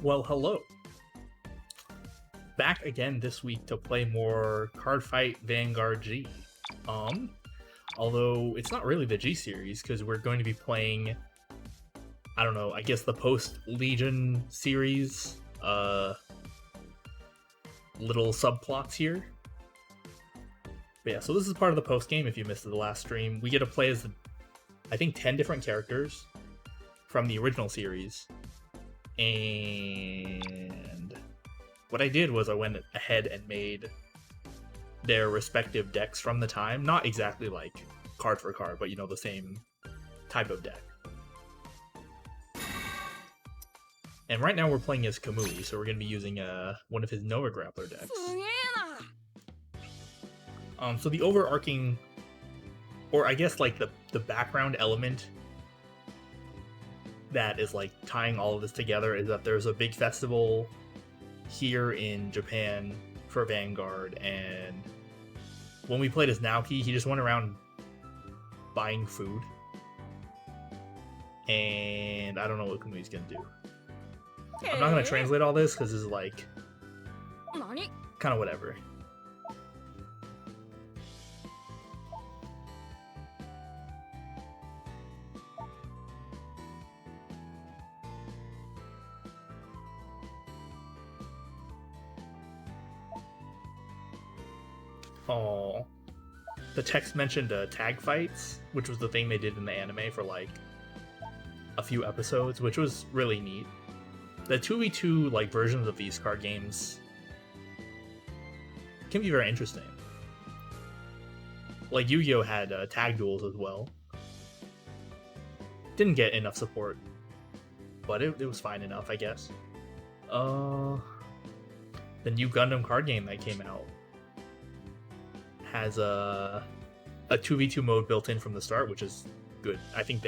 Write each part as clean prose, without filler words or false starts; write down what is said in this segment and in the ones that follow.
Well, hello. Back again this week to play more Cardfight Vanguard G. Um, Although it's not really the G series because we're going to be playing, I don't know, I guess the post Legion series little subplots here. But yeah, so this is part of the post game if you missed the last stream. We get to play as I think 10 different characters from the original series. And what I did was I went ahead and made their respective decks from the time. Not exactly like card for card, but you know, the same type of deck. And right now we're playing as Kamui, so we're going to be using one of his Nova Grappler decks. So the overarching, or I guess like the background element that is like tying all of this together is that there's a big festival here in Japan for Vanguard, and when we played as Naoki, he just went around buying food, and I don't know what Kamui's gonna do. I'm not gonna translate all this because this is like kind of whatever. Oh, the text mentioned tag fights, which was the thing they did in the anime for like a few episodes, which was really neat. The 2v2 like versions of these card games can be very interesting. Like Yu-Gi-Oh had tag duels as well. Didn't get enough support, but it was fine enough, I guess. The new Gundam card game that came out has a 2v2 mode built in from the start, which is good. I think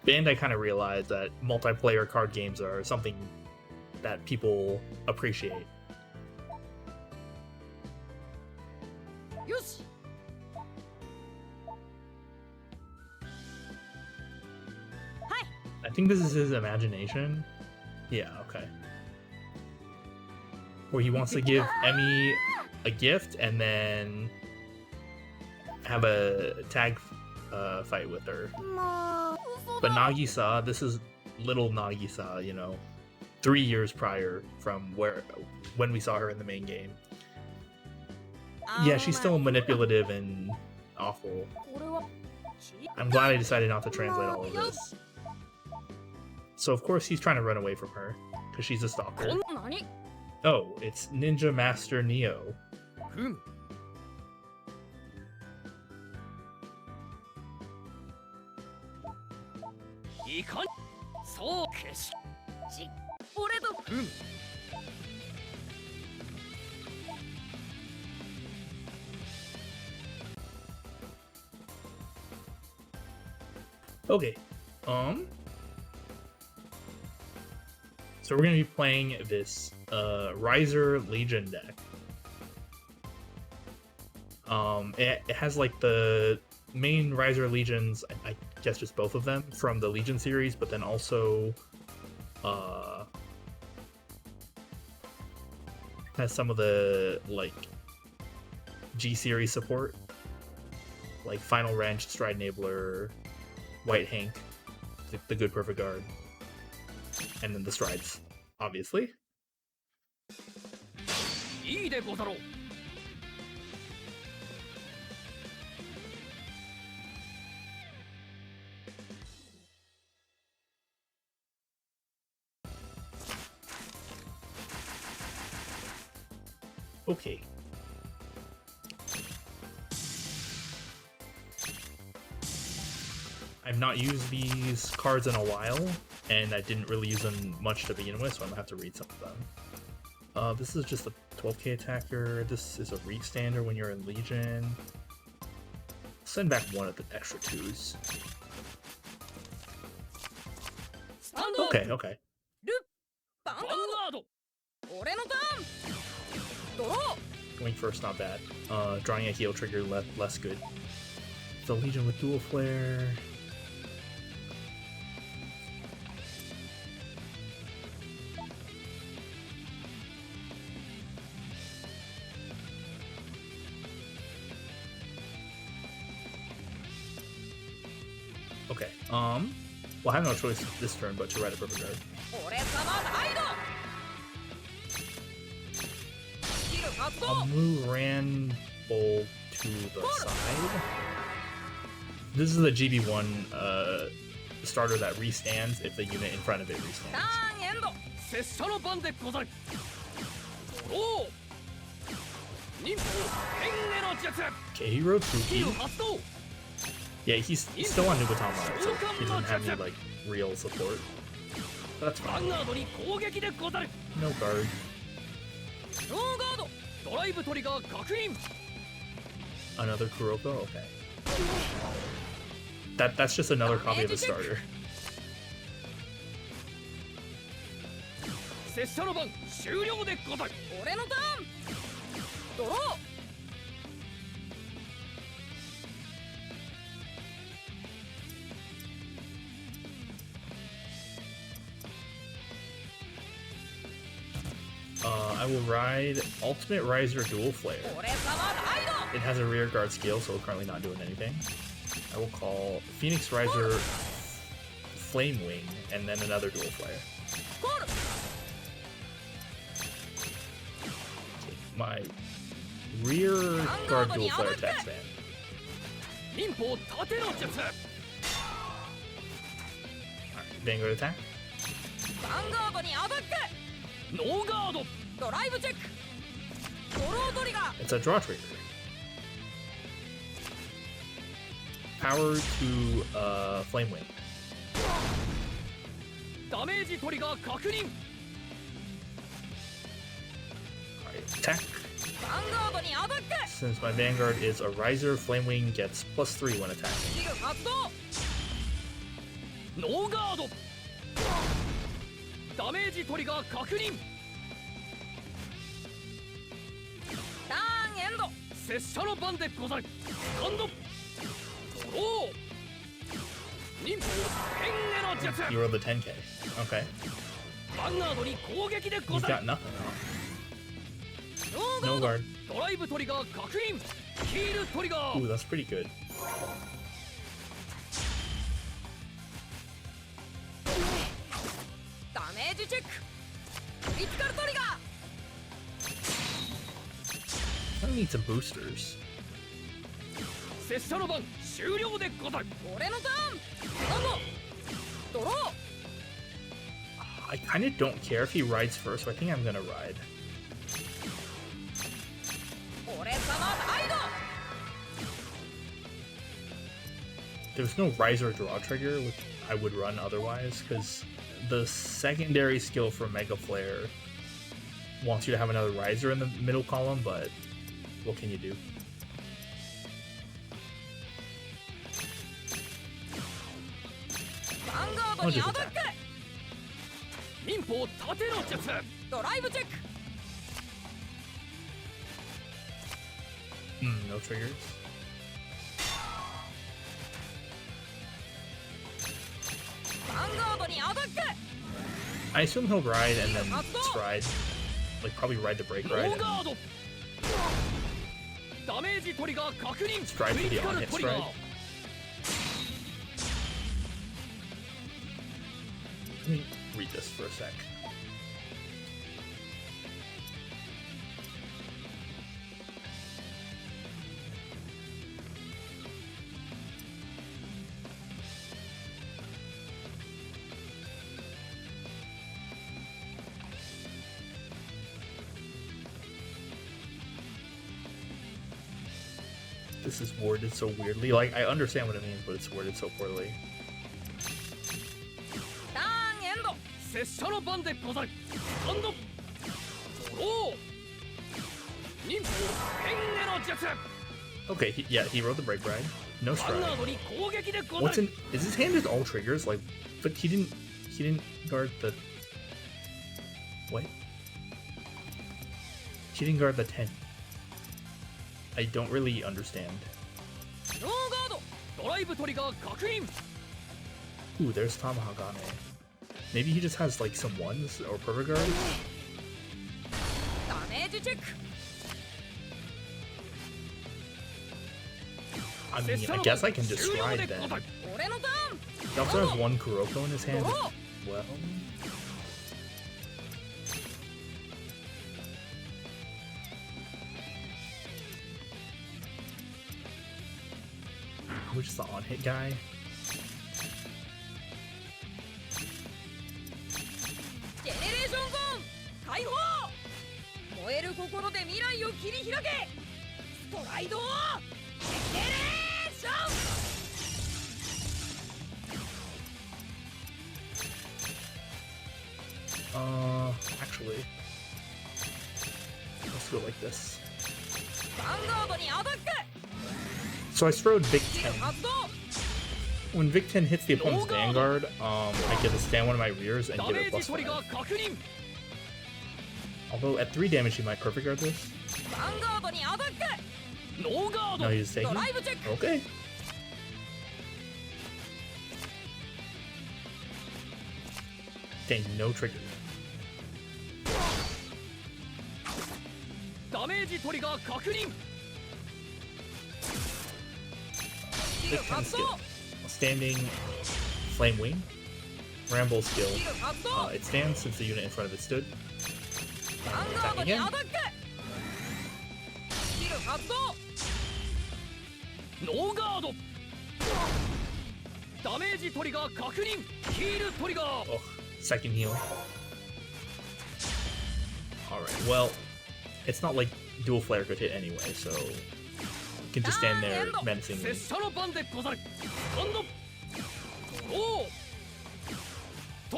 Bandai kind of realized that multiplayer card games are something that people appreciate. Yes. Hi. I think this is his imagination. Yeah, okay. Where he wants to give Emmy a gift and then have a tag fight with her. But Nagisa, this is little Nagisa, you know, 3 years prior from when we saw her in the main game. Yeah, she's still manipulative and awful. I'm glad I decided not to translate all of this. So of course he's trying to run away from her, because she's a stalker. Oh, it's Ninja Master Neo. Okay, so we're gonna be playing this Riser Legion deck. It has like the main Riser Legions, I guess just both of them from the Legion series, but then also has some of the like G series support, like Final Wrench, Stride Enabler, White Hank, the good perfect guard, and then the strides, obviously. Okay. I've not used these cards in a while, and I didn't really use them much to begin with, so I'm gonna have to read some of them. This is just a 12k attacker. This is a restander when you're in Legion. Send back one of the extra 2s. Okay, okay. Going first, not bad. Drawing a heal trigger, less good. The Legion with dual flare. Okay. Well, I have no choice this turn but to ride a Perfect Guard. 俺様ライドスキル発動 I'll move Ramble to the side. This is the GB1 starter that restands if the unit in front of it タ restands. ーンエンド拙者の番でござるおお忍法変化の術 Okay, he rode スキル Fuki. 発動 Yeah, he's still on Nubatama, so he doesn't have any like real support. But that's ヴァ fine. ンガードに攻撃でござる No guard. ノーガードドライブトリガー確認 Another Kuroko? Okay. That's just another copy of the starter. 拙者の番終了でござる俺のターンドロー I will ride Ultimate Riser Dual Flare. 俺様ライド It has a rear guard skill, so we're currently not doing anything. I will call Phoenix Riser Flame Wing, and then another Dual Flare. コール My rear guard Dual Flare attacks, man. 忍法盾の術 Alright, Vanguard attack. ヴァンガードにアタックノーガードドライブチェックドロートリガー It's a draw trigger. Power to Flame Wing. ダメージトリガー確認 Alright, attack. ヴァンガードにアタック Since my Vanguard is a Riser, Flame Wing gets +3 when attacking. スキル発動ノーガードダメージトリガー確認ターンエンド拙者の番でござるスタンドドロー忍法変化の術 You rolled the 10k. Okay. ヴァンガードに攻撃でご He's ざる got nothing. ノ No ーガー guard. ドドライブトリガー確認ヒールトリガー Ooh, that's pretty good. ダメージチェッククリティカルトリガー I need some boosters. 拙者の番終了でござる俺のターンスタンドドロー I kind of don't care if he rides first, so I think I'm gonna ride. 俺様ライド There's no Riser draw trigger, which I would run otherwise, because the secondary skill for Mega Flare wants you to have another Riser in the middle column, but what can you do? ヴァンガードにアタック忍法盾の術ドライブチェック No triggers. ヴァンガードにアタック I assume he'll ride and then stride. Like, probably ride the brake ノ ride ー and ガードダメージトリガー確認 stride ク for リ the ティカル on-hit トリガー stride. Let me read this for a sec. This is worded so weirdly. Like, I understand what it means, but it's worded so poorly. ターンエンド拙者の番でござるスタンドドロー忍法変化の術 Okay, yeah, he rode the brake ride. No ヴァンガー stride. ドに攻撃でござ What's る in? Is his hand just all triggers? Like, but he didn't guard the. What? He didn't guard the 10. I don't really understand. ノーガードドライブトリガー確認 Ooh, there's Tamahagane. Maybe he just has like some ones or perfect guard. ダメージチェック I mean, I guess I can just stride then. He also has one Kuroko in his hand. Well, which is the on-hit guy. ジェネレーションゾーン解放。燃える心で未来を切り開け。ストライドをジェネレーション。 Actually, let's go like this. Vanguard にアタック。 So I throwed Vic スキル 10. 発動。 When Vic 10 hits the opponent's Vanguard, I get to stand one of my rears and ダ get メ a ージ plus トリガ 5. ー確認。 Although at 3 damage he might perfect guard this. ヴァンガードにアタック。ノーガー No, ド。 he's taking. ドライブチェック。 Okay. Dang, no trigger. ダメージトリガー確認。スキル Vic 10 発動。 skill. Standing Flame Wing. Ramble skill. スキル発動。 It stands since the unit in front of it stood. ヴァンガー Attack ドに again. アタック。スキル発動。ノーガード。ダメージトリガー確認。ヒールトリガー。 Oh, second heal. Alright, well, it's not like dual flare could hit anyway, so you can just stand there menacingly. 拙者の番でござる。今度。おお。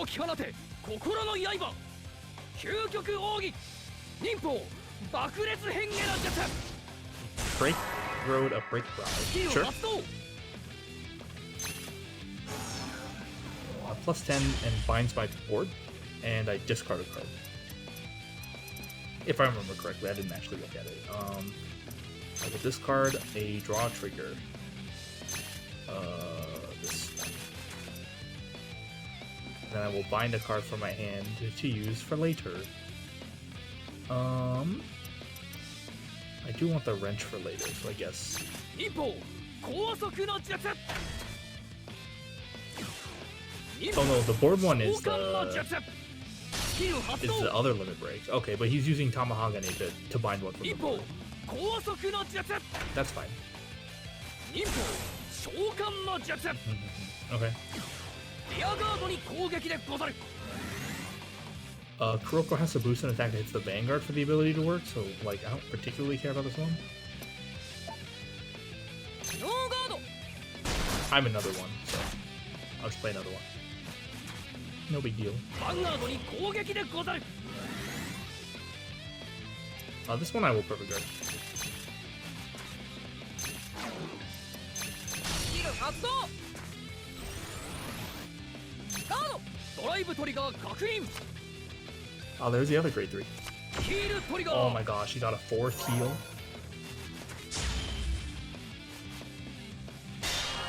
解き放て心の刃。究極奥義。忍法爆裂変化の術。 Break road, a break スキ ride. ル Sure. 発動。 Plus 10 and binds my board, and I discard a card. If I remember correctly, I didn't actually look at it. I will discard a draw trigger. This. Then I will bind a card from my hand to use for later. I do want the wrench for later, so I guess. 忍法高速の術。 Oh no, the board one is 交換の the 術。スキル発 is 動。 the other limit breaks. Okay, but he's using Tamahagane to bind one from the 忍法 board. 高速の術。 That's fine. 忍法召喚の術。 Okay. リアガードに攻撃でござる。 Kuroko has to boost an attack that hits the Vanguard for the ability to work, so like I don't particularly care about this one. ノーガード。 I'm another one, so I'll just play another one. No big deal. ヴァンガードに攻撃でござる。 This one I will perfect guard. スキル発動。ガード。ドライブトリガー確認。 Oh, there's the other grade 3. ヒールトリガー。 Oh my gosh, he got a 4th heal.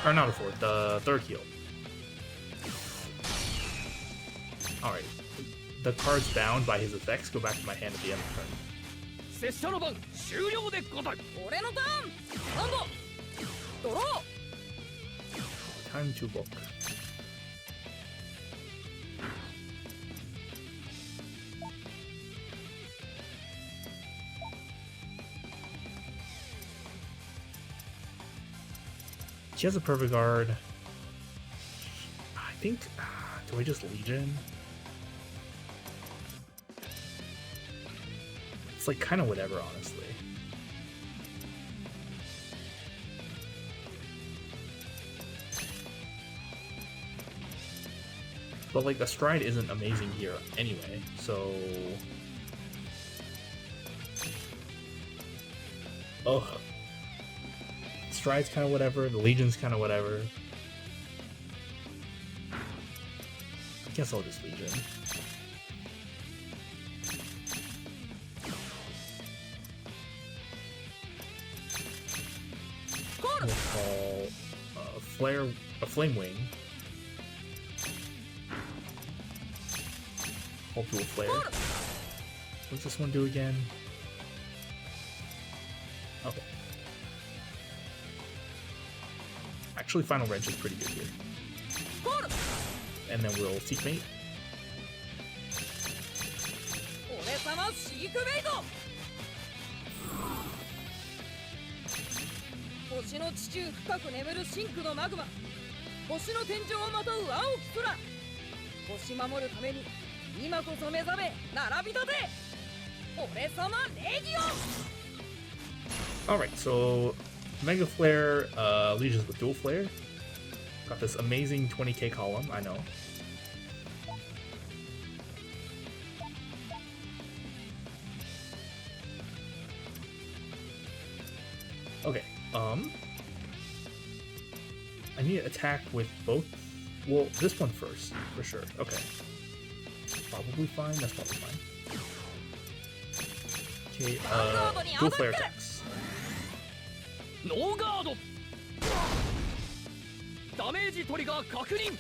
Or not a 4th, the 3rd heal. Alright. The cards bound by his effects go back to my hand at the end of the turn. 拙者の番終了でござる。俺のターン。ハンド。ドロー。 Time to book. She has a perfect guard. I think. Do I just Legion? It's like kind of whatever, honestly. But like the stride isn't amazing here anyway, so. Oh. Stride's kind of whatever, the Legion's kind of whatever. I guess I'll just Legion. We'll call a Flame Wing. Hold dual Flare. What's this one do again? Okay. Actually, Final Wrench is pretty good here. And then we'll Seek Mate. 俺様シークベイト星の地中深く眠る真空のマグマ星の天井をまとう青き空星守るために今こそ目覚め並び立て俺様レギオン Alright, so Mega Flare legions with Dual Flare. Got this amazing 20k column, I know. Okay, I need to attack with both. Well, this one first, for sure. Okay. Probably fine, that's probably fine. Okay, Dual Flare attacks. ノーガードダメージトリガー確認ヴ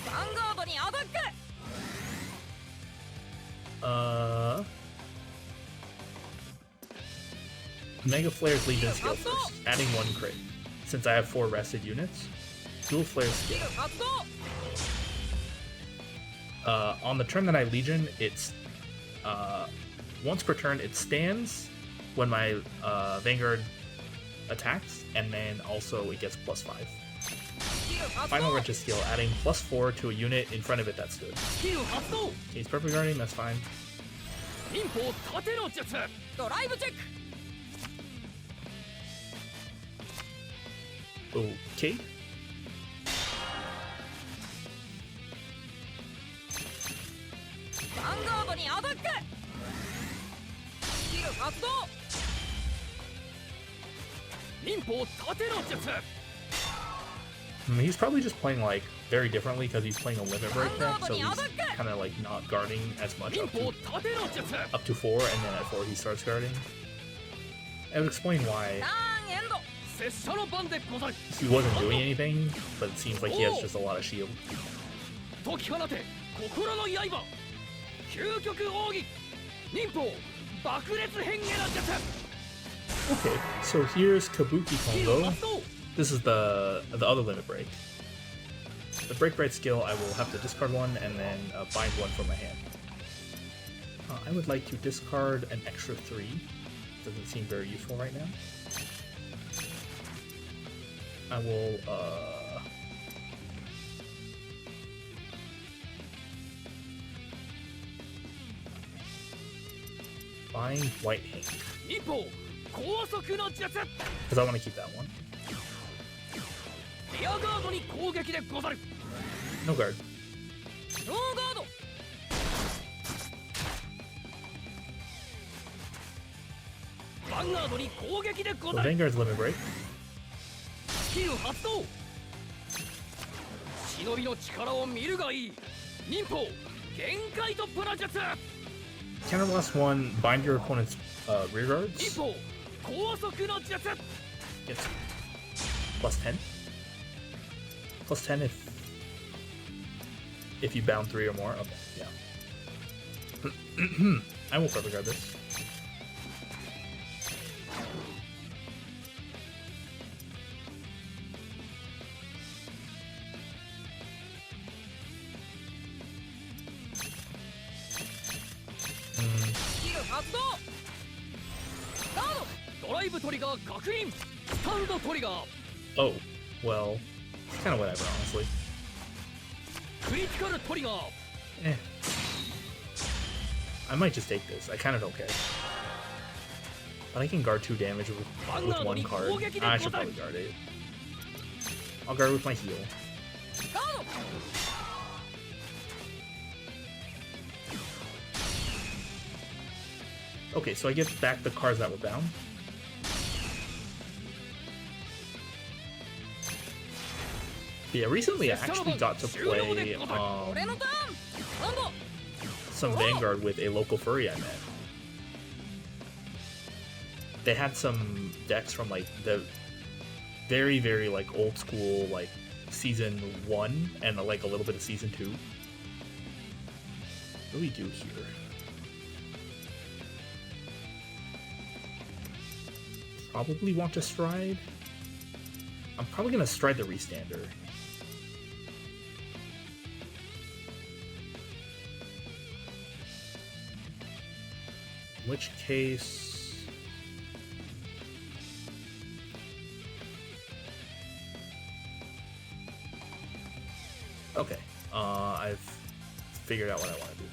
ァンガードにアタック Mega Flare's Legion skill first, adding 1 crit. Since I have 4 rested units, Dual Flare skill. On the turn that I Legion, it's once per turn it stands when my Vanguard attacks, and then also it gets +5. Final Wrench's skill, adding +4 to a unit in front of it that stood. Okay, he's Perfect Guarding, that's fine. Okay. He's probably just playing like very differently because he's playing a limit break deck, so he's kind of like not guarding as much up to 4, and then at 4 he starts guarding. I would explain why he wasn't doing anything, but it seems like he has just a lot of shield. Okay, so here's Kabuki Kongo. This is the other limit break. The break bright skill, I will have to discard 1 and then bind 1 from my hand. I would like to discard an extra 3. Doesn't seem very useful right now. I will bind White Hank. Because I want to keep that one. No guard. So Vanguard's limit break. Counterblast 1, bind your opponent's rear guards. Gets +10. +10 if you bound 3 or more. Okay, yeah. I will Perfect Guard this. Oh, well, it's kind of whatever, honestly. Eh. I might just take this. I kind of don't care. But I can guard 2 damage with 1 card. I should probably guard it. I'll guard with my heal. Okay, so I get back the cards that were bound. Yeah, recently I actually got to play some Vanguard with a local furry I met. They had some decks from like the very, very like old school like season 1 and like a little bit of season 2. What do we do here? probably want to stride. I'm probably gonna stride the restander. In which case, okay, I've figured out what I want to do.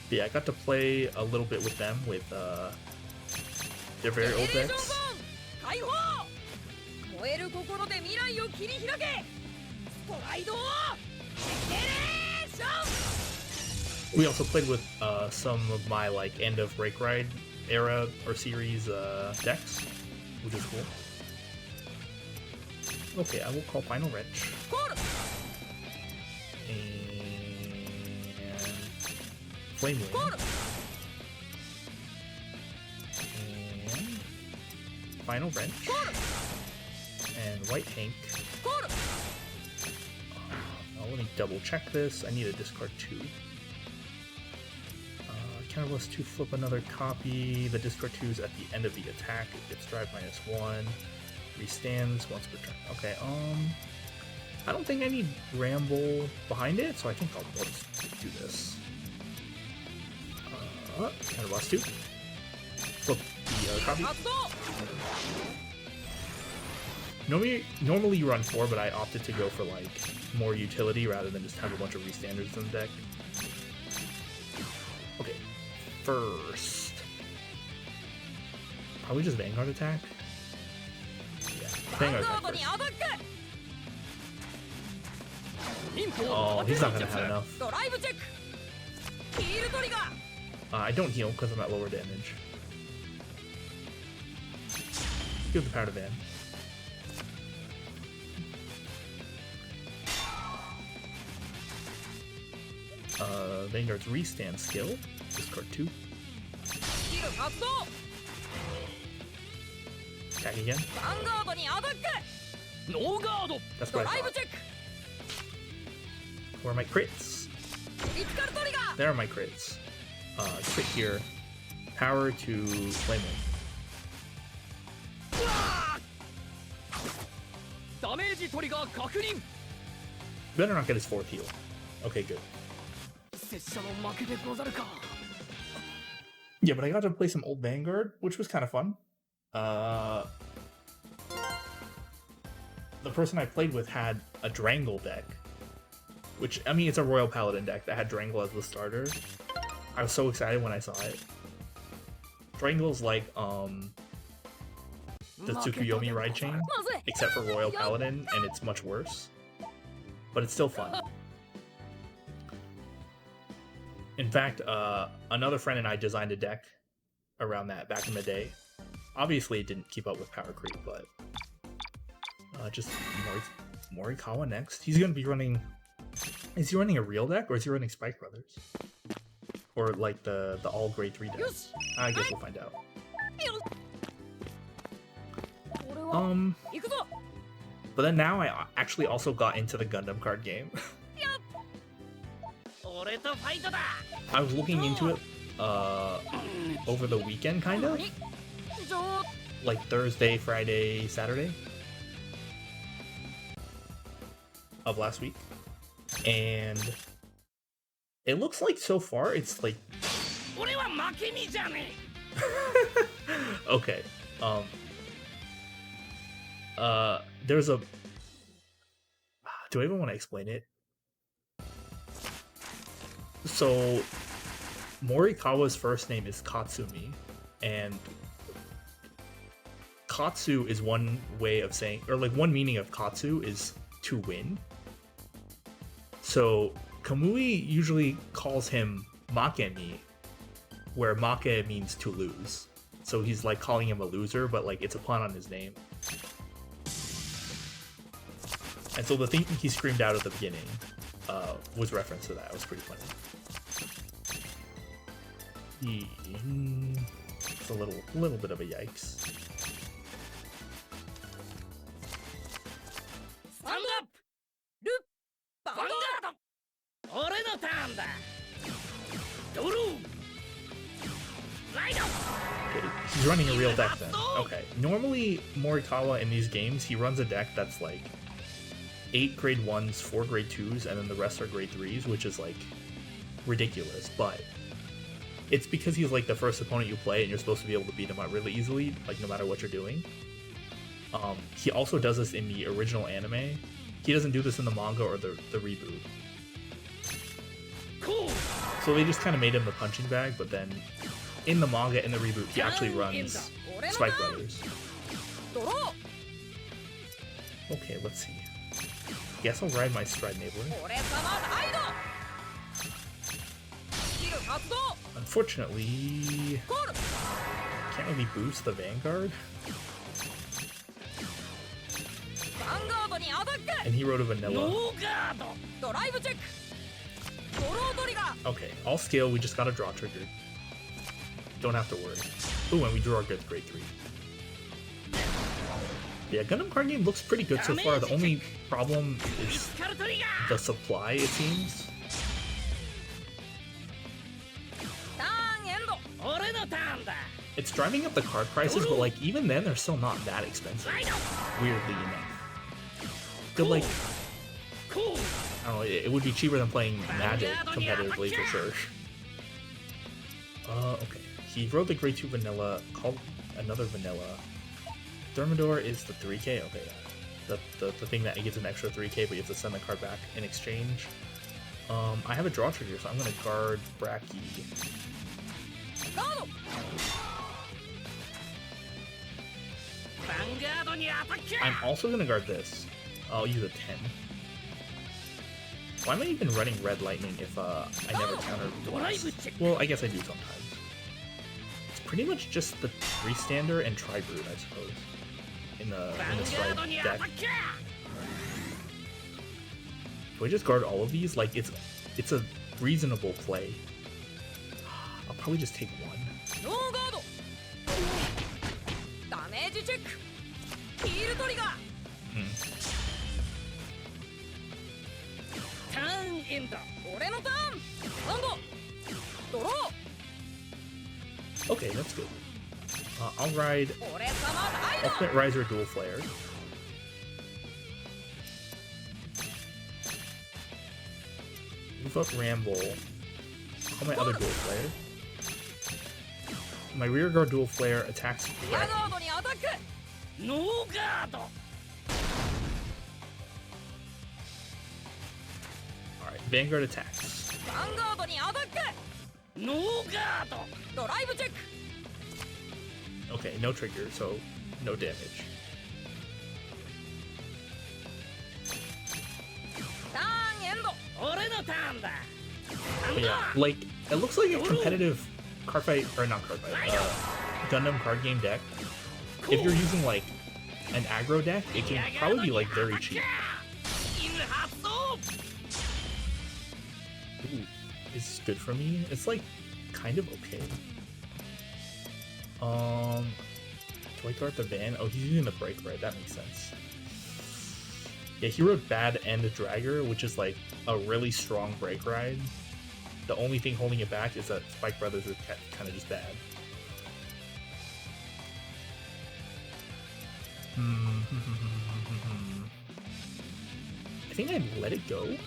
But yeah, I got to play a little bit with them with their very old decks. We also played with some of my like end of Break Ride era or series decks, which is cool. Okay, I will call Final Wrench. And Flame Wing. And Final Wrench. And White Hank. Let me double check this. I need to discard 2. Counterblast 2, flip another copy. The discard 2 is at the end of the attack. It gets drive -1. Restands once per turn. Okay, I don't think I need Ramble behind it, so I think let's do this. Counterblast 2. Flip the other copy. Normally you run 4, but I opted to go for like more utility rather than just have a bunch of restanders in the deck. Okay, first, probably just Vanguard attack. Yeah, Vanguard attack first. Oh, he's not gonna have enough. I don't heal because I'm at lower damage. Give the power to Van. Vanguard's restand skill. Discard 2. Attack again. That's what I thought. Where are my crits? There are my crits. Crit here. Power to Flame Wing. Better not get his 4th heal. Okay, good. Yeah, but I got to play some old Vanguard, which was kind of fun. The person I played with had a Drangle deck, which, I mean, it's a Royal Paladin deck that had Drangle as the starter. I was so excited when I saw it. Drangle's like, the Tsukuyomi Ride Chain, except for Royal Paladin, and it's much worse. But it's still fun. In fact, another friend and I designed a deck around that back in the day. Obviously, it didn't keep up with power creep, but just Morikawa next. He's going to be running... Is he running a real deck, or is he running Spike Brothers? Or like the all grade 3 decks? I guess we'll find out. But then now I actually also got into the Gundam card game. I was looking into it over the weekend, kind of. Like Thursday, Friday, Saturday of last week. And it looks like so far it's like... Okay. There's a... Do I even want to explain it? So, Morikawa's first name is Katsumi, and Katsu is one way of saying, or like one meaning of Katsu is to win. So, Kamui usually calls him Makemi, where Make means to lose. So he's like calling him a loser, but like it's a pun on his name. And so the thing he screamed out at the beginning was reference to that. It was pretty funny. It's a little bit of a yikes. Stand up! Vanguard! 俺のターンだ。ドルーライド Okay. He's running a real deck then. Okay. Normally, Morikawa in these games, he runs a deck that's like 8 grade 1s, 4 grade 2s, and then the rest are grade 3s, which is like ridiculous. But it's because he's like the first opponent you play and you're supposed to be able to beat him up really easily, like no matter what you're doing. He also does this in the original anime. He doesn't do this in the manga or the reboot. Cool. So they just kind of made him the punching bag, but then in the manga and the reboot, he actually runs Spike Brothers. Okay, let's see. Guess I'll ride my Stride Enabler. Unfortunately, can't really boost the Vanguard. And he wrote a vanilla. Okay, all scale, we just got a draw trigger. Don't have to worry. Ooh, and we drew our good grade 3. Yeah, Gundam card game looks pretty good so far. The only problem is the supply, it seems. It's driving up the card prices, but like even then, they're still not that expensive. Weirdly enough. But like, I don't know, it would be cheaper than playing Magic competitively for sure. Okay. He wrote the grade 2 vanilla, called another vanilla. Thermidor is the 3k, okay. The thing that gets an extra 3k, but you have to send the card back in exchange. I have a draw trigger, so I'm gonna guard Bracky. I'm also gonna guard this. I'll use a 10. Why am I even running Red Lightning if I never counter Blast? Well, I guess I do sometimes. It's pretty much just the 3-stander and Tri-Brood, I suppose, in the Stride deck. Do I just guard all of these? Like, it's a reasonable play. I'll probably just take one. Okay, that's good. I'll ride Ultimate Riser Dual Flare. Move up Ramble. Call my other Dual Flare. My rear guard Dual Flare attacks Bracky. Alright, Vanguard attacks. Okay, no trigger, so no damage. But yeah, like, it looks like a competitive Cardfight, or not Cardfight, Gundam card game deck. If you're using, like, an aggro deck, it can probably be, like, very cheap. Ooh, is this good for me? It's, like, kind of okay. Do I guard the van? Oh, he's using the Break Ride, that makes sense. Yeah, he wrote Bad and a Dragger, which is, like, a really strong Break Ride. The only thing holding it back is that Spike Brothers are kind of just bad. I think I let it go. I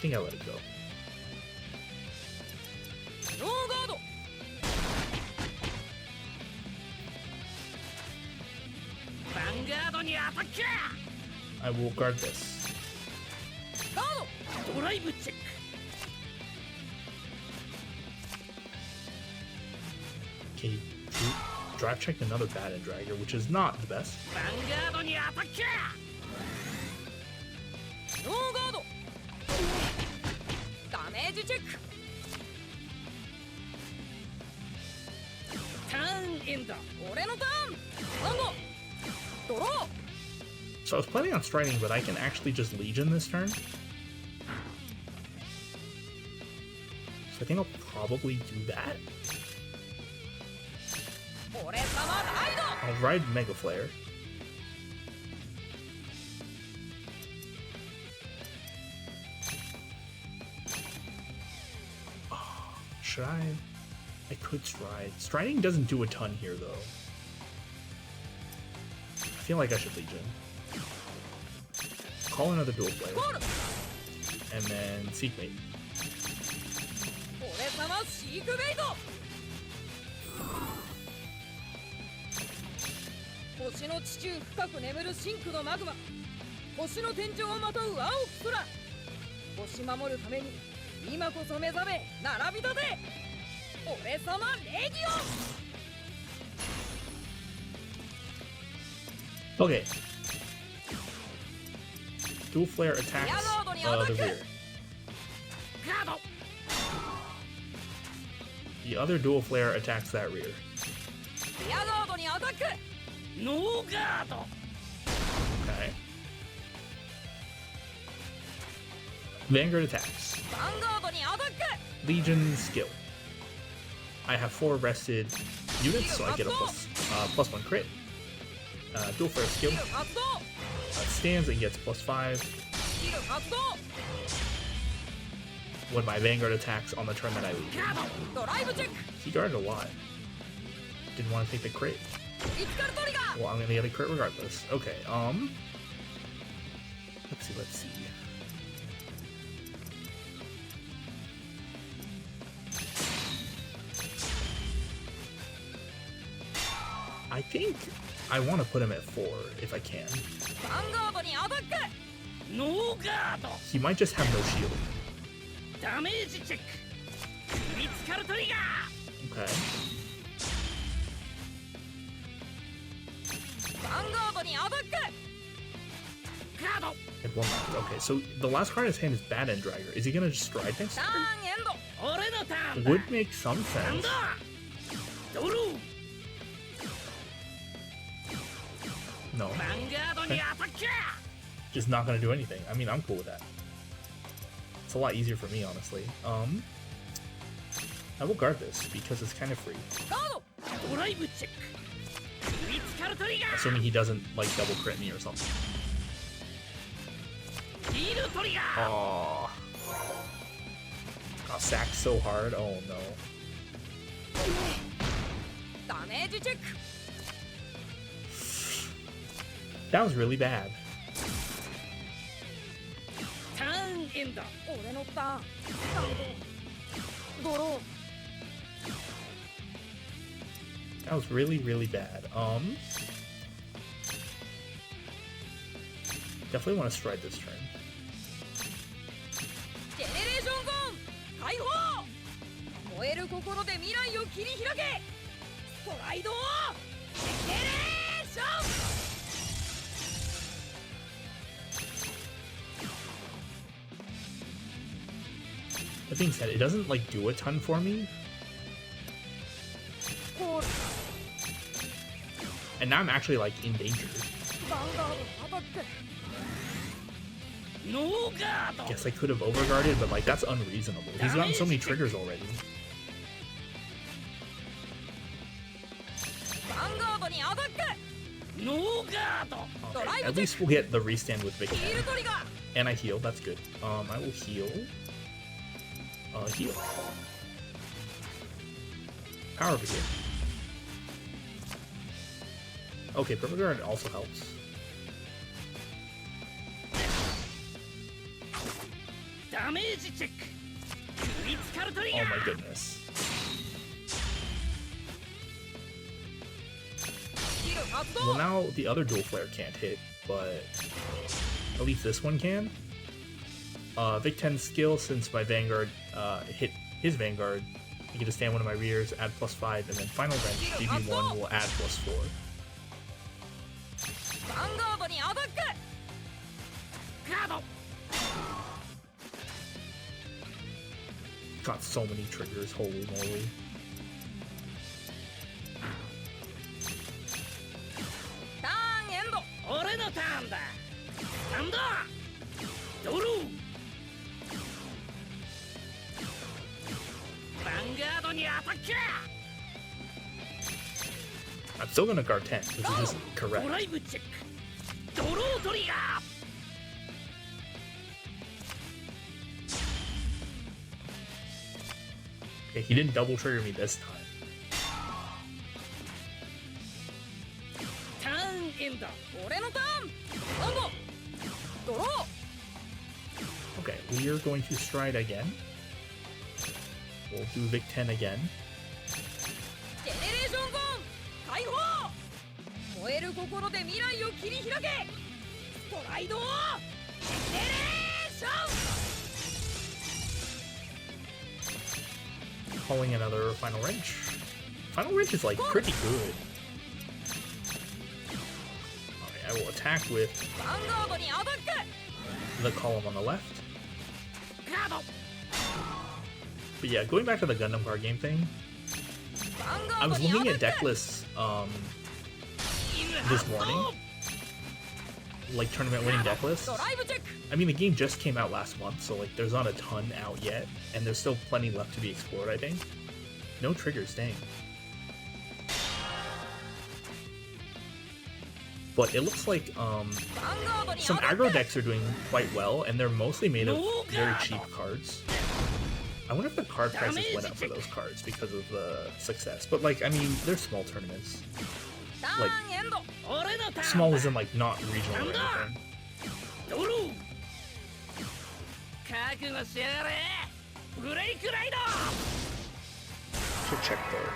think I let it go. I will guard this. Okay, drive checked another Bad and Dragger, which is not the best. So I was planning on striding, but I can actually just Legion this turn. So I think I'll probably do that. I'll ride Mega Flare. Oh, should I? I could stride. Striding doesn't do a ton here, though. I feel like I should Legion. Call another dual player. And then Seekmate. 俺様シークベイト星の地中深く眠る真空のマグマ星の天井をまとう青き空星守るために今こそ目覚め並び立て俺様レギオン Okay. Dual flare attacks the rear. ガード The other dual flare attacks that rear. リアガードにアタックノーガード Okay. Vanguard attacks. ヴァンガードにアタック Legion skill. I have 4 rested units, so I get a plus 1 crit. Dual flare skill. スキル発動 Stands and gets +5 スキル発動 when my Vanguard attacks on the turn that I lead. ガードドライブチェック He guarded a lot. Didn't want to take the crit. リツカルトリガー Well, I'm gonna get a crit regardless. Okay, let's see. I think I want to put him at 4 if I can. ヴァンガードにアタックノーガード He might just have no shield. ダメージチェックリツカルトリガー Okay. ヴァンガードにアタックガード And 1 left. Okay, so the last card in his hand is Bad End Dragger. Is he gonna just stride next タ turn? ーンエンド俺のターン It だ would make some なん sense. だドロー No, ヴァンガードにアタック just not gonna do anything. I mean, I'm cool with that. It's a lot easier for me, honestly. I will guard this because it's kind of free. ガードドライブチェックリツカルトリガー Assuming he doesn't like double crit me or something. ヒールトリガー Oh, got sacked so hard. Oh no. ダメージチェック That was really bad. ターンエンド俺のターンドロー That was really, really bad. Definitely want to stride this turn. ジェネレーションゾーン解放燃える心で未来を切り開けストライドをジェネレーション That being said, it doesn't like do a ton for me. コール And now I'm actually like in danger. ヴァンガードアタックノーガード Guess I could have overguarded, but like that's unreasonable. He's gotten so many triggers already. ヴァンガードにアタックノーガード Okay, at least we'll get the restand with Big ヒール Ten. トリガー And I heal, that's good. I will heal. Heal. Power Brigade. Okay, Purple Guard also helps. ダメージチェックリツカルトリガ Oh ー my goodness. ヒール発動 Well, now the other dual flare can't hit, but at least this one can. Vic 10's skill, since my Vanguard hit his Vanguard, I get to stand one of my rears, add +5, and then Final Wrench, GB1 will add +4. ヴァンガードにアタックガード Got so many triggers, holy moly. ターンエンド俺のターンだスタンドドローヴァンガードにアタック I'm still gonna guard 10, which is just correct. ドライブチェックドロートリガー Okay, he didn't double trigger me this time. んだ俺のターンアンドドロー Okay, we are going to stride again. We'll do Vic 10 again. ジェネレーションゾーン解放燃える心で未来を切り開けストライドジェネレーション Calling another Final Wrench. Final Wrench is like pretty good. Alright, I will attack with Vanguard にアタック the column on the left. ガード But yeah, going back to the Gundam card game thing, I was looking at deck lists this morning, like tournament winning deck lists. I mean, the game just came out last month, so like there's not a ton out yet, and there's still plenty left to be explored, I think. No triggers, dang. But it looks like some aggro decks are doing quite well, and they're mostly made of very cheap cards. I wonder if the card prices went up for those cards because of the success. But like, I mean, they're small tournaments. Like, small as in like not regional or anything. Should check though.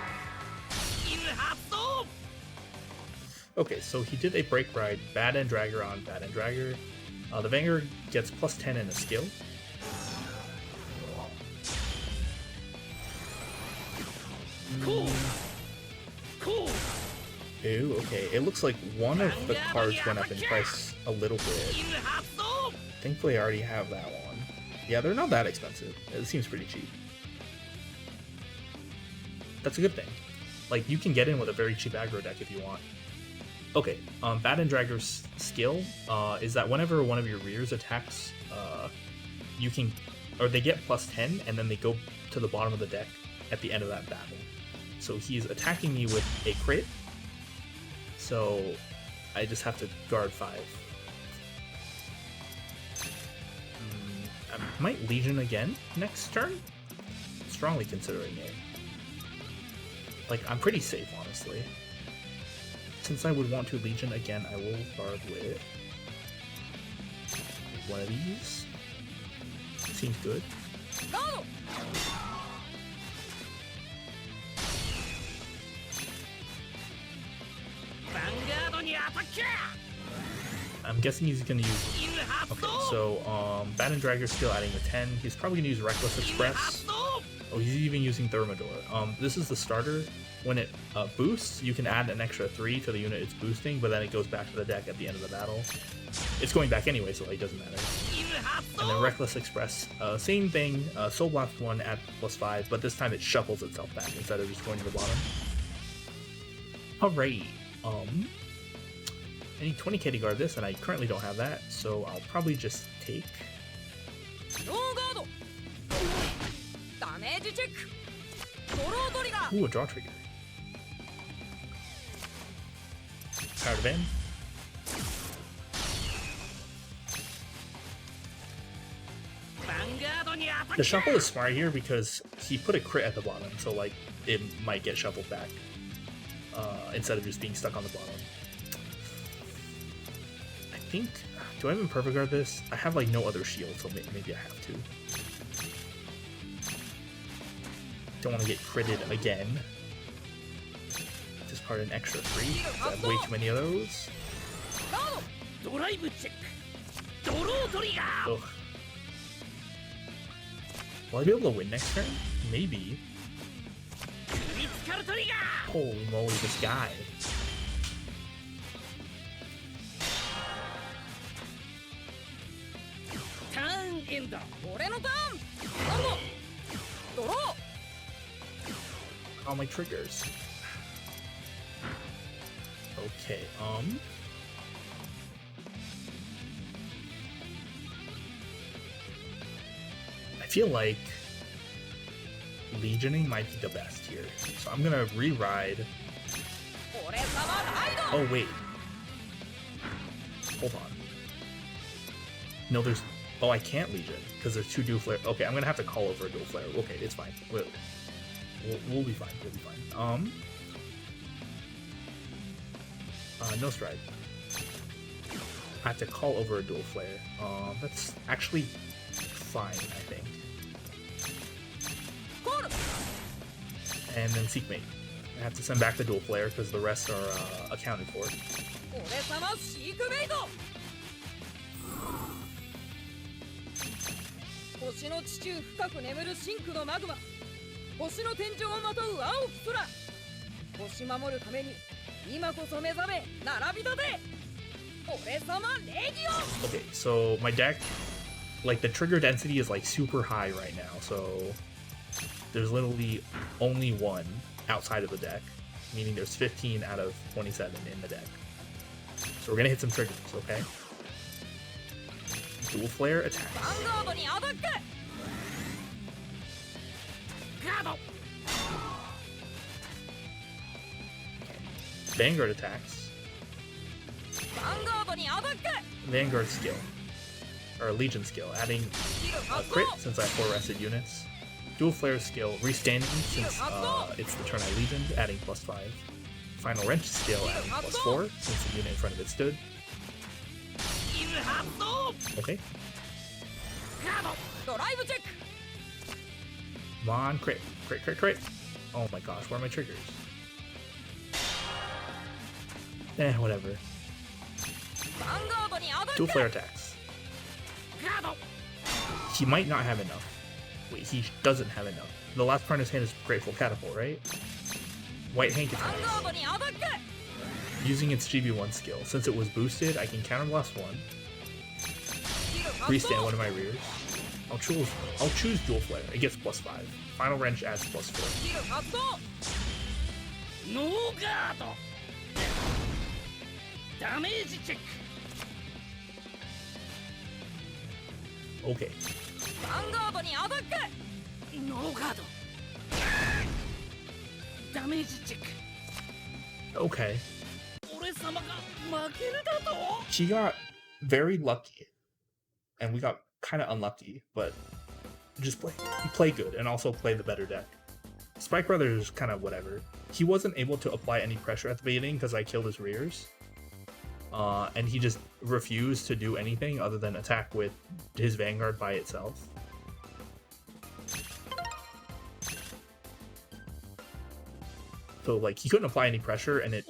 Okay, so he did a break ride, Bad and Dragger on Bad and Dragger. The Vanguard gets plus 10 in a skill. Cool. Ew, okay. It looks like one of the cards went up in price a little bit. Thankfully I already have that one. Yeah, they're not that expensive. It seems pretty cheap. That's a good thing. Like, you can get in with a very cheap aggro deck if you want. Okay, Bad and Dragger's skill is that whenever one of your rears attacks, you can, or they get plus 10, and then they go to the bottom of the deck at the end of that battle. So he's attacking me with a crit, so I just have to guard 5. I might Legion again next turn? Strongly considering it. Like, I'm pretty safe, honestly. Since I would want to Legion again, I will guard with one of these. Seems good. Go! I'm guessing he's gonna use. Okay, so Bad and Dragger skill adding a 10. He's probably gonna use Reckless Express. Oh, he's even using Thermidor. This is the starter. When it boosts, you can add an extra 3 to the unit it's boosting, but then it goes back to the deck at the end of the battle. It's going back anyway, so it doesn't matter. And then Reckless Express, same thing, Soul Blast 1 at plus 5, but this time it shuffles itself back instead of just going to the bottom. Alright, I need 20k to guard this, and I currently don't have that, so I'll probably just take... Ooh, a draw trigger. Power to Van. The shuffle is smart here because he put a crit at the bottom, so like it might get shuffled back instead of just being stuck on the bottom. I think, do I even perfect guard this? I have like no other shield, so maybe I have to. Don't want to get critted again. Discard an extra 3. I have way too many of those. Ugh. Will I be able to win next turn? Maybe. Holy moly, this guy. All my triggers. Okay, I feel like Legioning might be the best here. So I'm gonna re-ride. Oh wait. Hold on. No, there's... Oh, I can't Legion, because there's 2 dual flare. Okay, I'm gonna have to call over a dual flare. Okay, it's fine. We'll be fine. We'll be fine. No stride. I have to call over a dual flare. That's actually fine, I think. And then Seekmate. I have to send back the dual flare because the rest are accounted for. 俺様シークメイド星の地中深く眠る真空のマグマ星の天井をまとう青き空星守るために今こそ目覚め並び立て俺様レギオン Okay, so my deck, like the trigger density is like super high right now, so there's literally only one outside of the deck, meaning there's 15 out of 27 in the deck. So we're gonna hit some triggers, okay? Dual flare attacks. Vanguard にアタックガード Vanguard attacks. Vanguard にアタック Vanguard skill. Or Legion skill, adding a crit since I have 4 rested units. Dual flare skill, restanding since it's the turn I legioned, adding +5. Final wrench skill, adding +4 since the unit in front of it stood. Okay. ドライブチェック Come on, crit. Crit, crit, crit. Oh my gosh, where are my triggers? Whatever. Vanguard にアタッ Dual ク flare attacks. ガード He might not have enough. Wait, he doesn't have enough. The last part in his hand is Grateful Catapult, right? White Hank attacks. Vanguard にアタック Using its GB1 skill. Since it was boosted, I can counterblast 1. Restand one of my rears. I'll choose Dual Flare. It gets +5. Final Wrench adds +4. ヒル発動ノーガードダメージチェック Okay. ヴァンガードにアタックノーガードダメージチェック Okay. 俺様が負けるだと She got very lucky. And we got kind of unlucky, but just play good and also play the better deck. Spike Brothers kind of whatever. He wasn't able to apply any pressure at the beginning because I killed his rears. And he just refused to do anything other than attack with his Vanguard by itself. So like he couldn't apply any pressure and it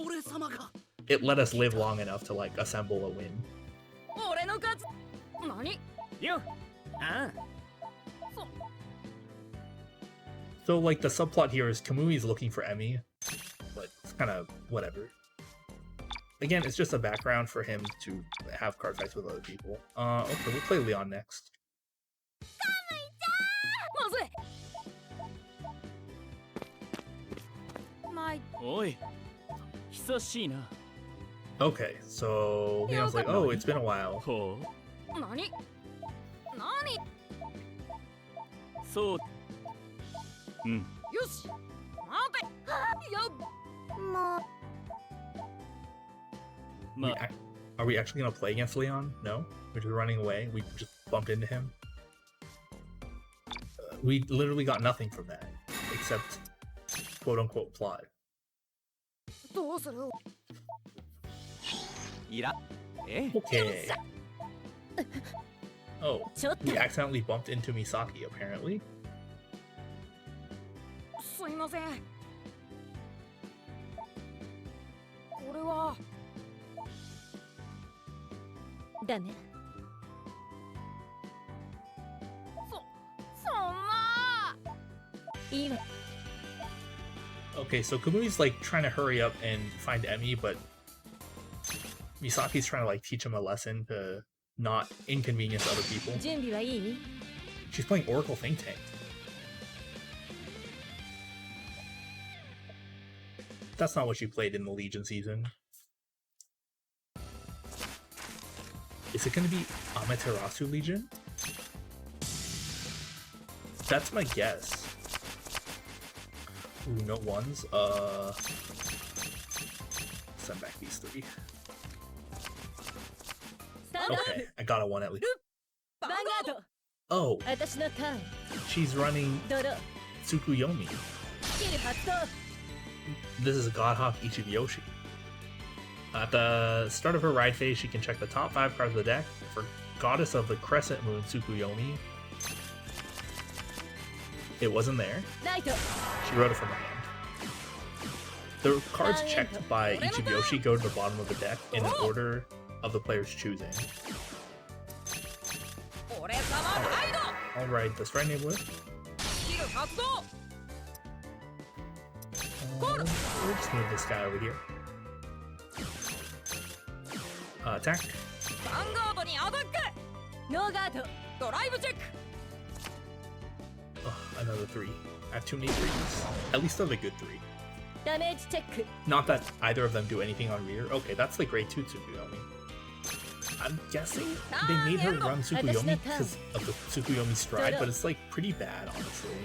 let us live long enough to like assemble a win. 俺の勝ち何よああ So like the subplot here is Kamui's looking for Emmy, but it's kind of whatever. Again, it's just a background for him to have card fights with other people. Okay, we'll play Leon next. まずいまいおい久しいな Okay, so Leon's like, oh, it's been a while. ほう何何そううんよし待てよもう ま Are we actually gonna play against Leon? No? We're just running away? We just bumped into him? We literally got nothing from that, except quote-unquote plot. どうするいらえ Okay. Oh, we accidentally bumped into Misaki, apparently. すいませんこれはダメそんないいわ Okay, so Kamui's like trying to hurry up and find Emmy, but Misaki's trying to like teach him a lesson to not inconvenience other people. 準備はいい She's playing Oracle Think Tank. That's not what she played in the Legion season. Is it gonna be Amaterasu Legion? That's my guess. Ooh, no ones. Send back these 3. Okay, I got a 1 at least. ヴァンガード Oh, 私のターン she's running ドロー Tsukuyomi. スキル発動 This is Godhawk Ichibiyoshi. At the start of her ride phase, she can check the top 5 cards of the deck for Goddess of the Crescent Moon Tsukuyomi. It wasn't there. She wrote it from her hand. The cards checked by Ichibiyoshi go to the bottom of the deck in an order of the player's choosing. Alright, the strike name with. We'll just move this guy over here. Attack. Oh, another 3. I have too many 3s. At least they're the good 3. Not that either of them do anything on rear. Okay, that's the grade 2 Tsukuyomi. I'm guessing they made her run Tsukuyomi because of the Tsukuyomi stride, but it's like pretty bad, honestly.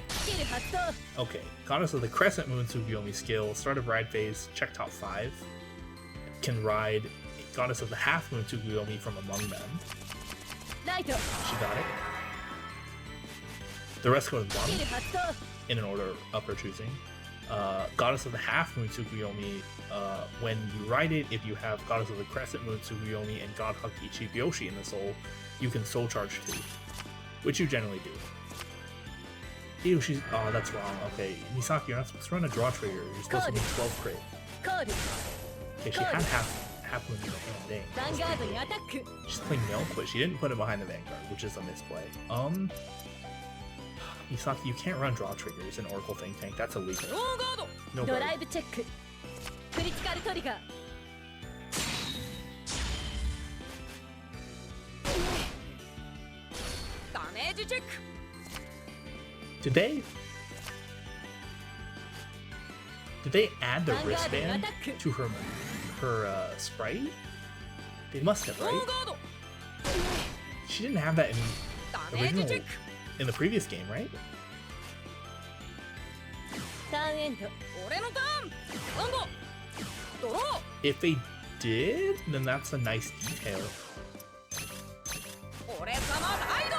Okay, Goddess of the Crescent Moon Tsukuyomi skill, start of ride phase, check top 5. Can ride Goddess of the Half Moon Tsukuyomi from among them. She got it. The rest go to the bottom in an order of her choosing. Goddess of the Half Moon Tsukuyomi, when you ride it, if you have Goddess of the Crescent Moon Tsukuyomi and God Hug Ichibiyoshi in the soul, you can soul charge 2, which you generally do. Ew, she's. Oh, that's wrong. Okay, Misaki, you're not supposed to run a draw trigger. You're supposed to be 12 crit. Okay, she had half moon in the hand. Dang. She's playing Milk, but she didn't put it behind the Vanguard, which is a misplay. Misaki, you can't run draw triggers in Oracle Think Tank. That's illegal. No guard. Did they add the wristband to her sprite? They must have, right? She didn't have that in the original, in the previous game, right? If they did, then that's a nice detail.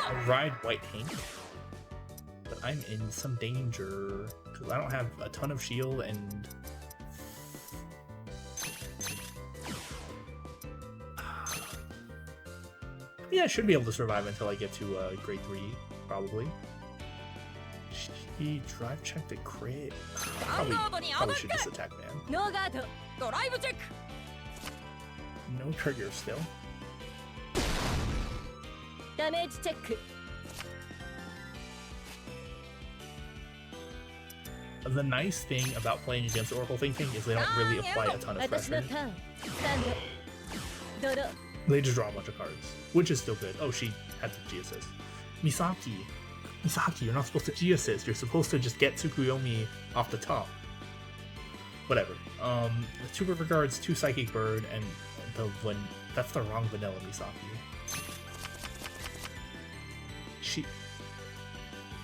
I'll ride White Hank, but I'm in some danger because I don't have a ton of shield and yeah, I should be able to survive until I get to grade 3, probably. She drive checked a crit. Probably should just attack man. No trigger still. The nice thing about playing against Oracle Think Tank is they don't really apply a ton of pressure. They just draw a bunch of cards, which is still good. Oh, she had the G-assist. Misaki, you're not supposed to G-assist. You're supposed to just get Tsukuyomi off the top. Whatever. 2 River Guards, 2 Psychic Bird, and that's the wrong vanilla Misaki.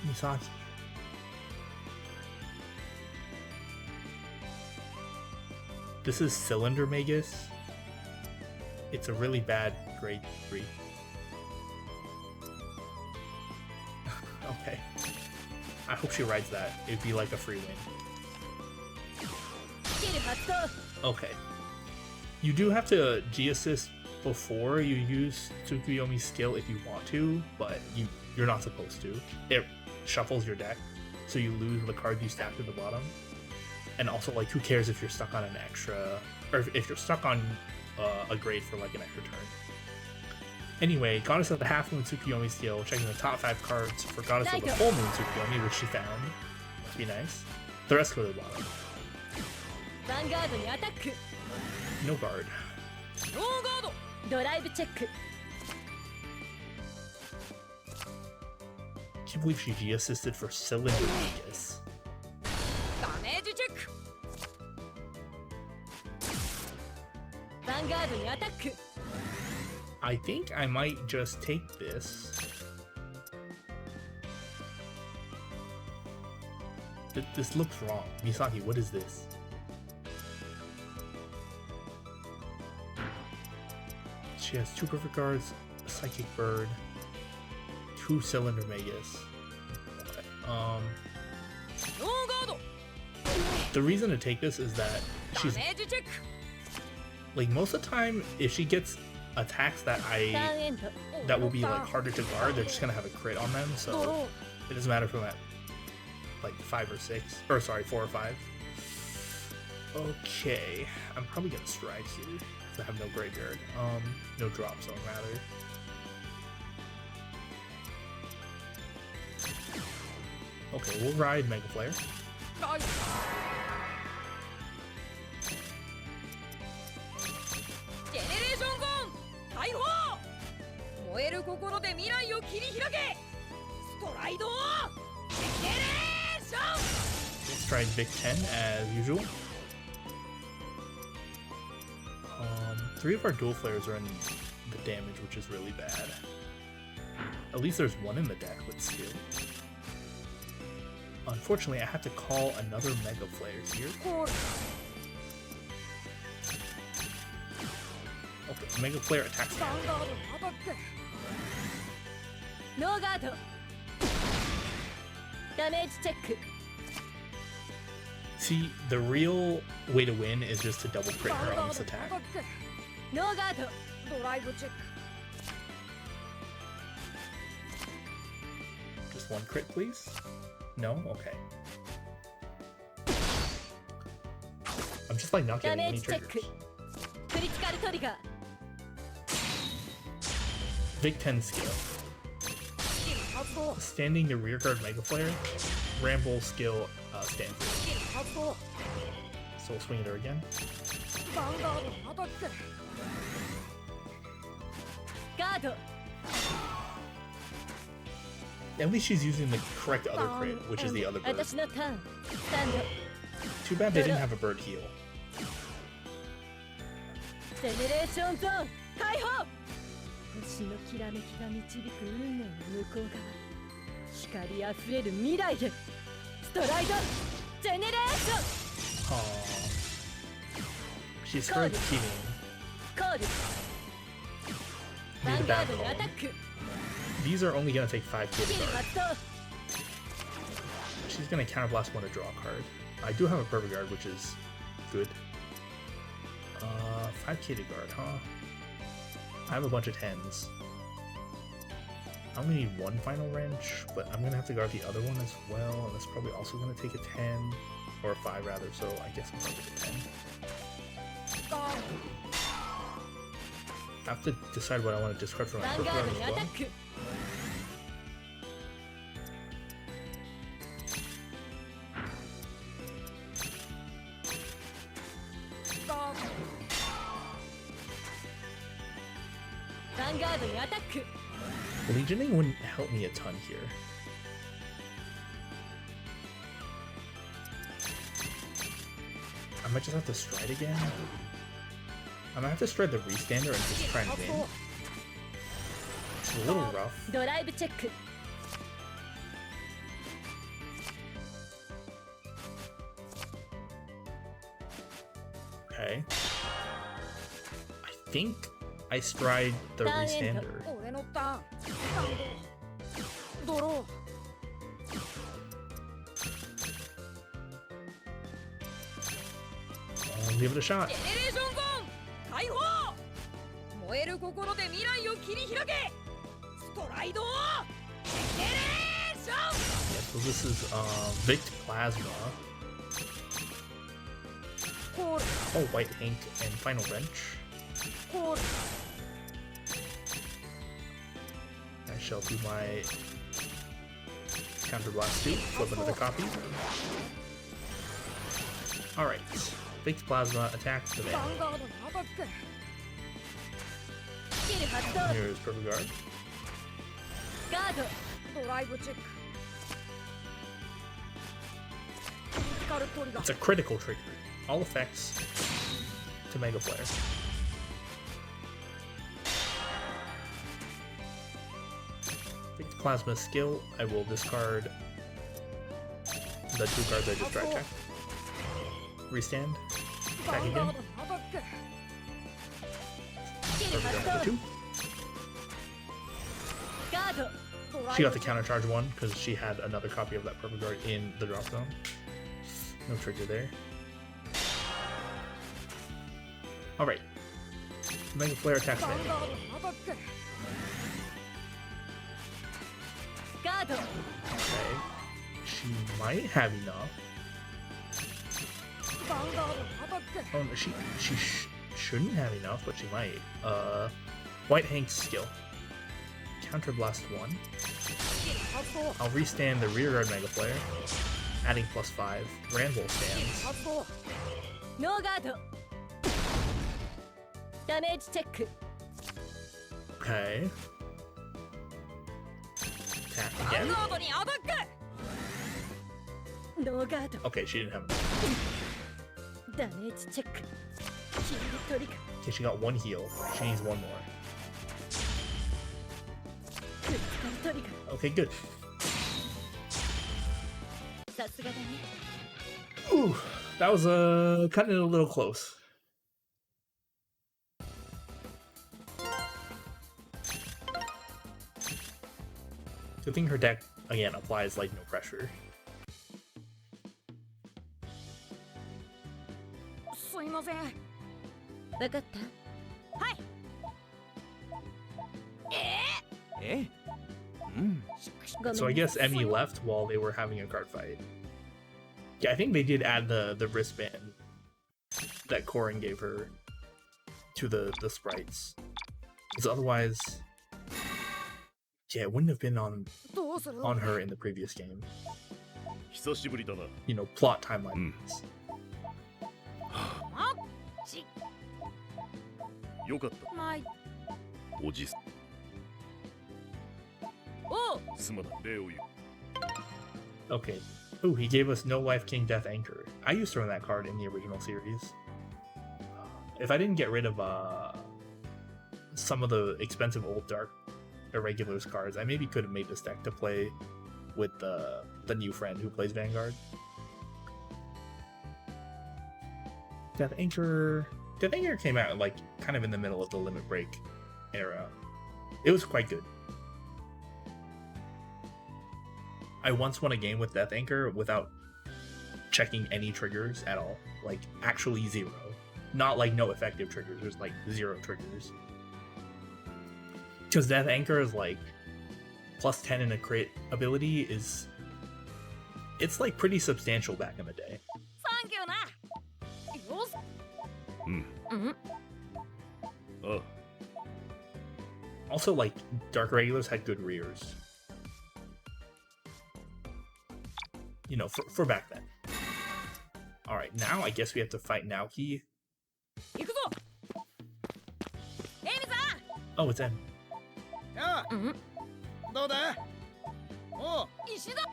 Misaki. This is Cylinder Magus. It's a really bad grade 3. Okay. I hope she rides that. It'd be like a free win. Okay. You do have to G-assist before you use Tsukuyomi's skill if you want to, but you're not supposed to. It shuffles your deck, so you lose the card you stacked at the bottom. And also, like, who cares if you're stuck on an extra, or if you're stuck on a grade for like an extra turn. Anyway, Goddess of the Half Moon Tsukuyomi skill, checking the top 5 cards for Goddess of the Full Moon Tsukuyomi, which she found. Must be nice. The rest go to the bottom. No guard. Can't believe she G-assisted for Cylinder Magus. I think I might just take this. This looks wrong. Misaki, what is this? She has 2 Perfect Guards, a Psychic Bird, 2 Cylinder Magus. Okay. The reason to take this is that Like most of the time, if she gets attacks that will be like harder to guard, they're just gonna have a crit on them. So it doesn't matter if I'm at like 5 or 6, or sorry, 4 or 5. Okay, I'm probably gonna stride here because I have no graveyard. No drop zone rather. Okay, we'll ride Mega Flare. Let's try Vic 10 as usual. 3 of our dual flares are in the damage, which is really bad. At least there's one in the deck with skill. Unfortunately, I have to call another Mega Flare here. Okay, Mega Flare attacks now. No guard. Damage check. See, the real way to win is just to double crit her on this attack. No guard. Just one crit, please? No? Okay. I'm just like not getting any Damage check. triggers. Critical trigger. Vic 10 skill. Standing the rear guard Mega Flare. Ramble skill stand. So we'll swing at her again. Guard. At least she's using the correct other crit, which is the other bird. Additional turn. Stand. Too bad they didn't have a bird heal. Generation zone. Kaiho. 星のきらめきが導く運命の向こう側。光あふれる未来へ。ストライド。ジェネレーション。Aww. She's scared of cheating. コール。 Need a ヴァンガード backbone. にアタック。 These are only gonna take 5 スキル KD. 発動。 She's gonna counterblast one to draw a card. I do have a perfect guard, which is good. 5 KD guard, huh? I have a bunch of 10s. I'm gonna need one final wrench, but I'm gonna have to guard the other one as well, and that's probably also gonna take a 10, or a 5 rather, so I guess I'm gonna take a 10. I have to decide what I want to discard from my ヴァン perfect ガー guard ドにア as タ well. ック。 ヴァンガードにアタック。 Legioning wouldn't help me a ton here. I might just have to stride again. I might have to stride the restander and just try and win. It's a little rough. ドライブチェック。 Okay. I think I stride the restander. 俺のターン。ドロー。 I'll give it a shot. ジェネレーションゾーン解放。燃える心で未来を切り開け。ストライド。ジェネレーション。 Yeah, so this is Vict Plasma. Oh, White Ink and Final Wrench. I shall do my Counter Blast 2, flip another copy. Alright, Vict Plasma attacks the ヴァ man. ンガードにアタック。スキル発動。 Here's Perfect Guard. ガード。ドライブチェック。クリティカルトリガ It's ー。 a critical trigger. All effects to Mega Flare. Vict Plasma skill, I will discard the 2 cards I just tried check. Restand. ヴァ Attack ンガー again. ドにアタック。スキル Perfect 発 Guard 動。 number 2. ガード。ドライ She ブ got the counter charge 1 because she had another copy of that Perfect Guard in the drop zone. No trigger there. Alright, Mega Flare attacks me. アタック ガード Okay. She might have enough. ヴァンガードアタック Oh, no, she shouldn't have enough, but she might. White Hank's skill. Counter Blast 1. 発動 I'll restand the rear guard Mega Flare, adding +5. Randall stands. 発動 ノーガードダメージチェック Okay. Attack ヴァン again. ガードにアタック ノーガード Okay, she didn't have enough. ダメージチェックヒールトリガー Okay, she got 1 heal. She needs 1 more. クリティカルトリガ Okay, good. ーさすがだね Ooh, that was cutting it a little close. Good thing her deck again applies like no pressure. すいません分かったはいえうん So I guess Emmy left while they were having a card fight. Yeah, I think they did add the wristband that Corin gave her to the sprites. Because otherwise, yeah, it wouldn't have been どうする on her in the previous game. 久しぶりだな。 You know, plot timeline. あちよかった。まいおじさおう。ん、すまない。礼を言う。 Okay. Ooh, he gave us No Life King Death Anchor. I used to run that card in the original series. If I didn't get rid of some of the expensive old Dark Irregulars cards, I maybe could have made this deck to play with the new friend who plays Vanguard. Death Anchor came out like kind of in the middle of the Limit Break era. It was quite good. I once won a game with Death Anchor without checking any triggers at all. Like, actually 0. Not like no effective triggers, there's like 0 triggers. Because Death Anchor is like +10 in a crit ability is... It's like pretty substantial back in the day. サンキューなよしうん。うんああ、 Also, like, Dark Regulars had good rears. You know, for back then. Alright, now I guess we have to fight Naoki. 行くぞエミさ Oh, it's M. んうんどうだおう石だ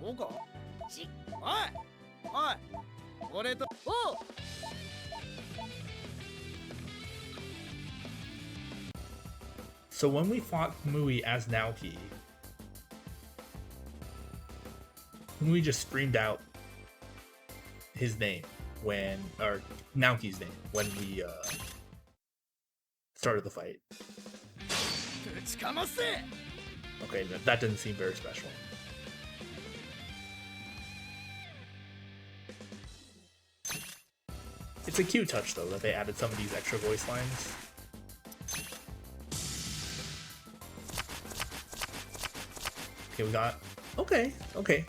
そうかちおい俺とおう So when we fought Kamui as Naoki, Kamui just screamed out his name or Naoki's name when we started the fight. ぶちかませ Okay, that didn't seem very special. It's a cute touch though that they added some of these extra voice lines. Okay, we got... Okay,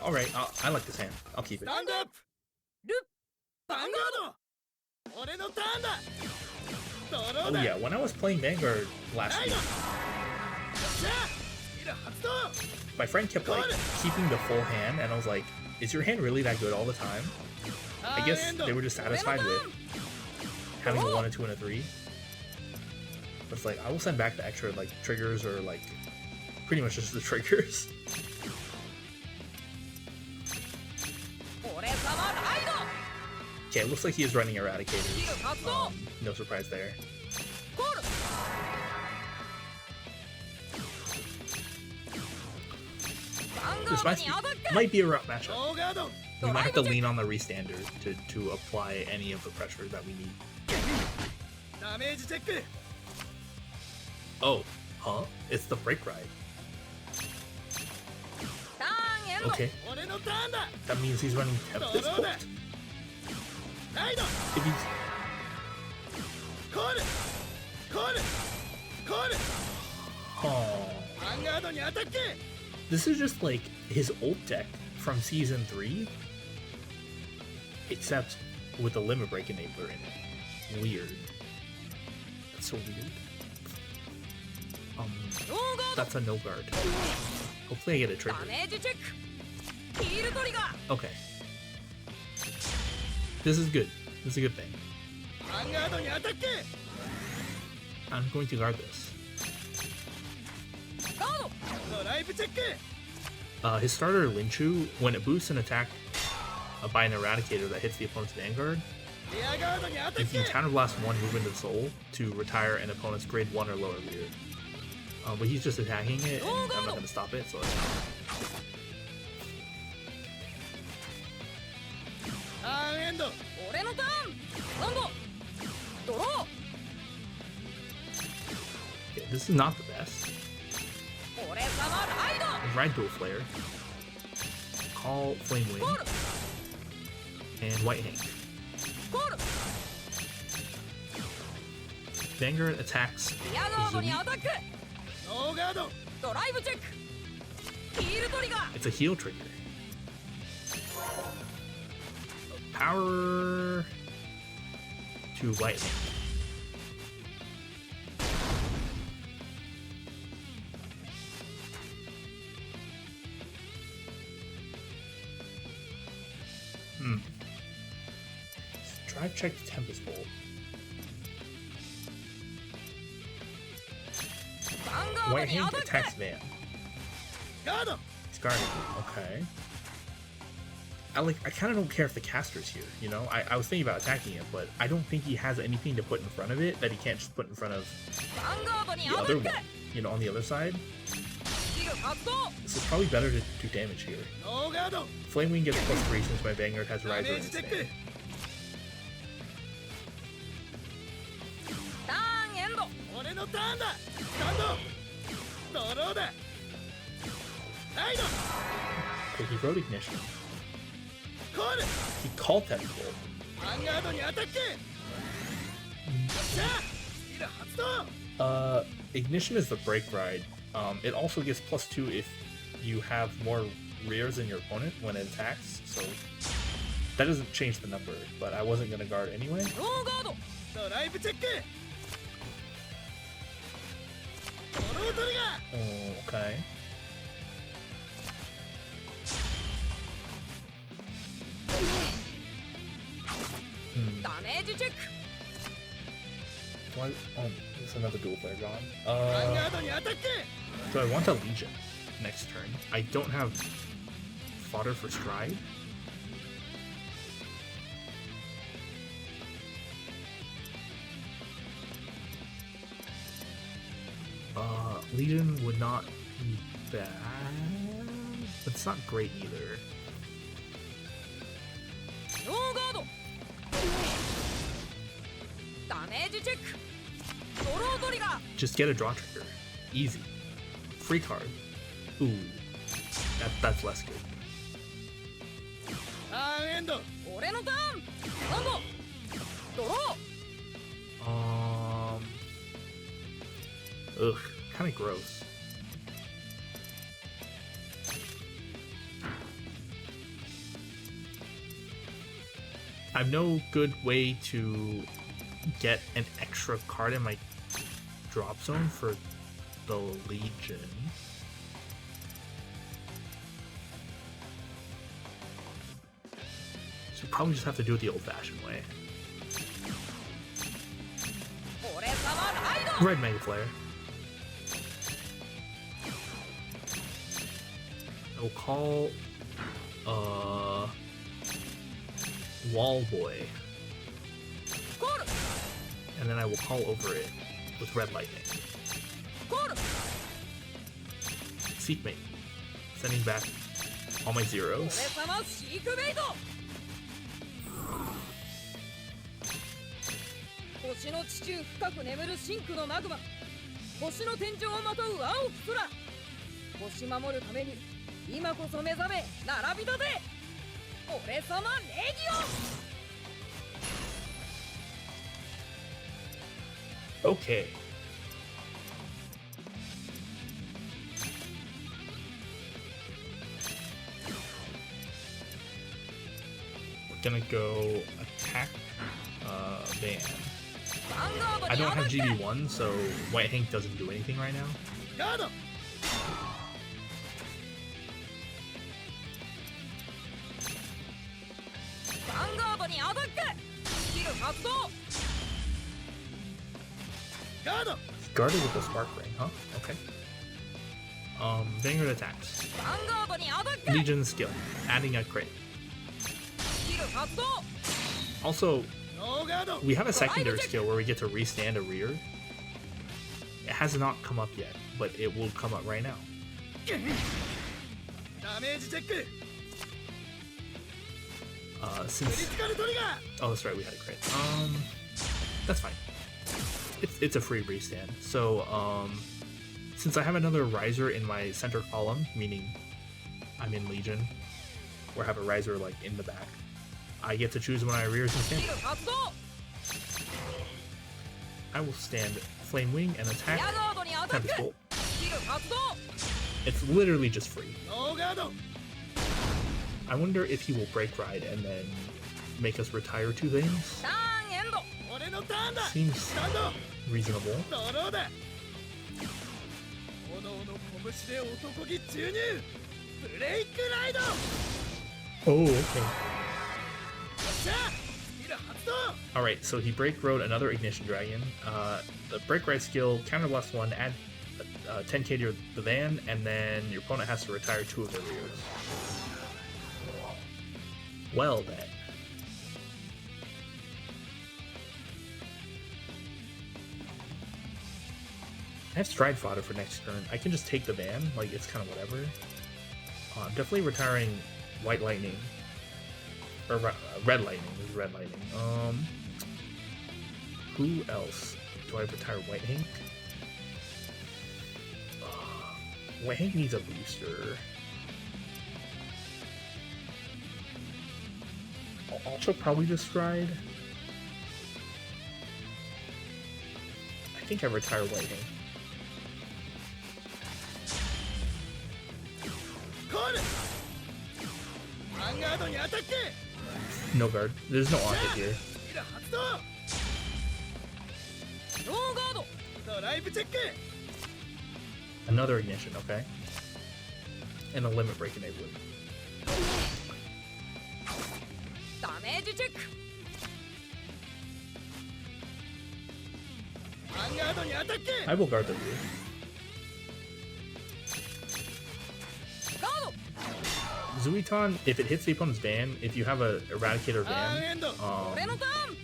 alright. I like this hand. I'll keep it. スタンドアップルヴァンガード俺のターンだドロ Oh ーだ yeah, when I was playing Vanguard last ライ week, ドよっしゃスキル発動 my friend kept like keeping the full hand, and I was like, is your hand really that good all the time? I guess they were just satisfied with having a 1, a 2, and a 3. But it's like, I will send back the extra like triggers or like pretty much just the triggers. 俺様ライド Okay, it looks like he is running スキル Eradicators. 発動 No surprise there. コール This might be a rough matchup. ノーガード We might have to lean on the restander to apply any of the pressure that we need. ダメージチェック Oh, huh? It's the brake ride. ターンエンド Okay, 俺のターンだ that means he's running Tempest Bolt. ライド If he's コールる Oh. ヴァンガードにアタック This is just like his old deck from season 3, except with a limit break enabler in it. Weird. That's so weird. That's a no guard. Hopefully I get a trigger. ダメージチェックヒールトリガー Okay. This is good. This is a good thing. ヴァンガードにアタック I'm going to guard this. ガード ドライブチェック His starter Linchu, when it boosts an attack by an Eradicator that hits the opponent's Vanguard, リアガードにアタッ you ク can counterblast one movement of soul to retire an opponent's grade 1 or lower leader. But he's just attacking it, and I'm not going to stop it, so it's fine. ターンエンド俺のターンランドドロー Okay, this is not the best. 俺様ライド Ride Dual Flare. Call Flame Wing. コール And White Hank. コール Vanguard attacks リアガードに Zumi. アタックノーガードドライブチェックヒールトリガー It's a heal trigger. Power to White Hank. Drive check the Tempest Bolt. ヴァンガード White にア Hank タック attacks Van. ガード He's guarding. Okay. I kind of don't care if the caster's here, you know? I was thinking about attacking it, but I don't think he has anything to put in front of it that he can't just put in front of ヴァンガードに the アタ other ック one, you know, on the other side. スキル発動 This is probably better to do damage here. ノーガード Flame Wing gets +3 since my Vanguard has ダメ Riser in ージ its チェック name. ターンエンド俺のターンだスタンドドローだライド Okay, he wrote Ignition. コール He called Tempest Bolt. ヴァンガードにアタックよっしゃスキル発動 Ignition is the break ride. It also gets +2 if you have more rears than your opponent when it attacks, so that doesn't change the number, but I wasn't gonna guard anyway. ノーガードドライブチェックドロートリガー Oh, okay. Hmm. ダメージチェック Do I, oh, there's another dual player gone. ヴァンガードにアタック Do I want a Legion next turn? I don't have fodder for Stride. Legion would not be bad, but it's not great either. ノーガードダメージチェックドロートリガー Just get a draw trigger. Easy. Free card. Ooh. That's less good. ターンエンド俺のターンランドドロー Ugh. Kind of gross. I have no good way to get an extra card in my drop zone for the Legion. So probably just have to do it the old-fashioned way. 俺様ライド Red Mega Flare. I will call Wall Boy, コール and then I will call over it with Red Lightning. コール Seekmate, sending back all my 俺 zeros. 様シークベイト星の地中深く眠る真空のマグマ星の天井をまとう青き空星守るために今こそ目覚め並び立て俺様レギオン Okay. Gonna go attack Van. I don't have GB1, so White Hank doesn't do anything right now. ガード Vanguard にアタックスキル発動 ガード Guarded with the Spark Ring, huh? Okay. Vanguard attacks. Vanguard にアタック Legion skill, adding a crit. スキル発動 Also, ノーガード we have a secondary skill where we get to restand a rear. It has not come up yet, but it will come up right now. ダメージチェック クリ Since ティカルトリガー oh, that's right, we had a crit. That's fine. It's a free restand. So, since I have another riser in my center column, meaning I'm in Legion, or have a riser like in the back, I get to choose when I rears and ス stand. キル発動 I will stand Flame Wing and リ attack アガードにアタック Tempest Bolt. スキル発動 It's literally just free. ノーガード I wonder if he will break ride and then make us retire two things. ターンエンド俺のターンだ Seems スタンド reasonable. ドローだ炎の拳で男気注入ブレイクライドよ Oh, okay. っしゃスキル発動 Alright, so he break rode another Ignition Dragon. The break ride skill, counter blast one, add 10k to the van, and then your opponent has to retire two of their rears. Well then. I have Stride Fodder for next turn. I can just take the van, like it's kind of whatever. I'm definitely retiring White Lightning. Or Red Lightning. This is Red Lightning. Who else? Do I retire White Hank? White Hank needs a booster. I'll also probably just Stride. I think I retire White Hank. コールバンガードにアタック No guard. There's no on hit here. スキル発動ノーガード ドライブチェック Another ignition, okay. And a limit break enabler. ダメージチェック バンガードにアタック I will guard the rear. ガード Zuiton, if it hits the opponent's van, if you have a Eradicator ターン van, エンド 俺のターン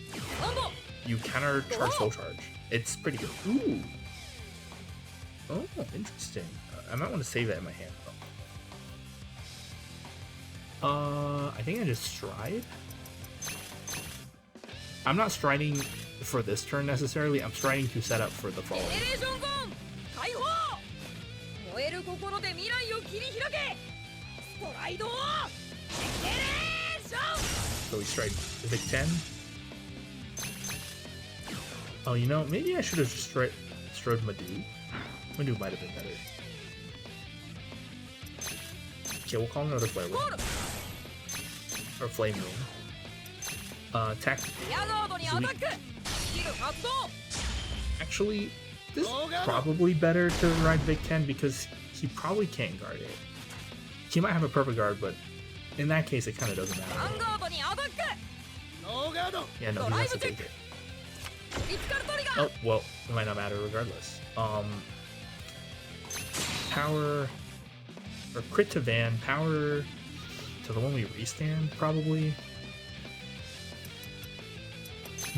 ランド you counter charge full charge. It's pretty good. Ooh. Oh, interesting. I might want to save that in my hand though. I think I just stride. I'm not striding for this turn necessarily. I'm striding to set up for the ジェ following. ネレーションゾーン解放燃える心で未来を切り開けストライドジェネレーション So we stride Vic 10. Oh, you know, maybe I should have just strode Madhu. Madhu might have been better. Okay, we'll call him another Flare ゴ Wing. ール Or Flame Wing. Attack. リアガードにアタックスキル発動 Actually, this is Oh, God. probably better to ride Vic 10 because he probably can't guard it. He might have a perfect guard, but in that case, it kind of doesn't バン matter. ガードにアタック ノーガード Yeah, no, he has to take it. クリティカルトリガー Oh, well, it might not matter regardless. Power or crit to van, power to the one we restand, probably.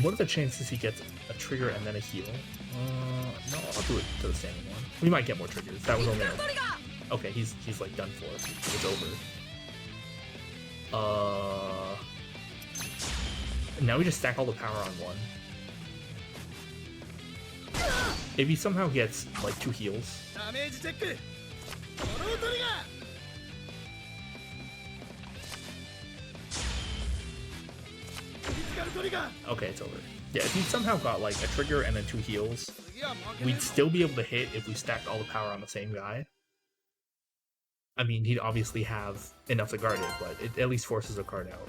What are the chances he gets a trigger and then a heal? No, I'll do it to the standing one. We might get more triggers. That ク was リテ only ィカルトリガー okay. He's like done for. It's over. Now we just stack all the power on one. If he somehow gets like 2 heals, ダメージチェックドロートリガークリティカルトリガー okay, it's over. Yeah, if he somehow got like a trigger and then 2 heals, 次は負けない we'd still be able to hit if we stacked all the power on the same guy. I mean, he'd obviously have enough to guard it, but it at least forces a card out.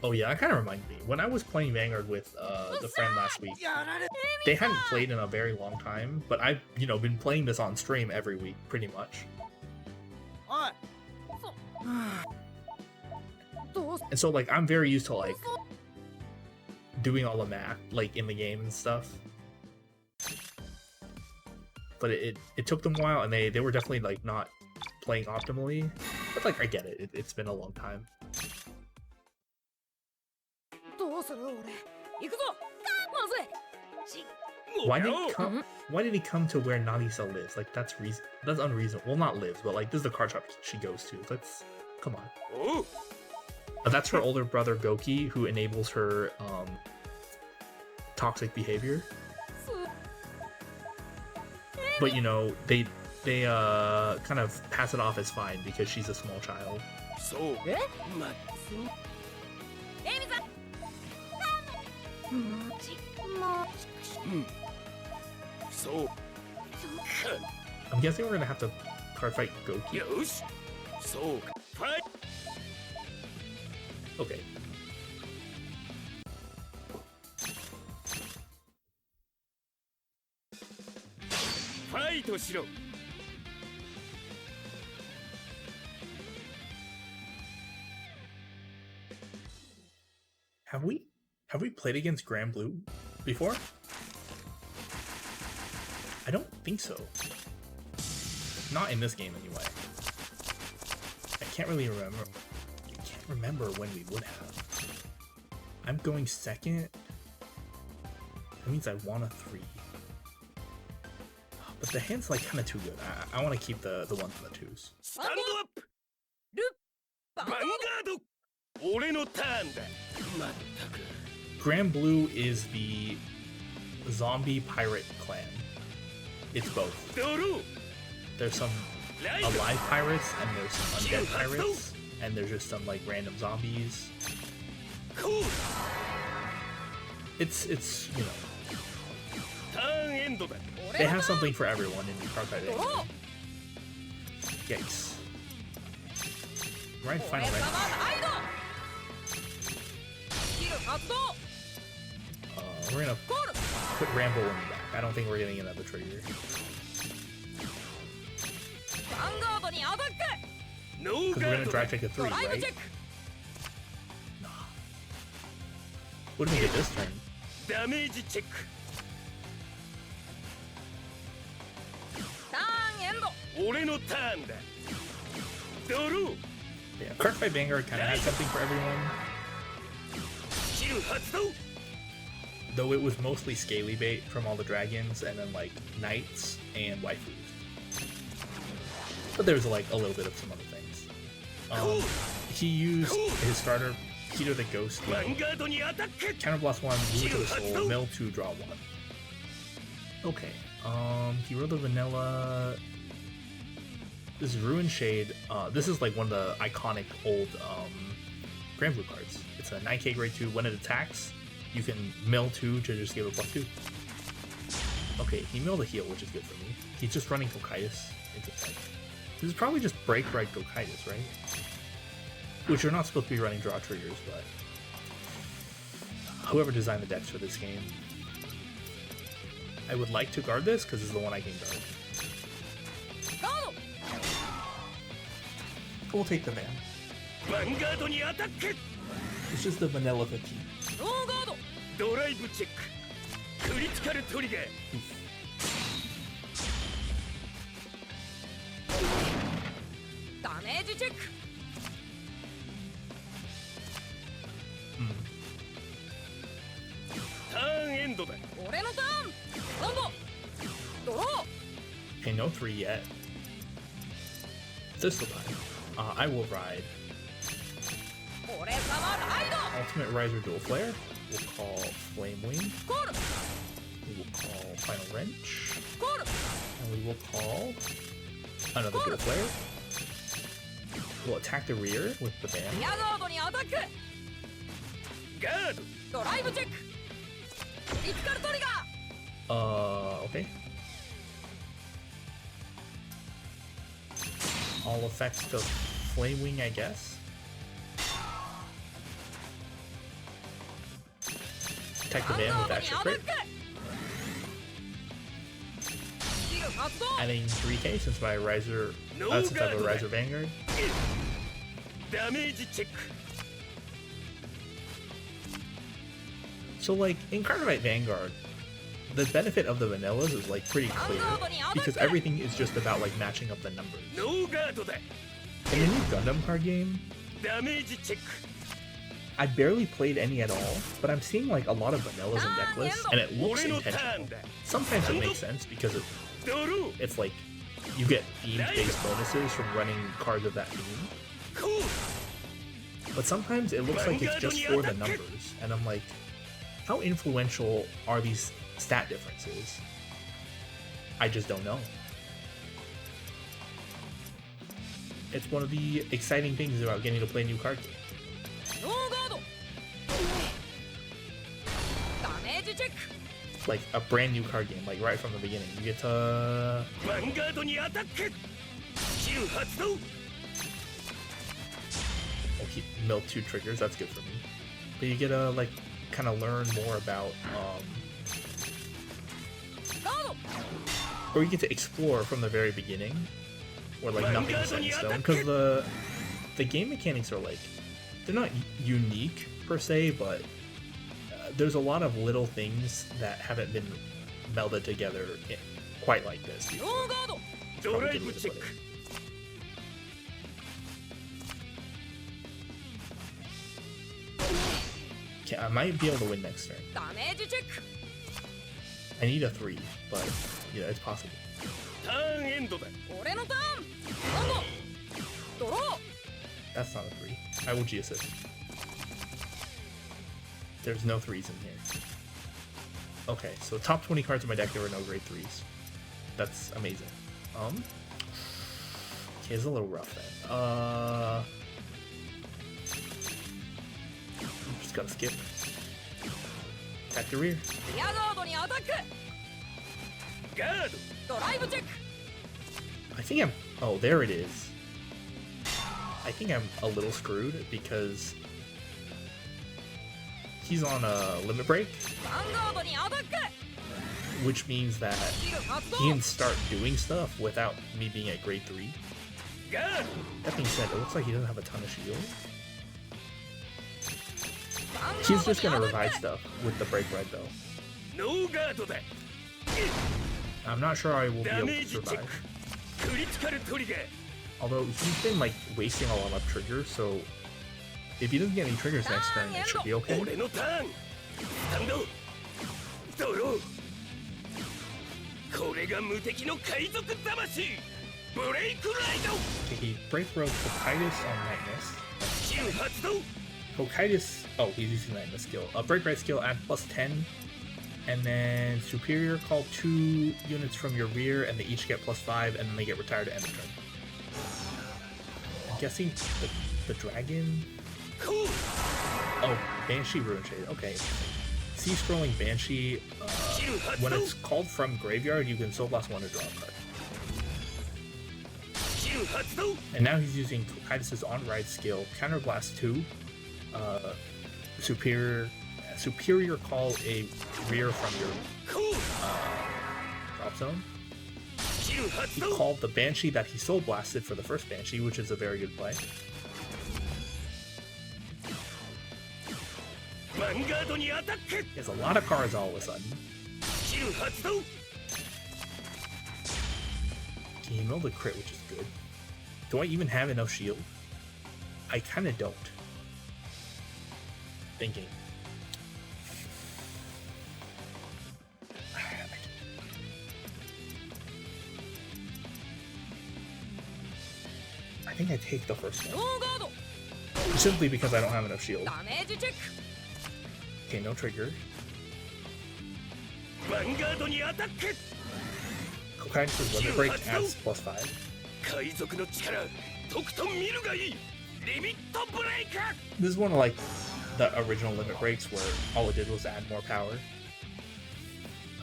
Oh yeah, that kind of reminds me. When I was playing Vanguard with the friend last week, they hadn't played in a very long time, but I've, been playing this on stream every week, pretty much. And so, like, I'm very used to, like, doing all the math, like, in the game and stuff. But it took them a while, and they were definitely, like, not playing optimally. But, like, I get it. It's been a long time. Why did he come to where Nagisa lives? Like, that's unreasonable. Well, not lives, but like this is the card shop she goes to. Come on. That's her older brother Goki, who enables her toxic behavior. But they kind of pass it off as fine because she's a small child. I'm guessing we're gonna have to card fight Goki. Okay. Have we played against Grand Blue before? I don't think so. Not in this game anyway. I can't really remember. I can't remember when we would have. I'm going second. That means I want a 3. But the hand's like kind of too good. I want to keep the 1s and the 2s. Stand up! Vanguard! 俺のターンだ。まったく。Grand Blue is the zombie pirate clan. It's both. There's some alive pirates and there's some undead pirates, and there's just some like random zombies. It's they have something for everyone in the Cardfight. Yikes. Right, final rank. We're gonna put Rambo in the back. I don't think we're getting another trigger. Because we're gonna drag check a 3, right? Nah. What do we get this turn? Damage check. Yeah, Cardfight Vanguard kind of had something for everyone. Though it was mostly scaly bait from all the dragons and then like knights and waifus. But there was like a little bit of some other things. He used his starter, Keto the Ghost, Counterblast 1, Move to the Soul, Mill 2, Draw 1. Okay, he wrote the vanilla. This is Ruin Shade. This is like one of the iconic old Grand Blue cards. It's a 9k grade 2. When it attacks, you can mill 2 to just give it +2. Okay, he milled a heal, which is good for me. He's just running Cocytus into play. This is probably just break right Cocytus, right? Which you're not supposed to be running draw triggers, but whoever designed the decks for this game, I would like to guard this because it's the one I can guard. We'll take the van. It's just the vanilla 15. Damage check. Okay, no 3 yet. This time, I will ride Ultimate Riser Dual Flare. We'll call Flame Wing. We will call Final Wrench. And we will call another Dual Flare. We'll attack the rear with the band. Okay. All effects to Flame Wing, I guess. protect the van with extra crit. Adding 3k since my riser, since I have a riser Vanguard. ダメージチェック So like in Cardfight Vanguard, the benefit of the vanillas is like pretty clear because everything is just about like matching up the numbers. ノーガードだ In the new Gundam card game, ダメージチェック I barely played any at all, but I'm seeing like a lot of vanillas in deck lists, and it looks 俺のター intentional. ンだ Sometimes it makes sense because ドロー it's like you get theme-based bonuses from running cards of that theme. こう But sometimes it looks like it's just for the numbers, and I'm like, how influential are these stat differences? I just don't know. It's one of the exciting things about getting to play a new card game. ノーガードダメージチェック Like a brand new card game, like right from the beginning. You get to... ヴァンガードにアタックスキル発動 I'll keep milk 2 triggers, that's good for me. But you get to like kind of learn more about or you get to explore from the very beginning, where like nothing's set in stone, because the game mechanics are like, they're not unique per se, but there's a lot of little things that haven't been melded together quite like this before. ノーガード It's ド probably ラ a イ good ブ way to チェ put ッ it. ク Okay, I might be able to win next turn. ダメージチェック I need a 3, but you know, it's possible. ターンエンドだ俺のターン今度ドロー That's not a 3. I will G assist. There's no 3s in here. Okay, so top 20 cards in my deck, there were no grade 3s. That's amazing. Okay, it's a little rough then. I'm just gonna skip. Attack the rear. リアガードにアタックガードドライブチェック I think I'm... Oh, there it is. I think I'm a little screwed because he's on a limit break, ヴァンガードにアタック which means that スキル発動 he can start doing stuff without me being at grade 3. ガー That being said, it looks like he doesn't have a ton of shield. ドヴァンガ He's ード just に gonna アタッ revive ク stuff with the break red though. ノーガードだ I'm not sure I will be ダ able メ to ージチェッ survive. ククリティカルトリガー Although he's been like wasting a lot of triggers, so if he doesn't get any triggers next turn, it should be okay. 俺のターンスタンドドローこれが無敵の海賊魂ブレイクライド Okay, he break broke Hokkaitis on Nightness. スキル発動 Hokkaitis, oh, he's using Nightness skill. Break right skill, add +10. And then Superior, call 2 units from your rear, and they each get +5, and then they get retired at end of turn. I'm guessing the dragon? こう Oh, Banshee Ruin Shade, okay. Sea Scrolling Banshee, when it's called from graveyard, you can Soul Blast 1 to draw a card. スキル発動 And now he's using Hokkaitis' on-ride skill, Counter Blast 2, Superior call a rear from your こう drop zone. スキル発 He 動 called the Banshee that he Soul Blasted for the first Banshee, which is a very good play. ヴァンガードにアタック He has a lot of cards all of a sudden. スキル発動 He milled a crit, which is good. Do I even have enough shield? I kind of don't. Thinking. I think I take the first ノ one. ーガード Simply because I don't have enough shield. ダメージチェック Okay, no trigger. ヴァンガードにアタック Hokkaitis' limit break adds +5. 海賊の力とくと見るがいいリミットブレイク This is one of like the original limit breaks where all it did was add more power.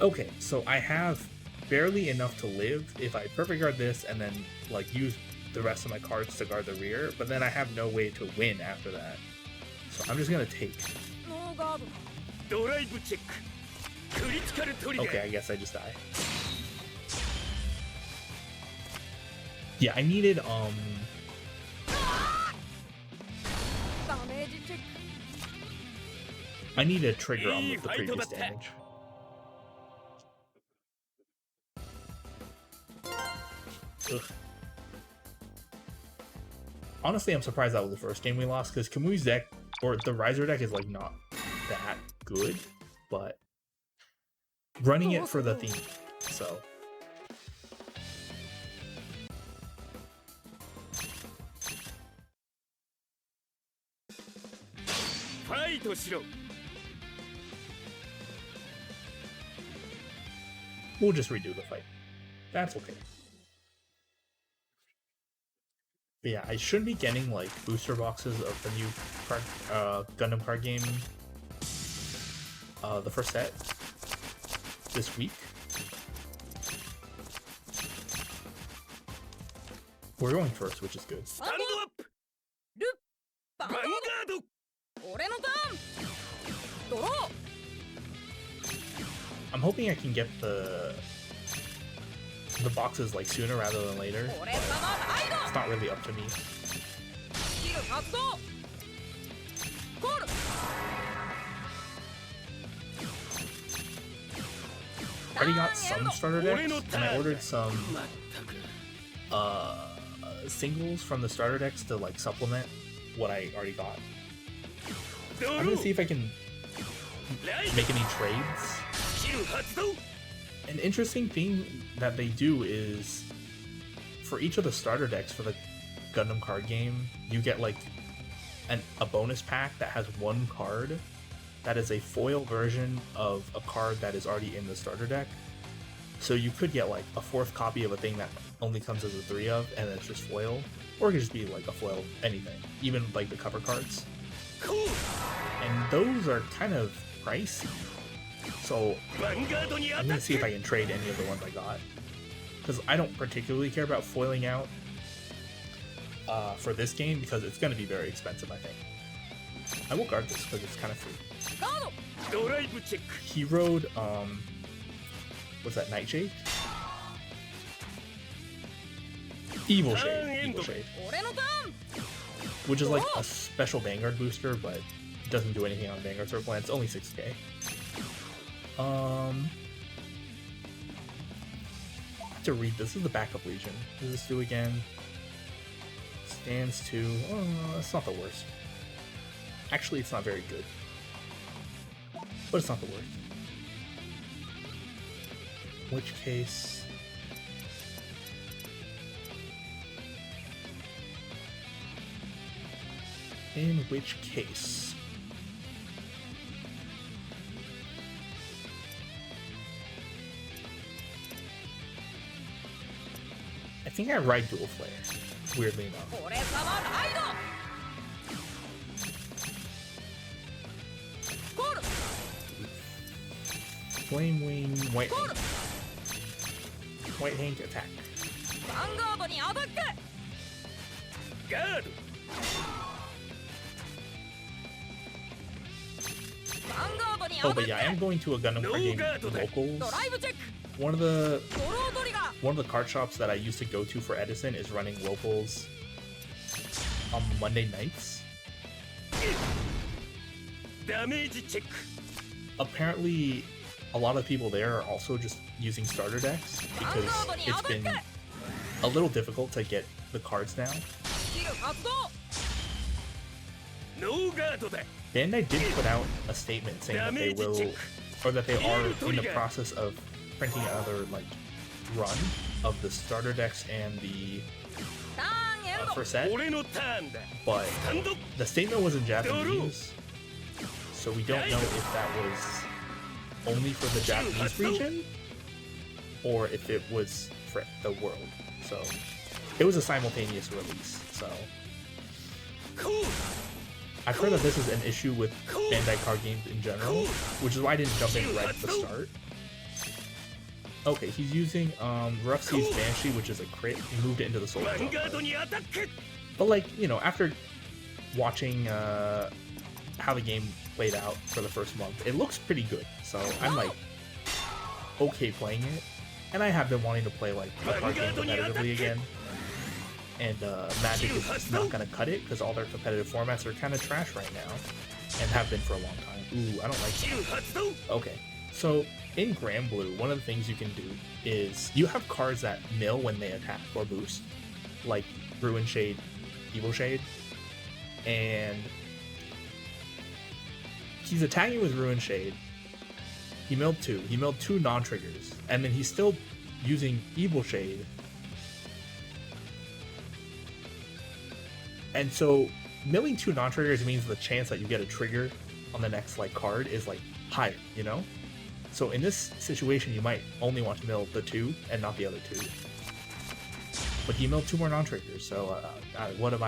Okay, so I have barely enough to live if I perfect guard this and then like use the rest of my cards to guard the rear, but then I have no way to win after that. So I'm just gonna take. ノーガードドライブチェッククリティカルトリガー Okay, I guess I just die. Yeah, I needed ダメージチェック I need a trigger on the previous damage. Ugh. Honestly, I'm surprised that was the first game we lost, because Kamui's deck, or the Riser deck, is like not that good, but running it for the theme, so. ファイトしろ We'll just redo the fight. That's okay. But yeah, I should be getting like booster boxes of the new card, Gundam card game, the first set, this week. We're going first, which is good. スタンドアップルバンヴァンガード 俺のターンドロー I'm hoping I can get the boxes like sooner rather than later. 俺様ライド It's not really up to me. スキル発動コール I already got some starter decks, and I ordered some まったく singles from the starter decks to like supplement what I already got. ド I'm ロ gonna ー see if I can ライ make any trades. スキル発動 An interesting thing that they do is for each of the starter decks for the Gundam card game, you get like a bonus pack that has one card that is a foil version of a card that is already in the starter deck. So you could get like a fourth copy of a thing that only comes as a 3 of, and it's just foil. Or it could just be like a foil of anything, even like the cover cards. コール And those are kind of pricey. So ヴァンガードにア I'm タ gonna see if I ック can trade any of the ones I got. Because I don't particularly care about foiling out for this game, because it's gonna be very expensive, I think. I will guard this because it's kind of free. ガードドライブチェック He rode, what's that, Nightshade? Evil Shade. Evil Shade. 俺のターン Which is like a special Vanguard booster, but it doesn't do anything on Vanguard Circle, and it's only 6k. I have to read this. This is the backup Legion. What does this do again? Stands to... Oh, it's not the worst. Actually, it's not very good. But it's not the worst. Which case... In which case... I think I ride Dual Flare, weirdly enough. 俺様ライドコール Flame Wing, White コール Hank. White Hank attack. ヴァンガードにアタックガードヴァンガードにアタ Oh, ッ but ク yeah, I am going to a Gundam card game No, locals. ドライブチェック One of the ドロートリガー one of the card shops that I used to go to for Edison is running locals on Monday nights. ダメージチェック Apparently, a lot of people there are also just using starter decks because it's been a little difficult to get the cards now. スキル発動 ノーガードだ Bandai did put out a statement saying that they will, or that they are in the process of printing another like run of the starter decks and the ターンエンド first set, 俺のターンだ but スタンド the statement was in Japanese, so we don't know if that was only for the Japanese region or if it was for the world. So it was a simultaneous release. So コール I've heard that this is an issue with Bandai card games in general, which is why I didn't jump in right at the start. Okay, he's using Rough Seas Banshee, which is a crit. He moved it into the Soul ヴァン Drop ガード card. にアタック But like, you know, after watching how the game played out for the first month. It looks pretty good, so I'm like okay playing it. And I have been wanting to play like a card game competitively again. And Magic is just not gonna cut it because all their competitive formats are kind of trash right now, and have been for a long time. Ooh, I don't like that. Okay, so in Grand Blue, one of the things you can do is you have cards that mill when they attack or boost, like Ruin Shade, Evil Shade, and he's attacking with Ruin Shade. He milled two non-triggers, and then he's still using Evil Shade. And so milling two non-triggers means the chance that you get a trigger on the next like card is like higher, you know? So in this situation, you might only want to mill the two and not the other two. But he milled two more non-triggers, so what do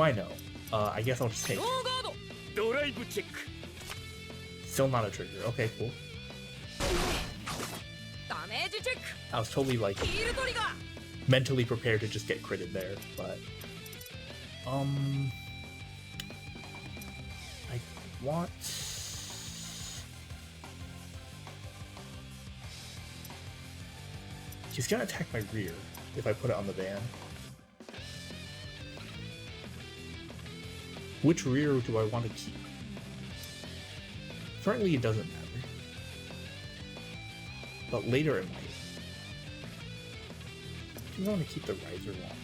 I know? I guess I'll just take. Still not a trigger. Okay, cool. I was totally like mentally prepared to just get critted there, but I want. He's gonna attack my rear if I put it on the van. Which rear do I want to keep? Currently it doesn't matter, but later it might. I think I want to keep the riser one.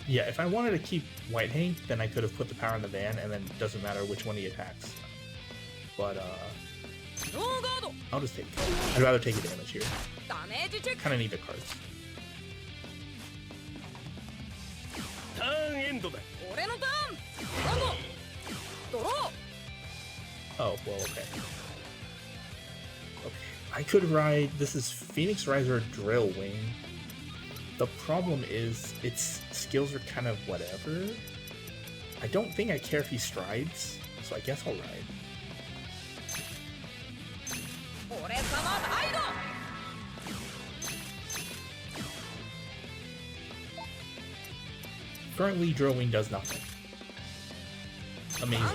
Yeah, if I wanted to keep White Hank, then I could have put the power in the van, and then it doesn't matter which one he attacks. But I'll just take it. I'd rather take a damage here. Kind of need the cards. Oh, well, okay. Okay. I could ride... This is Phoenix Riser Drill Wing. The problem is, its skills are kind of whatever. I don't think I care if he strides, so I guess I'll ride. Currently, Drill Wing does nothing. Amazing.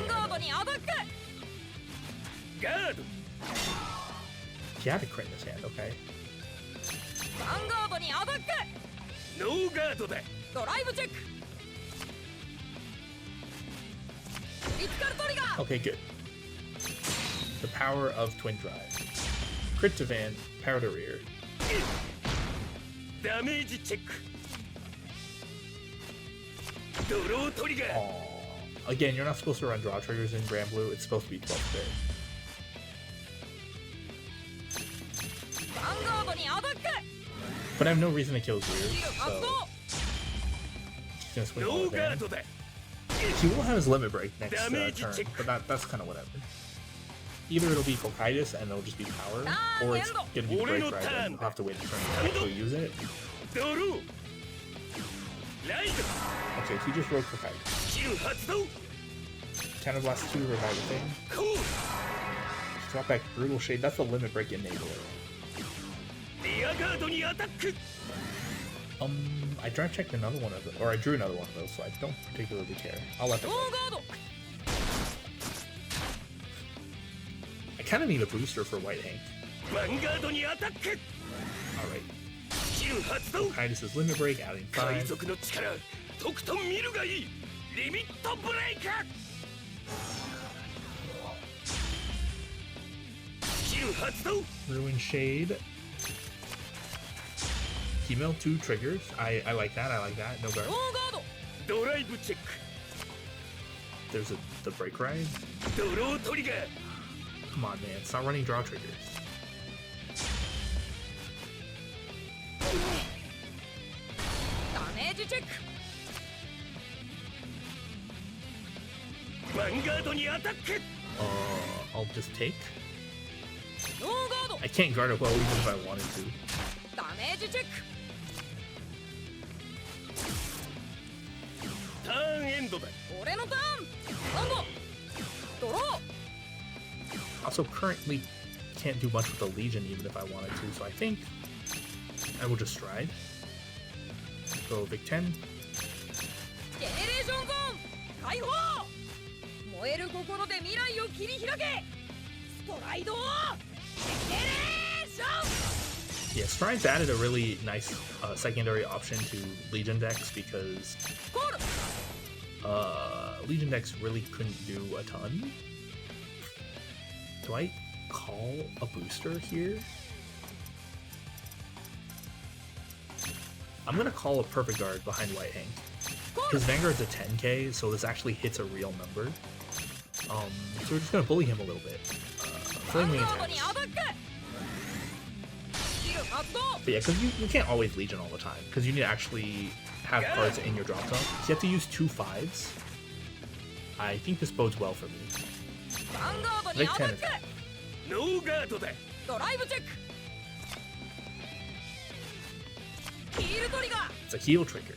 He had a crit in his hand, okay. Okay, good. The power of Twin Drive. Crit to van, power to rear. Aww. Again, you're not supposed to run draw triggers in Grand Blue. It's supposed to be 12-bit. But I have no reason to kill Zeer, so he's gonna swing all the van. He will have his limit break next turn, but that's kind of whatever. Either it'll be Cocytus and it'll just be power, or it's gonna be Break Ride and you'll have to wait a turn to actually use it. Okay, he just wrote Cocytus. Counterblast 2, revive the thing. Drop back Brutal Shade, that's a limit break enabler. I drive checked another one of those, or I drew another one of those, so I don't particularly care. I'll let that go. I kind of need a booster for White Hank. Alright. Cocytus' limit break, adding 5. Ruin Shade. He milled 2 triggers. I like that. No guard. There's the break ride. Come on, man. Stop running draw triggers. I'll just take. I can't guard it well even if I wanted to. Also, currently can't do much with the Legion even if I wanted to, so I think I will just stride. Go Vic 10. ジェネレーションゾーン解放燃える心で未来を切り開けストライドジェネレーション Yeah, Stride's added a really nice secondary option to Legion decks because Legion decks really couldn't do a ton. Do I call a booster here? I'm gonna call a Perfect Guard behind White Hank. His Vanguard's a 10k, so this actually hits a real number. So we're just gonna bully him a little bit. Flaming attacks. But yeah, because you can't always Legion all the time, because you need to actually have cards in your drop zone. So you have to use 2 5s. I think this bodes well for me. Vic 10 attack. ノーガードだドライブチェックヒールトリガー It's a heal trigger.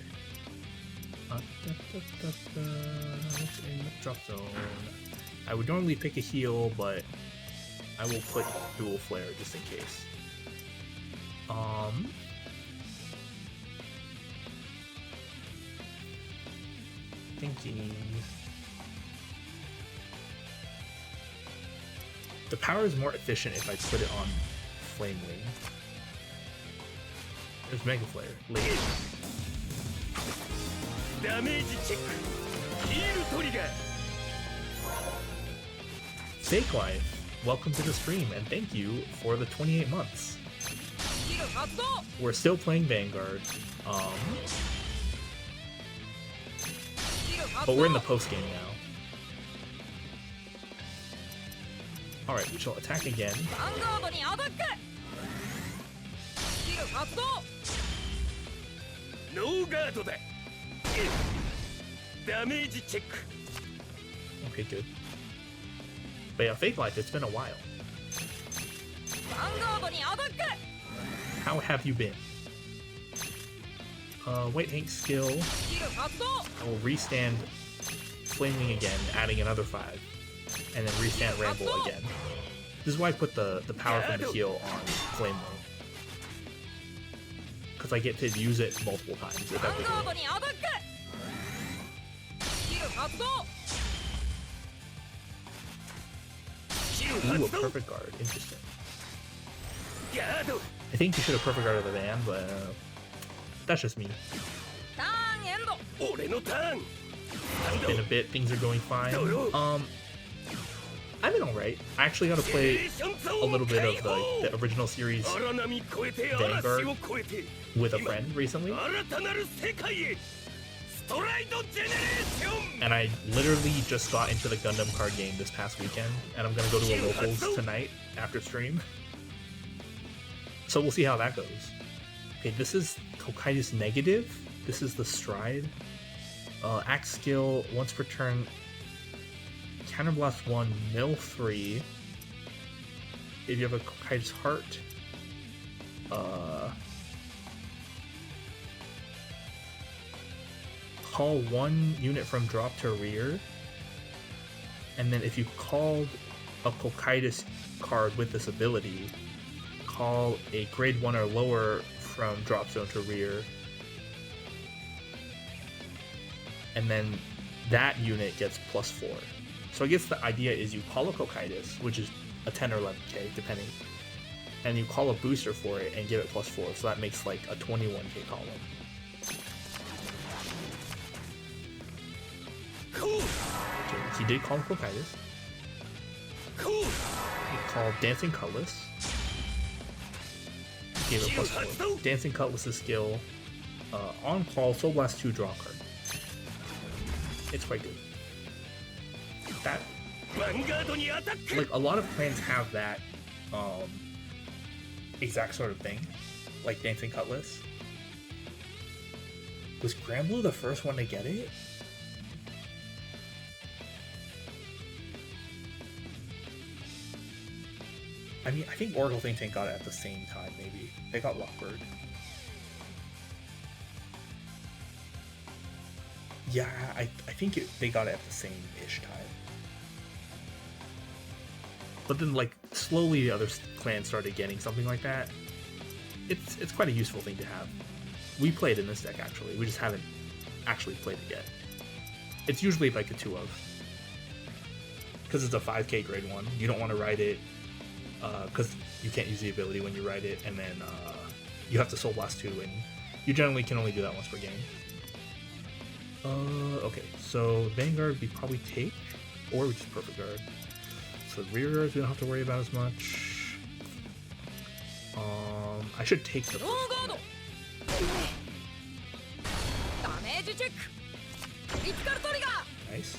What's in the drop zone? I would normally pick a heal, but I will put dual flare just in case. Thinking. The power is more efficient if I put it on Flame Wing. There's Mega Flare. Later. ダメージチェックヒールトリガー Fake Life, welcome to the stream and thank you for the 28 months. ヒール発動 We're still playing Vanguard, ヒール発 but 動 we're in the post game now. Alright, we shall attack again. ヴァンガードにアタックヒール発動ノーガードだダメージチェック Okay, good. But yeah, Fake Life, it's been a while. ヴァンガードにアタック How have you been? White Hank skill. ヒール発動 I will restand Flaming again, adding another 5. And then restand Ramble again. This is why I put the power from the heal on Flame Wing. Because I get to use it multiple times ヴァンガー effectively. ドにアタックヒール発動 Ooh, a Perfect Guard. Interesting. ガード I think you should have Perfect Guarded the van, but that's just me. ターンエンド俺のターン It's been a bit, things are going fine. I've been alright. I actually got to play a little bit of the original series 荒波越えて Vanguard 嵐を越えて with a friend recently, 新たなる世界へストライドジェネレーション and I literally just got into the Gundam card game this past weekend, and I'm gonna go to a locals tonight after stream. So we'll see how that goes. Okay, this is Hokkaido's negative. This is the stride. Axe skill, once per turn, counterblast 1, mill 3. If you have a Hokkaido's heart, call 1 unit from drop to rear. And then if you called a Hokkaido's card with this ability, call a grade 1 or lower from drop zone to rear. And then that unit gets +4. So I guess the idea is you call a Hokkaido's, which is a 10 or 11k depending, and you call a booster for it and give it +4, so that makes like a 21k column. Okay, he did call Hokkaido's. He called Dancing Cutlass. Gave it +4. Dancing Cutlass's skill, on call, Soul Blast 2, draw a card. It's quite good. That, ヴァンガードにアタック like, a lot of clans have that exact sort of thing, like Dancing Cutlass. Was Granblue the first one to get it? I mean, I think Oracle Think Tank got it at the same time, maybe. They got Lockbird. Yeah, I think they got it at the same-ish time. But then like slowly other clans started getting something like that. It's quite a useful thing to have. We play it in this deck actually. We just haven't actually played it yet. It's usually like a 2-of. Because it's a 5k grade 1. You don't want to ride it because you can't use the ability when you ride it, and then you have to Soul Blast 2, and you generally can only do that once per game. Okay, so Vanguard we probably take, or we just Perfect Guard. So rear guards we don't have to worry about as much. I should take the first one. ダメージチェッククリティカルトリガー Nice.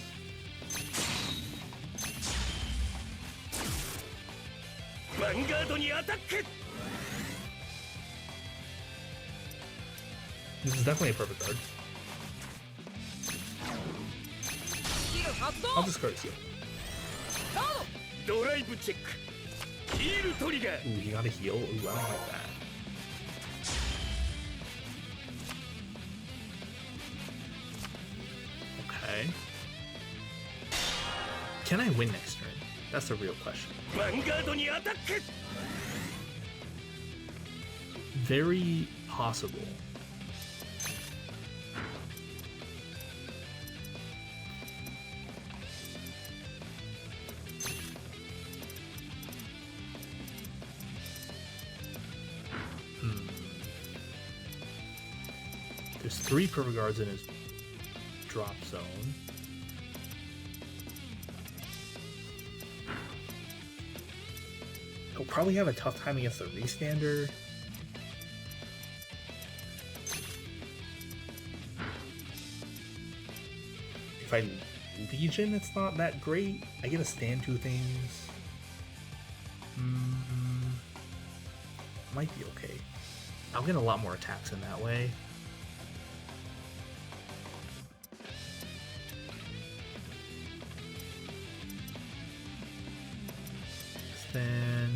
Vanguard にアタック This is definitely a perfect guard. スキル発動 I'll discard this. カードドライブチェックヒールトリガー Ooh, he got a heal. Ooh, I don't like that. Okay. Can I win next turn? That's the real question. ヴァンガードにアタック Very possible. There's 3 perfect guards in his drop zone. He'll probably have a tough time against the Restander. If I Legion, it's not that great. I get to stand 2 things. Might be okay. I'll get a lot more attacks in that way. Then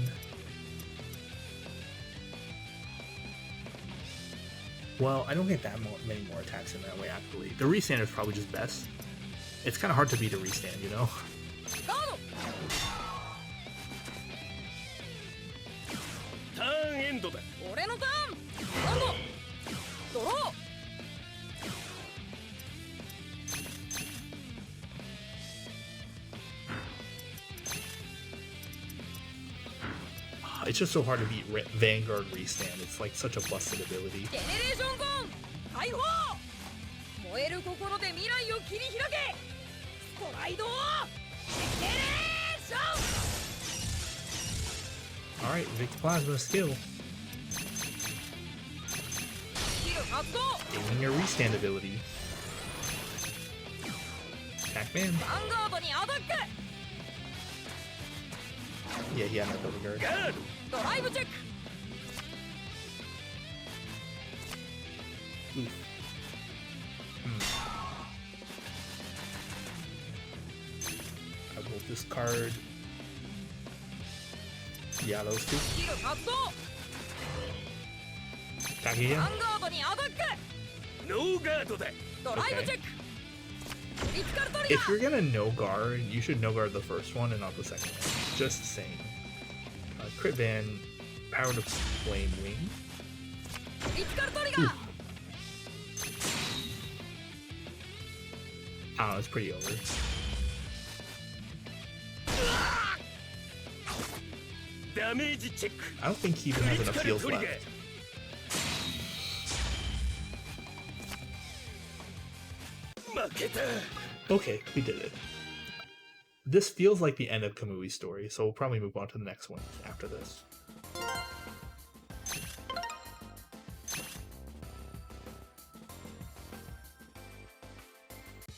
well, I don't get that many more attacks in that way actually. The Restand is probably just best. It's kind of hard to beat a Restand, you know? カードターンエンドだ俺のターンランドドロー It's just so hard to beat Vanguard Restand. It's like such a busted ability. ジェネレーションゴーン解放燃える心で未来を切り開けストライドジェネレーション Alright, Victor Plasma skill. スキル発動 Gaining your Restand ability. Attack man. ヴァンガードにアタック Yeah, he had no perfect guard. ガードドライブチェック Oof. I will discard. Yeah, those 2. スキル発動 Attack ヴ again. ァンガードにアタックノーガードだドライブチェッククリティカルトリガ If ー you're gonna no guard, you should no guard the first one and not the second one. Just saying. Crit Van, Power to Flame Wing. クリティカルトリガー I don't know, it's pretty over. ダメージチェック I don't think he even has enough heals left. 負けた Okay, we did it. This feels like the end of Kamui's story, so we'll probably move on to the next one after this.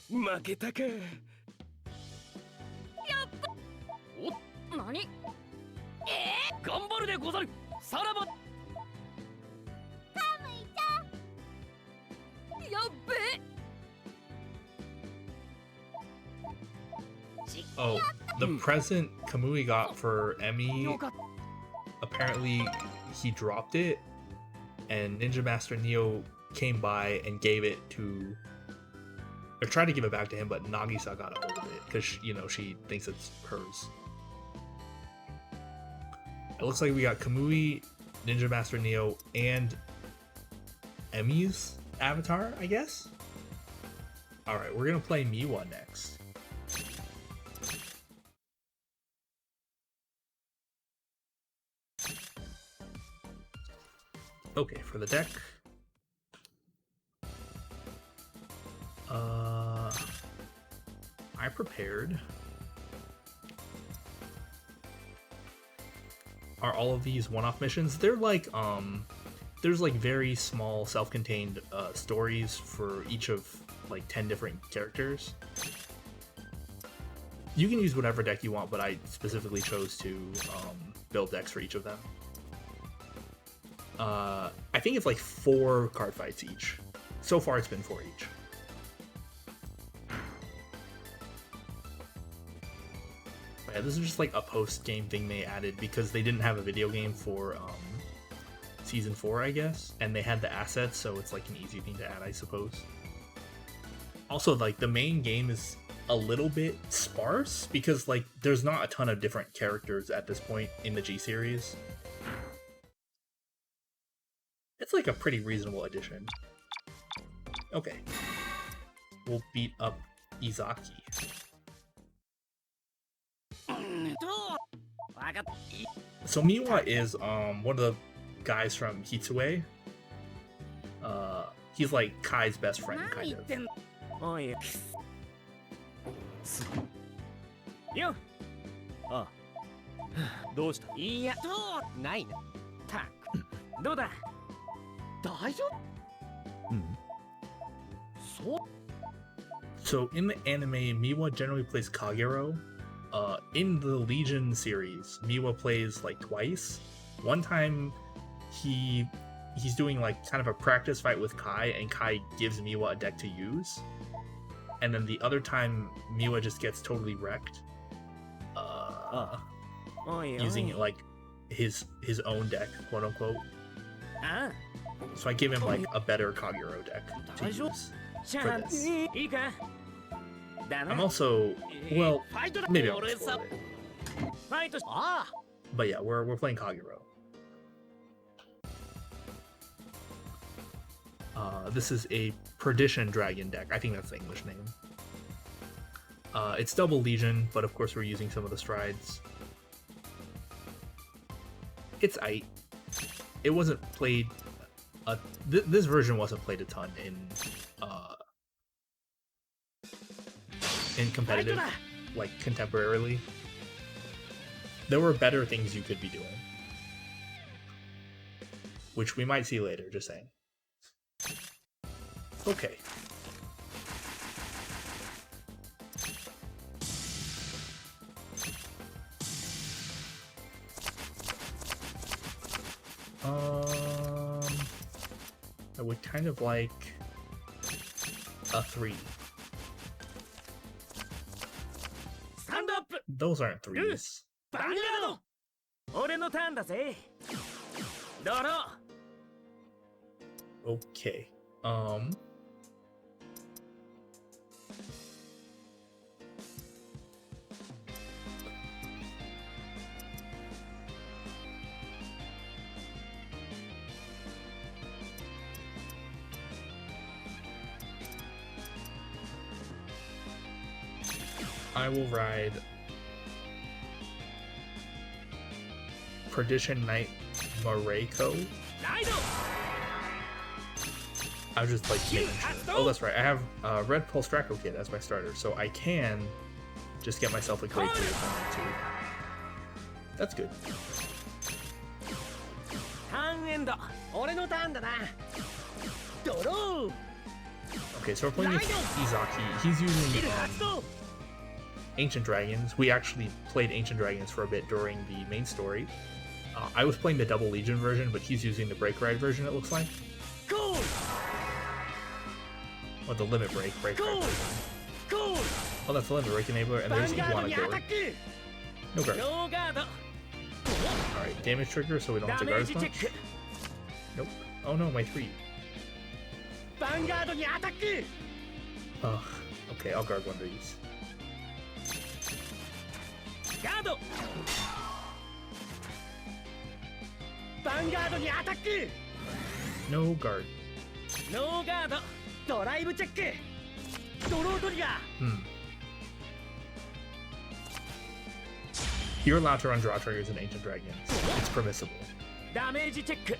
負けたか何頑張るでござるさらばやっべ Oh, the present Kamui got for Emmy, よかっ apparently he dropped it, and Ninja Master Neo came by and gave it to, or tried to give it back to him, but Nagisa got a hold of it because you know she thinks it's hers. It looks like we got Kamui, Ninja Master Neo, and Emi's avatar, I guess? Alright, we're gonna play Miwa next. Okay, for the deck. I prepared. Are all of these one-off missions? They're like, there's like very small self-contained stories for each of like 10 different characters. You can use whatever deck you want, but I specifically chose to build decks for each of them. I think it's like 4 card fights each. So far it's been 4 each. Yeah, this is just like a post-game thing they added because they didn't have a video game for season 4, I guess, and they had the assets, so it's like an easy thing to add, I suppose. Also, like, the main game is a little bit sparse because like there's not a ton of different characters at this point in the G series. It's like a pretty reasonable addition. Okay, we'll beat up Izaki. So Miwa is one of the guys from Hitsue. He's like Kai's best friend, kind of. おいよあどうしたいやないなたくどうだ大丈夫そう So in the anime, Miwa generally plays Kagero. In the Legion series, Miwa plays like twice. One time, he's doing like kind of a practice fight with Kai, and Kai gives Miwa a deck to use. And then the other time, Miwa just gets totally wrecked, using like his own deck, quote unquote. So I gave him like a better Kagero deck to use for this. I'm also, well, maybe I'll spoil it. But yeah, we're playing Kagero. This is a Perdition Dragon deck. I think that's the English name. It's double Legion, but of course we're using some of the strides. It's aight. It wasn't played. This version wasn't played a ton in competitive, like contemporarily. There were better things you could be doing, which we might see later. Just saying. Okay. I would kind of like a 3. Stand up! Those aren't 3s. Vanguard! 俺のターンだぜどうろ Okay. I will ride Perdition Knight Mareko. I was just like making sure. Oh, that's right. I have Red Pulse Draco Kid as my starter, so I can just get myself a grade 3 if I want to. That's good. Okay, so we're playing with Izaki. He's using Ancient Dragons. We actually played Ancient Dragons for a bit during the main story. I was playing the Double Legion version, but he's using the Break Ride version, it looks like. Or the Limit Break Ride version. Oh, that's the Limit Break Enabler, and there's Iguana Gourd. No guard. Alright, damage trigger, so we don't have to guard as much. Nope. Oh no, my 3. Okay, I'll guard one of these. ヴァンガードにアタック No guard. ノーガードドライブチェックドロートリガー Hmm. You're allowed to run draw triggers in Ancient Dragons. It's permissible. ダメージチェック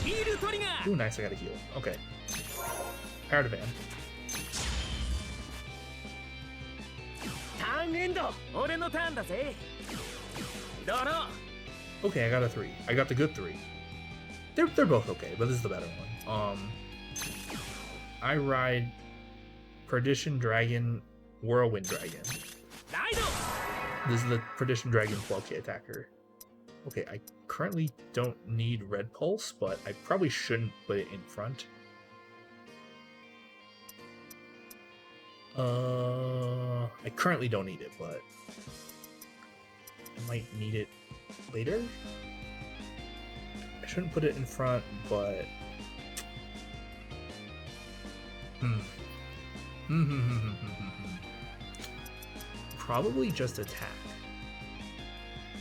ヒールトリガー Ooh, nice, I got a heal. Okay. Power to Van. ターンエンド俺のターンだぜドロー Okay, I got a 3. I got the good 3. They're both okay, but this is the better one. I ride Perdition Dragon, Whirlwind Dragon. ライド This is the Perdition Dragon 12k attacker. Okay, I currently don't need Red Pulse, but I probably shouldn't put it in front. I currently don't need it, but I might need it later. I shouldn't put it in front, but probably just attack.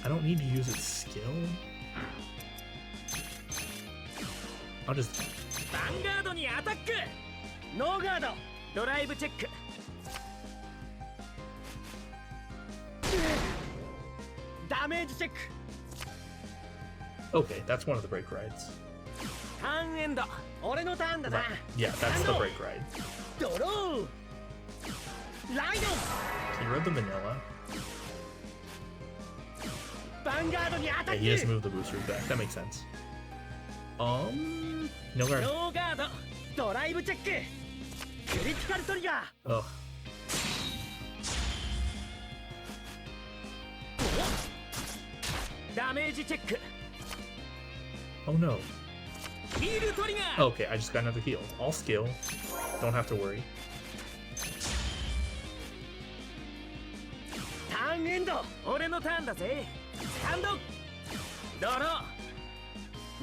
I don't need to use its skill. I'll just ヴァンガードにアタックノーガードドライブチェックダメージチェック Okay, that's one of the break rides. ターンエンド俺のターンだな Yeah, that's the break ride. ドローライド He read the vanilla. ヴァンガードにアタ Yeah, ッ he just ク moved the boosters back. That makes sense. No guard. ノーガードドライブチェッククリティカルトリガー Oh, ダメージチェック oh no. ヒールトリガー Okay, I just got another heal. All skill. Don't have to worry. ターンエンド俺のターンだぜスタンドドロー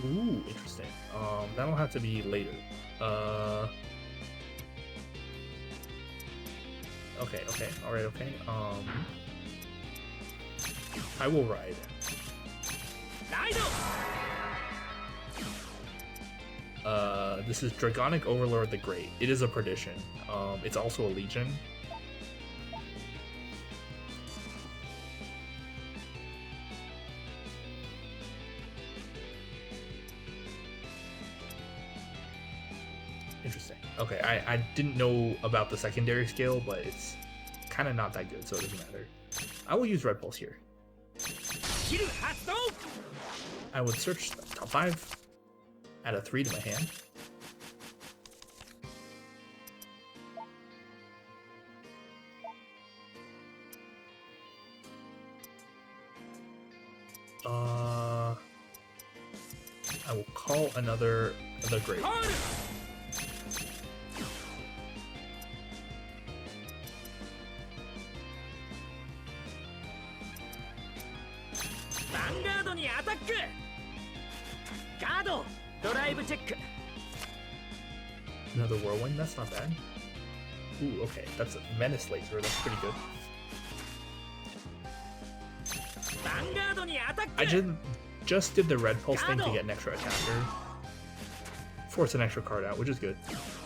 Ooh, interesting. That'll have to be later. Okay, alright, okay. I will ride. ライド This is Dragonic Overlord the Great. It is a Perdition. It's also a Legion. Interesting. Okay, I didn't know about the secondary skill, but it's kind of not that good, so it doesn't matter. I will use Red Pulse here. ヒル発動 I would search the top 5, add a 3 to my hand. I will call another the Great. コールヴァンガードにアタックガードドライブチェック Another Whirlwind, that's not bad. Ooh, okay, that's a Menace Laser, that's pretty good. ヴァンガードにアタック I just did the Red Pulse thing to get an extra attacker. Force an extra card out, which is good.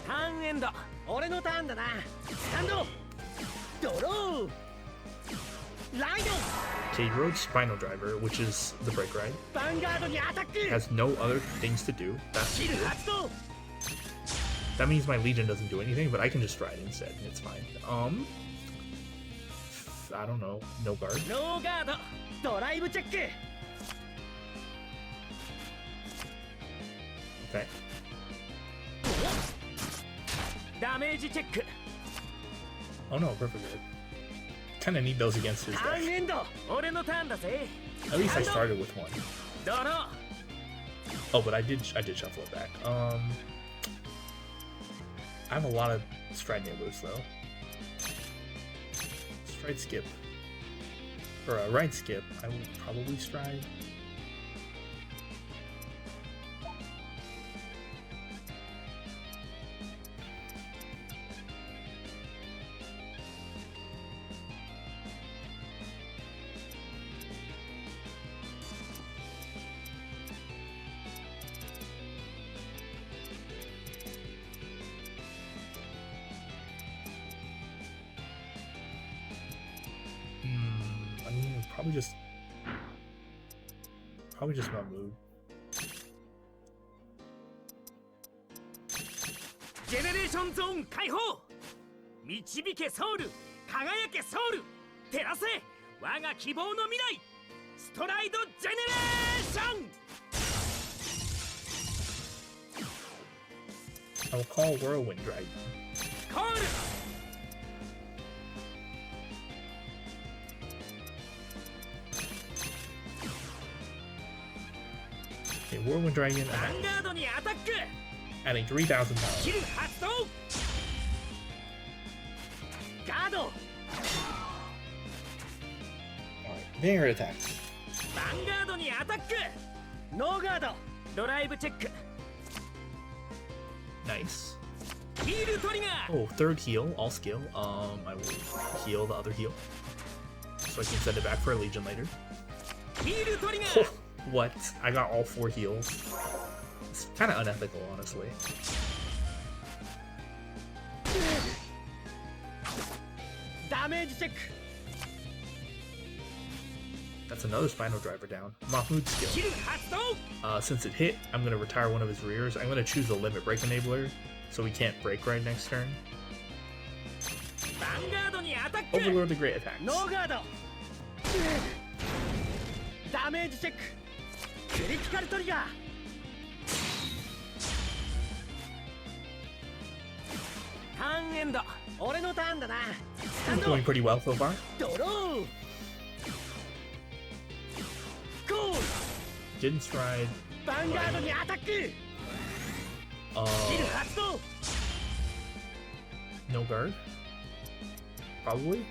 ターンエンド俺のターンだなスタンドドローライド Okay, you rode Spinal Driver, which is the break ride. ヴァンガードにアタック Has no other things to do. That's ヒル good. 発動 That means my Legion doesn't do anything, but I can just ride instead. It's fine. I don't know. No guard. ノーガードドライブチェック Okay. ダメージチェック Oh no, perfect good. Kind of need those against his ターン deck. エンド俺のターンだぜ At least I started with one. ドロー Oh, but I did shuffle it back. I have a lot of stride neighbors though. Stride skip. Or a ride skip. I will probably stride. Probably just my mood. ジェネレーションゾーン解放。導けソウル、輝けソウル、照らせ我が希望の未来。ストライドジェネレーション。 I will call Whirlwind Dragon. コール。 Okay, Whirlwind Dragon ヴァンガードにアタック。 adding 3,000 power. キル発動。ガード。 Alright, Vanguard attacks. ヴァンガードにアタック。ノーガード。ドライブチェック。 Nice. ヒールトリガー。 Oh, third heal, all skill. I will heal the other heal. So I can send it back for a Legion later. ヒールトリガー。 What? I got all 4 heals. It's kind of unethical, honestly. ダメージチェック。 That's another Spinal Driver down. Mahmoud キ skill. ル発動。 Since it hit, I'm going to retire one of his rears. I'm going to choose the Limit Break Enabler, so we can't break right next turn. ヴァンガードにアタック。 Overlord the Great attacks. ノーガード。ダメージチェック。クリティカルトリガー。ターンエンド。俺のターンだな。 It's going pretty well so far. ドロー。ゴー。 Didn't stride. ヴァンガードにアタック。キル 発動。 No guard. Probably.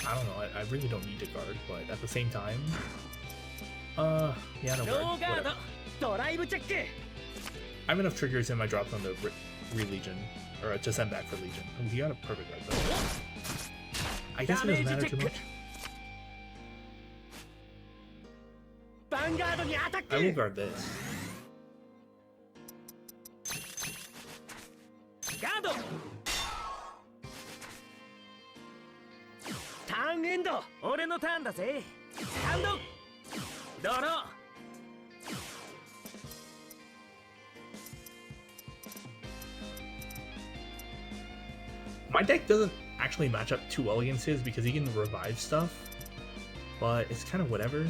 I don't know. I really don't need to guard, but at the same time, yeah, no ノー guard. ガード Whatever. ドライブチェック。 I have enough triggers in my drops on the re-legion, or to send back for Legion. Oh, he got a perfect guard though. I guess it doesn't matter too much. ヴァンガードにアタッ I will ク。 guard this. ガード。ターンエンド。俺のターンだぜ。スタンド。ドロー。 My deck doesn't actually match up too well against his because he can revive stuff, but it's kind of whatever.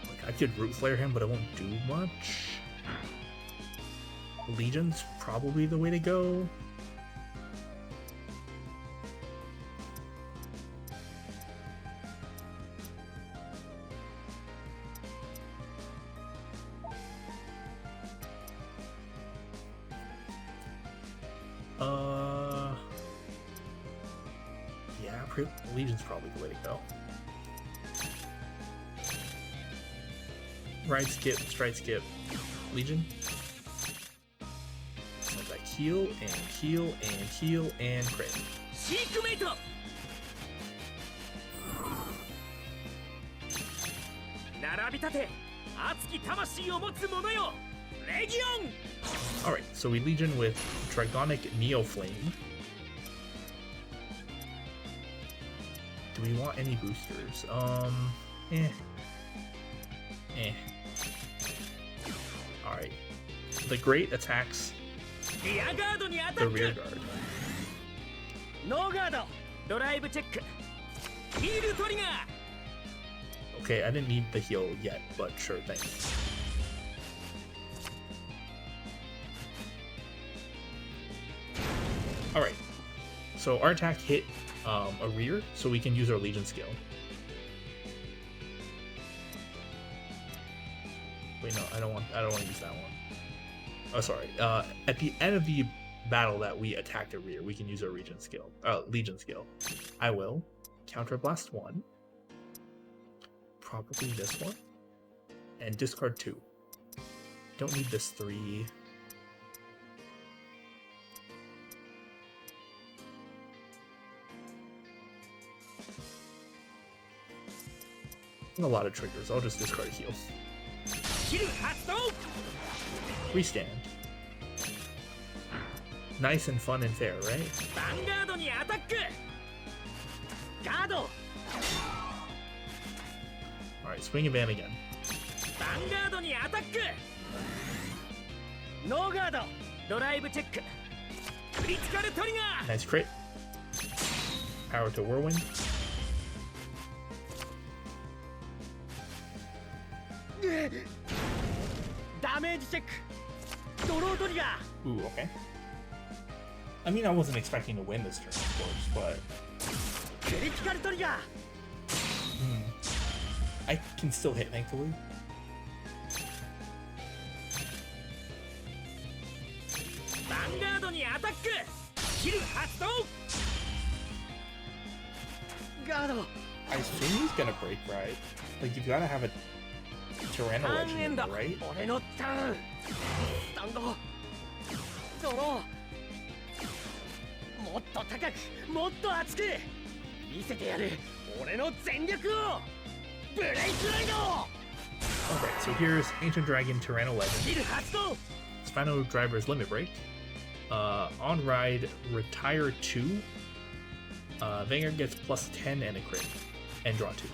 Like, I could Root Flare him, but it won't do much. Legion's probably the way to go. Yeah, Legion's probably the way to go. Ride skip, stride skip, Legion. Let that heal and heal and heal and crit. シークメイト。並び立て。熱き魂を持つ者よ。レギオン。 Alright, so we Legion with Dragonic Neo Flame. Do we want any boosters? Alright. The Great attacks リアガードにアタ the ッ rear ク。 guard. ノーガード。ドライブチェック。ヒールトリガー。 Okay, I didn't need the heal yet, but sure, thanks. Alright. So our attack hit a rear, so we can use our Legion skill. Wait, no, I don't want to use that one. Oh, sorry. At the end of the battle that we attacked a rear, we can use our Legion skill. I will counterblast 1. Probably this one. And discard 2. Don't need this 3. a lot of triggers. I'll just discard heal. 切る発動 Restand. Nice and fun and fair, right? ヴァンガードにアタックガード Alright, swing and ban again. ヴァンガードにアタックノーガードドライブチェッククリティカルトリガ Nice crit. Power to Whirlwind. ーダメージチェックドロートリガ Ooh, okay. I mean, I wasn't expecting to win this turn, of course, but ークリティカルトリガ I can still hit, thankfully. ーヴァンガードにアタック切る発動ガード I assume he's gonna break, right? Like, you've gotta have a Tyranno ターン Legend エ in ンド there, right? 俺のターンスタンドドローもっと高くもっと熱く見せてやる俺の全力をブレイクライド Alright, so here's Ancient Dragon Tyranno Legend. 切る発動 Spino Driver's Limit Break. On ride, retire 2. Vanguard gets plus 10 and a crit. And draw 2.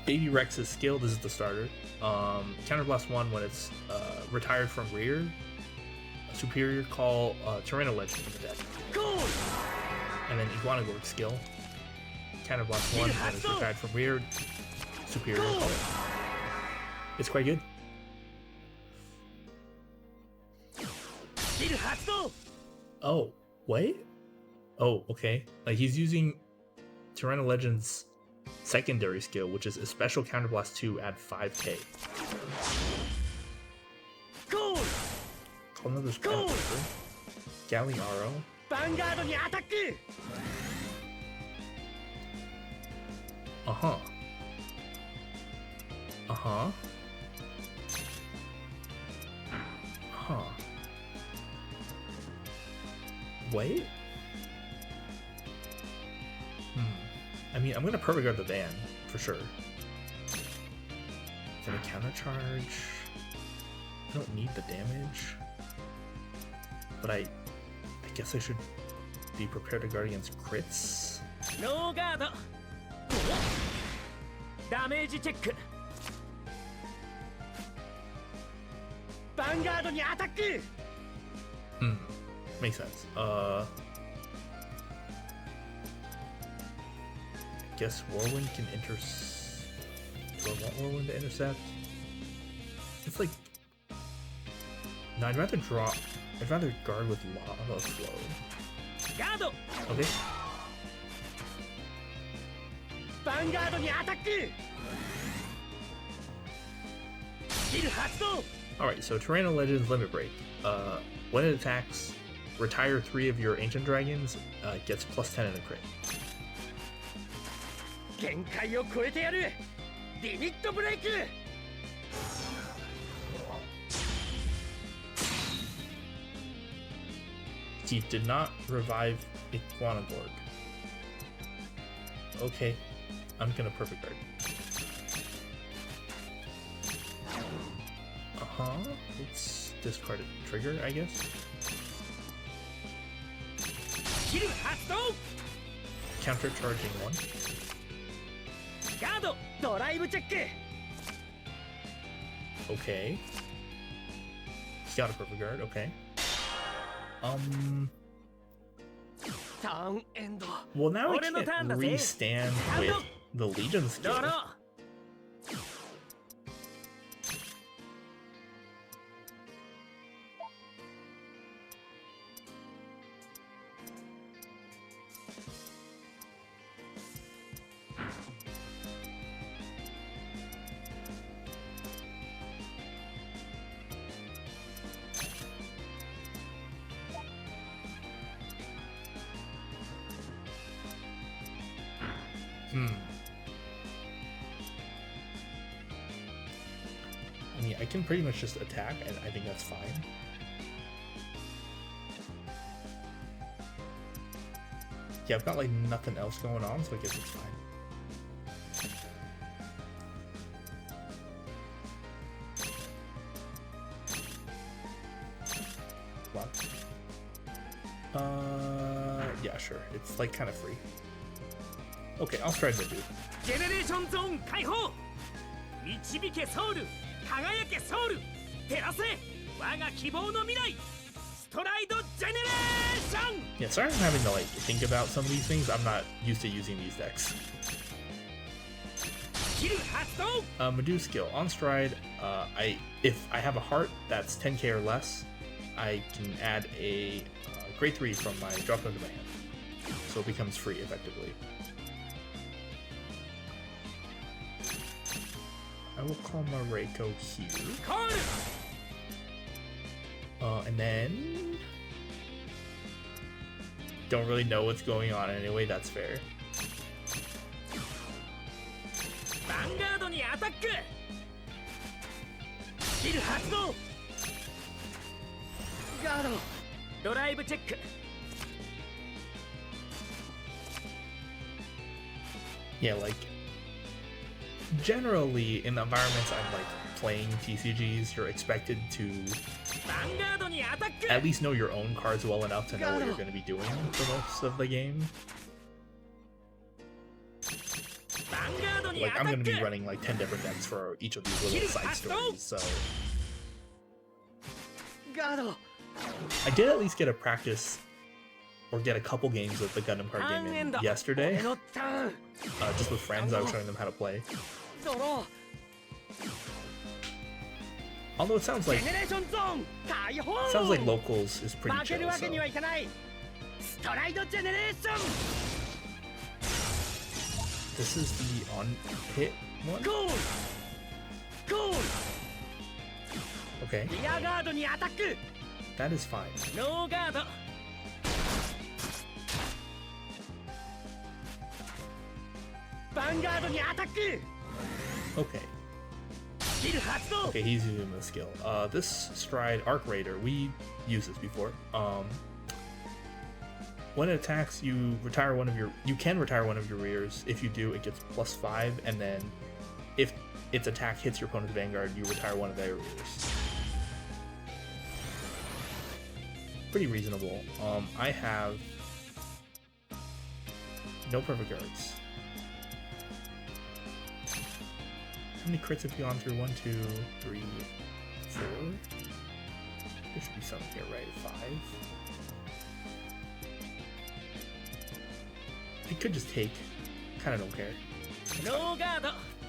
Baby Rex's skill, this is the starter. Counterblast 1 when it's retired from rear. Superior call Tyranno Legend from the deck. And then Iguana Gorg skill. Counterblast 1 when it's retired from rear. Superior call. It's quite good. Oh, wait? Oh, okay. Like he's using Tyranno Legend's secondary skill, which is a special Counterblast 2 at 5k. Call another spell. Galley Aro. Vanguard にアタック Uh-huh. Uh-huh. Huh. Wait? I mean, I'm gonna perfect guard the van, for sure. Gonna countercharge. I don't need the damage. But I guess I should be prepared to guard against crits. ノーガードダメージチェックヴァンガードにアタック Makes sense. I guess Whirlwind can do I want Whirlwind to intercept? It's like... No, I'd rather guard with Lava Flow. ガード Okay. ヴァンガードにアタック切る発動 Alright, so Tyranno Legend's Limit Break. When it attacks, retire 3 of your Ancient Dragons, gets plus 10 in a crit. 限界を超えてやるリミットブレイク He did not revive Iguana Gorg. Okay, I'm gonna perfect guard. Let's discard a trigger, I guess. 切る発動 Countercharging 1. ガードドライブチェック Okay. He's got a perfect guard, okay. ターンエンド Well, now I 俺のターンだ can't ぜ restand with the Legion ド skill. ロー I mean, I can pretty much just attack, and I think that's fine. Yeah, I've got like nothing else going on, so I guess it's fine. What? Yeah, sure. It's like kind of free. Okay, I'll try to do. ジェネレーションゾーン解放導けソウル輝けソウル照らせ我が希望の未来ストライドジェネレーション Yeah, sorry I'm having to like think about some of these things. I'm not used to using these decks. キル発動 Medusa skill on stride. If I have a heart that's 10k or less, I can add a grade 3 from my drop into my hand, so it becomes free effectively. I will call Mareko here. コール And then don't really know what's going on anyway. That's fair. ヴァンガードにアタックキル発動ガードドライブチェック Yeah, like generally in the environments I'm like playing TCGs, you're expected to ヴァンガードにアタック at least know your own cards well enough to know what you're going to be doing for most of the game. ヴァンガードに Like アタ I'm ッ going to be ク running like 10 different decks for each of these little side stories, so ガード I did at least get a practice or get a couple games of the Gundam card ターン game エン in ド yesterday, 俺のターン just with friends. I was showing them how to play. ドロ Although it sounds ー like ジェネレーションゾーン解放 sounds like locals is pretty 負け chill. るわけ So にはいかないストライドジェネレーション this is the on hit one. ゴールゴー Okay, ルリアガードにアタック that is fine. ノーガードヴァンガードにアタック Okay. キル発動 Okay, he's using the skill. This stride Arc Raider, we used this before. When it attacks, you can retire one of your rears. If you do, it gets +5, and then if its attack hits your opponent's Vanguard, you retire one of their rears. Pretty reasonable. I have no perfect guards. How many crits have you gone through? 1, 2, 3, 4. There should be some here, right? 5. It could just take. Kinda don't care. ノーガード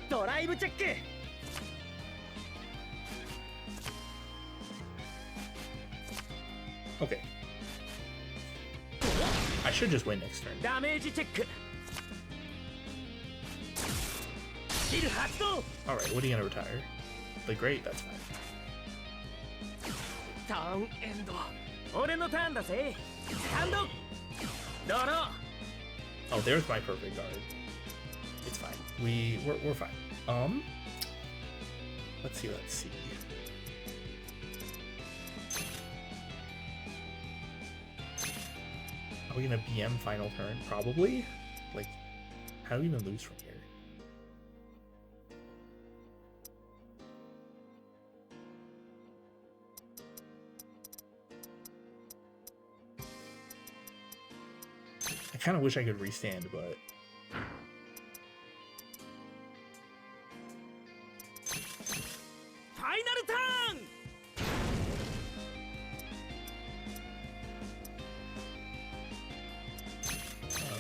ドライブチェック Okay. I should just win next turn. ダメージチェックキル発動 Alright, what are you gonna retire? The great, that's fine. ターンエンド俺のターンだぜスタンドドロー Oh, there's my perfect guard. It's fine. We're fine. Let's see. Are we gonna BM final turn? Probably. Like, how do we even lose from here? I kind of wish I could restand, but final turn!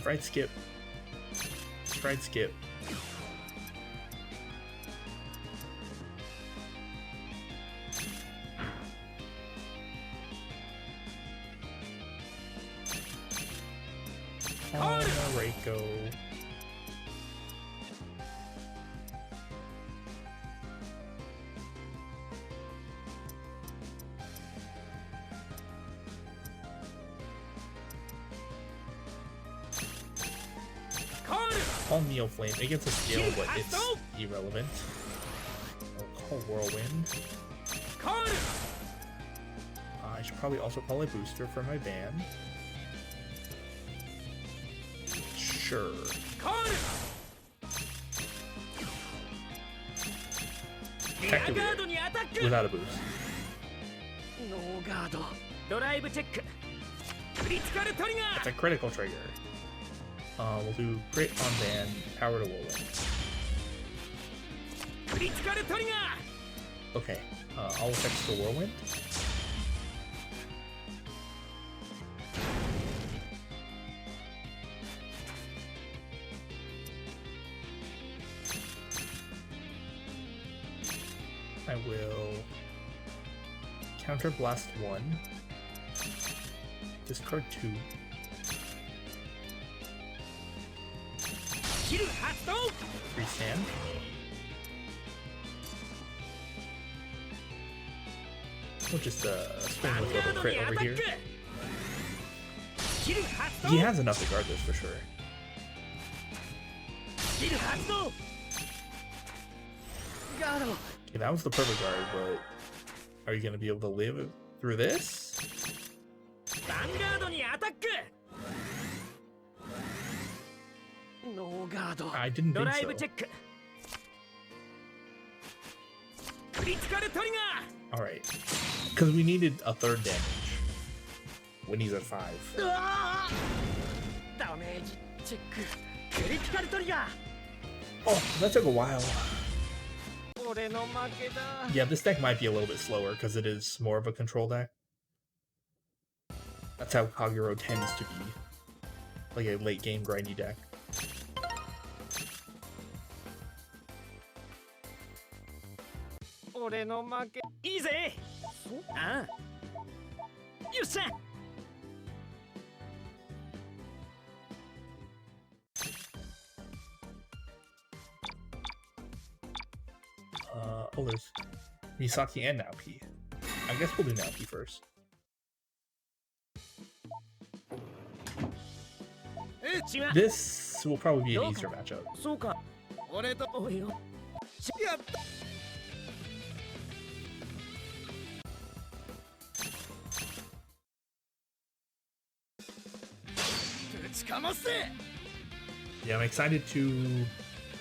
right skip, stride skip. Reiko. Call Neo Flame. It gets a skill, but it's irrelevant. I'll call Whirlwind. I should probably also call a booster for my ban. Sure. コール リア Protect ガ the ードにアタック without a boost. ノーガードドライブチェッククリティカルトリガ It's ー a critical trigger. We'll do crit on Van, power to Whirlwind. クリティカルトリガ Okay, all effects to Whirlwind. I will counter blast 1, discard 2, ーキル発動 freestand, we'll just spin バン with ガー double ド crit にアタ over ッ here. クキル発動 He has enough to guard this for sure. キル発動ガード Okay, that was the perfect guard, but are you gonna be able to live through this? バンガードにアタックノーガード I didn't ド think ライブ so. チェッククリティカルトリガ Alright. Because we needed a third damage when he's at 5. ーうわーダメージチェッククリティカルトリガ Oh, that took a while. ー俺の負けだ Yeah, this deck might be a little bit slower because it is more of a control deck. That's how Kagero tends to be. Like a late game grindy deck. 俺の負けいいぜああよっしゃ Oh, there's Misaki and Naoki. I guess we'll do Naoki first. うちは This will probably be an easier matchup. そうか俺とおいよやったぶちかませ Yeah, I'm excited to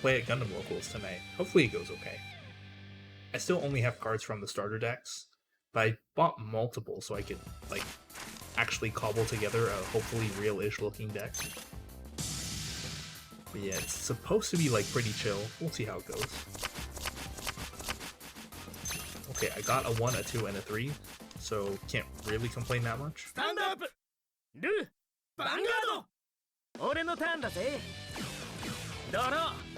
play at Gundam Locals tonight. Hopefully it goes okay. I still only have cards from the starter decks, but I bought multiple so I could, like, actually cobble together a hopefully real-ish looking deck. But yeah, it's supposed to be, like, pretty chill. We'll see how it goes. Okay, I got a 1, a 2, and a 3, so can't really complain that much. スタンドアップルーバンガード俺のターンだぜドロー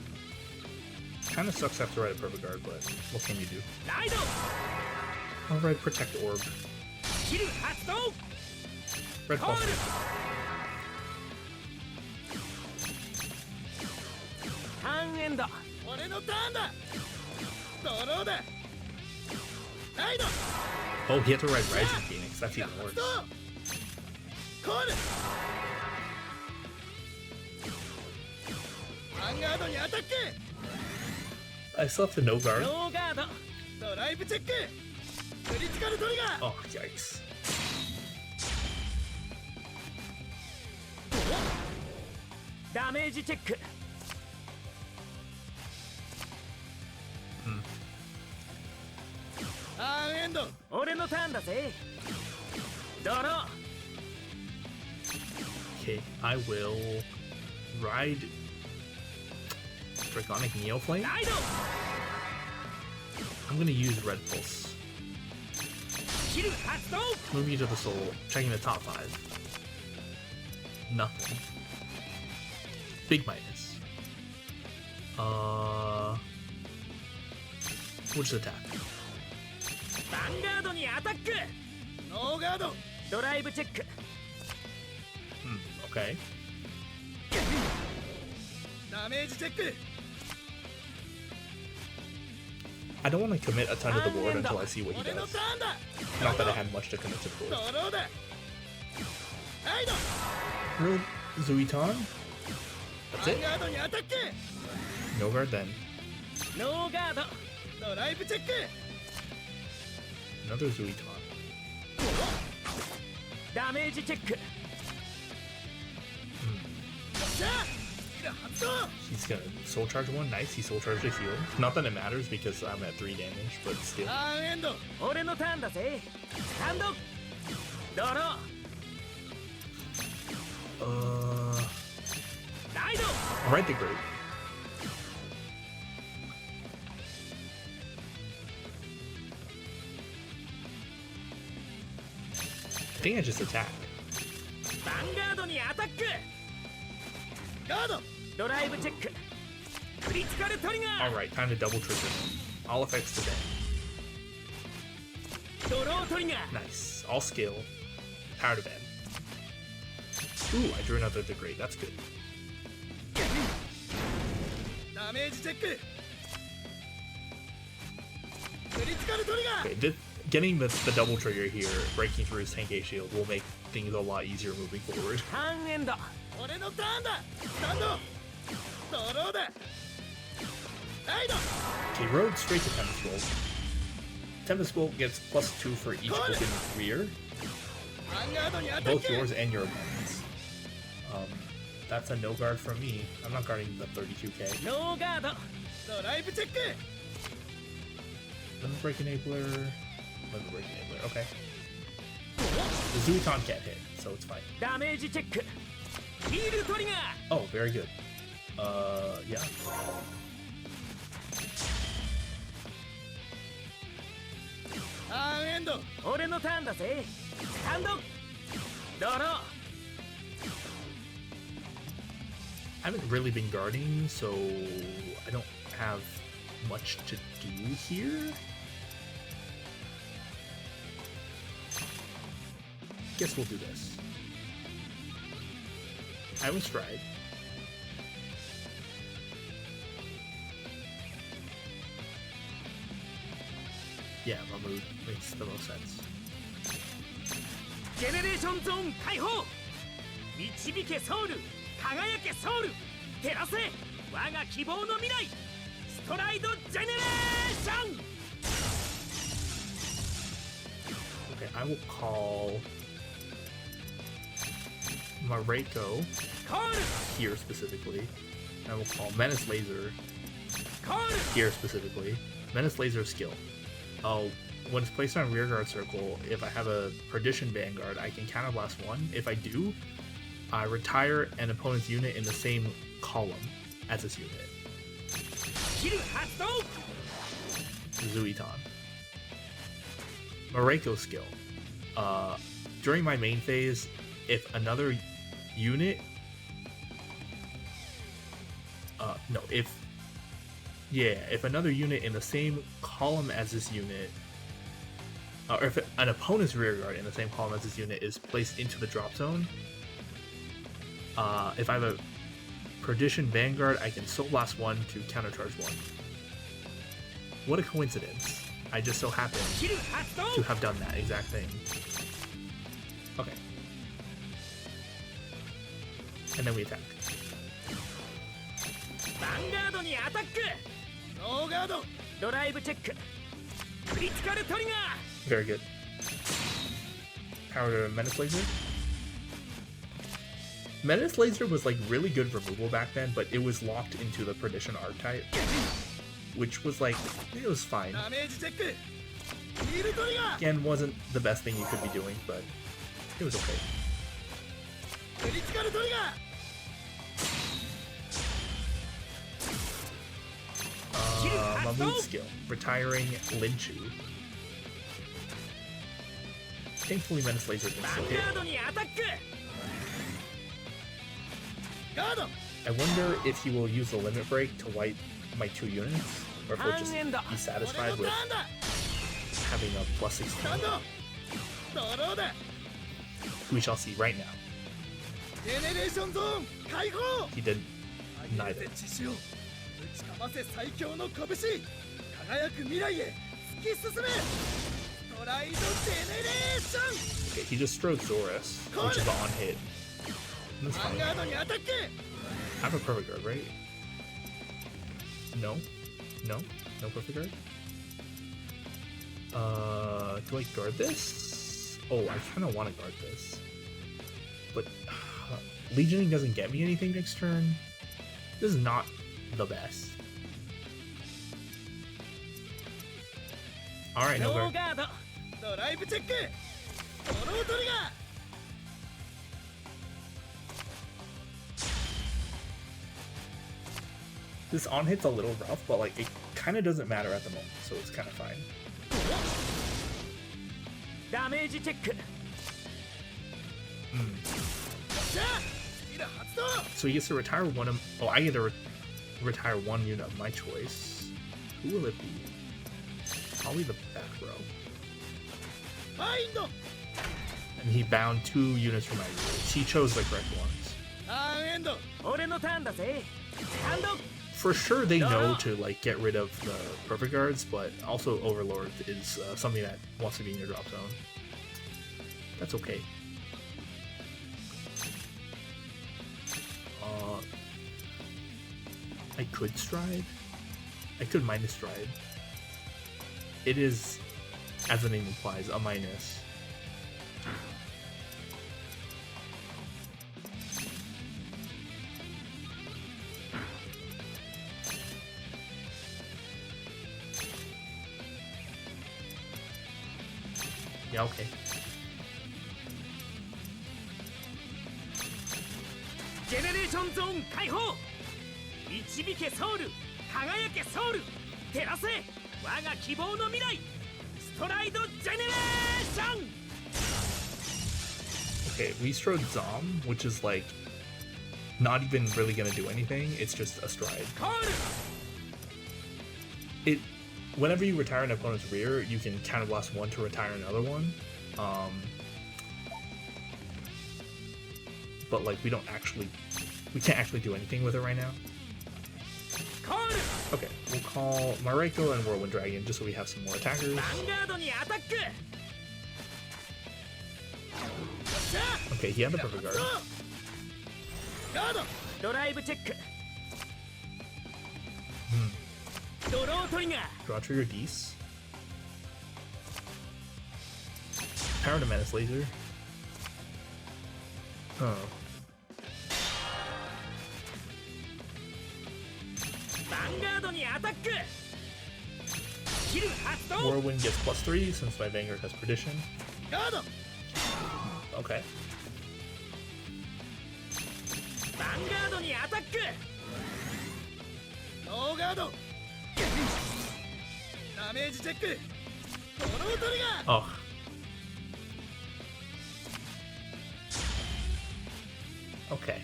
Kinda sucks to have to write a perfect guard, but what can you do? ライド I'll write Protect Orb. キル発動 Red コー Pulse. ルターンエンド俺のターンだドローだライド Oh, he had to write Rising Phoenix. That's even worse. コールバンガードにアタック I still have to no guard. ノーガードドライブチェッククリティカルトリガー Oh, yikes. ダメージチェック ターンエンド俺のターンだぜドロー Okay, I will ride Draconic Neoflame. ライド I'm gonna use Red Pulse. キル発動 Move you to the soul. Checking the top 5. Nothing. Big minus. We'll just attack. バンガードにアタックノーガードドライブチェック Okay. ダメージチェック I don't want to commit a ton to the board until I see what he 俺の does. ターンだ Not that I had much to commit to the ド board. ローだライド Real Zuiton? バ That's ン it? ガードにアタック No guard then. ノーガードドライブチェック Another Zuiton. ダメージチェックよっしゃ He's gonna soul charge one. Nice. He soul charged a heal. Not that it matters because I'm at 3 damage, but still. ターンエンド俺のターンだぜスタンドドロー ライド Alright, the great. I think I just attacked. ヴァンガードにアタックガードドライブチェッククリティカルトリガー Alright, time to double trigger. All effects to bend. ドロートリガー Nice. All skill. Power to bend. Ooh, I drew another the great. That's good. ダメージチェッククリティカルトリガー Okay, getting the double trigger here, breaking through his Tenkei shield, will make things a lot easier moving forward. ターンエンド俺のターンだスタンドドローだライド Okay, road straight to Tempest Bolt. Tempest Bolt gets +2 for each open rear, ヴァンガードにアタッ both ク yours and your opponent's. That's a no guard from me. I'm not guarding the 32k. ノーガードドライブチェック Limit break enabler. Limit break enabler. Okay. The Zuiton can't hit, so it's fine. ダメージチェックヒールトリガー Oh, very good. Yeah. ターンエンド俺のターンだぜスタンドドロー I haven't really been guarding, so I don't have much to do here. Guess we'll do this. I will stride. Yeah, my move makes the most sense. ジェネレーションゾーン解放導けソウル輝けソウル照らせ我が希望の未来ストライドジェネレーション Okay, I will call Mareko コール here specifically. I will call Menace Laser コール here specifically. Menace Laser skill. When it's placed on rearguard circle, if I have a Perdition Vanguard, I can counterblast one. If I do, I retire an opponent's unit in the same column as this unit. キル発動 Zuiton. Mareko skill. During my main phase, if another unit... if another unit in the same column as this unit, or if an opponent's rearguard in the same column as this unit is placed into the drop zone, if I have a Perdition Vanguard, I can Soul Blast one to countercharge one. What a coincidence. I just so happen キル発動 to have done that exact thing. Okay. And then we attack. ヴァンガードにアタックノーガードドライブチェッククリティカルトリガー Very good. Power to Menace Laser. Menace Laser was like really good removal back then, but it was locked into the Perdition archetype, which was like, it was fine. ダメージチェックヒールトリガー Again, wasn't the best thing you could be doing, but it was okay. クリティカルトリガー Mahmood skill, retiring Linchu. Thankfully, Menace Laser can ヴ still ァン hit. ガードにアタック ガード I wonder if he will use the limit break to wipe my 2 units, or if he'll just be 俺の satisfied タ with ーンだ having a +16. スタンドドローだ We shall see right now. ジェネレーションゾーン解放 He did neither. 知識を打ちかませ最強の拳輝く未来へ突き進めストライドジェネレーション Okay, he just strode Zorus, which is on hit. That's ヴァン fine. ガードにアタック I have a perfect guard, right? No? No? No perfect guard? Do I guard this? Oh, I kind of want to guard this. But Legioning doesn't get me anything next turn. This is not the best. Alright, ノ no ーガード。ドライブチェックドロートリガー This on hit's a little rough, but like it kind of doesn't matter at the moment, so it's kind of fine. ダメージチェック。 じゃあスキル発動 So he gets to retire one of. Oh, I get to retire one unit of my choice. Who will it be? Probably the back row. ファインド And he bound 2 units from my units. He chose the correct ones. ターンエンド俺のターンだぜ。ハンド。 For sure, they know to like get rid of the perfect guards, but also Overlord is something that wants to be in your drop zone. That's okay. I could stride. I could minus stride. It is, as the name implies, a minus. Yeah, okay. ジェネレーションゾーン解放。導けソウル、輝けソウル、照らせ我が希望の未来。ストライドジェネレーション。 Okay, we strode Zom, which is like not even really gonna do anything. It's just a stride. コール。 It whenever you retire an opponent's rear, you can counterblast one to retire another one. But like we can't actually do anything with it right now. コール。 Okay, we'll call Mareko and Whirlwind Dragon just so we have some more attackers. ヴァンガードにアタック。 Okay, he had the perfect guard. ガードドライブチェック。ドロートリガー。 Draw trigger Dees. Power to Menace Laser. Oh. ヴァンガードにアタック。スキル発動。 Whirlwind gets +3 since my Vanguard has Perdition. ガード Okay. ヴァンガードにアタック。ノーガードダメージチェックドロートリガー Oh. Okay.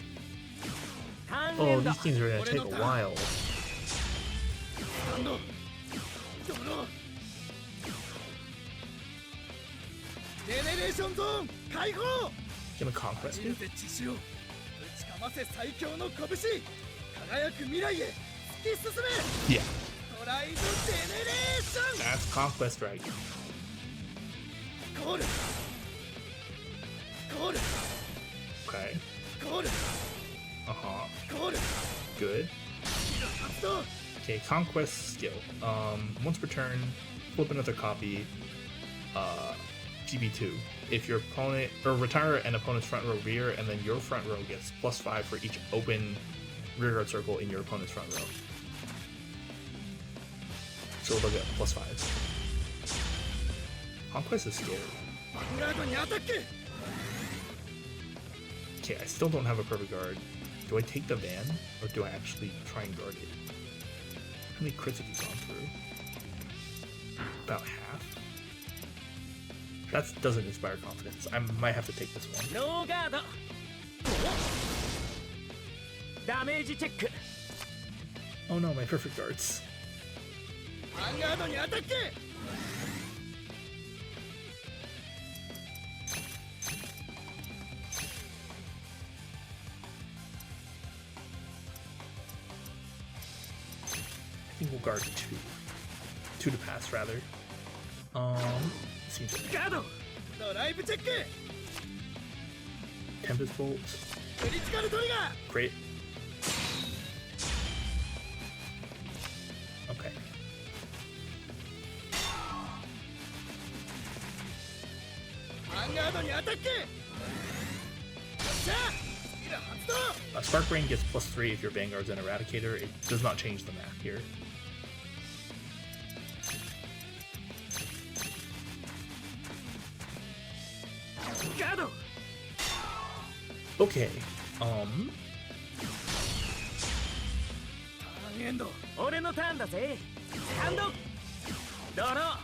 ターンエ Oh, ンド。 these things are gonna take a while. ハンドドロージェネレーションゾーン解放 Gonna conquest 地 it? で血潮打ちかませ最強の拳輝く未来へ突き進め Yeah. トライドジェネレーショ That's Conquest Dragon. ンコールコール Okay. コール Uh-huh. コール Good. 発動 Okay, Conquest skill. Once per turn, flip another copy. GB2. If your opponent or retire an opponent's front row rear, and then your front row gets +5 for each open rearguard circle in your opponent's front row. So they'll get +5. Conquest is scary. ヴァンガードにアタック Okay, I still don't have a perfect guard. Do I take the van, or do I actually try and guard it? How many crits have you gone through? About half. That doesn't inspire confidence. I might have to take this one. ノーガード。ダメージチェック。 Oh no, my perfect guards. ヴァンガードにアタック I think we'll guard 2. 2 to pass, rather. Seems okay. ガード。ドライブチェック Tempest Bolt. クリティカルトリガー Great. Okay. ヴァンガードにアタックよっしゃスキル発動 A Spark Rain gets +3 if your Vanguard's an Eradicator. It does not change the math here. Okay, エンド俺のターンだぜセカンドドロー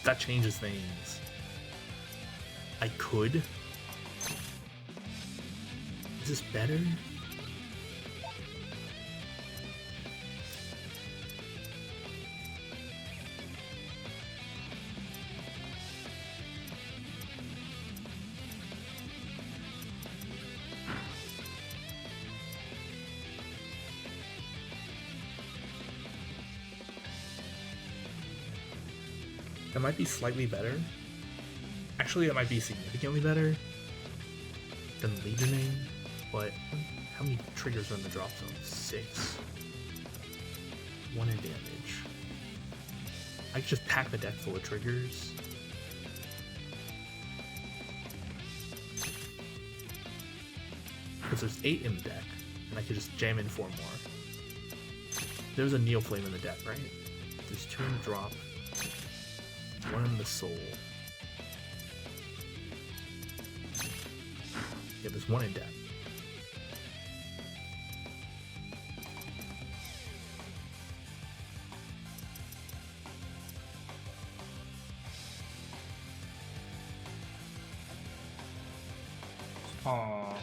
that changes things. I could. Is this better? That might be slightly better. Actually, it might be significantly better than Legioning, but how many triggers are in the drop zone? 6. 1 in damage. I could just pack the deck full of triggers. Because there's 8 in the deck, and I could just jam in 4 more. There's a Neoflame in the deck, right? There's 2 in the drop. 1 in the soul. Yeah, there's 1 in deck. Aww.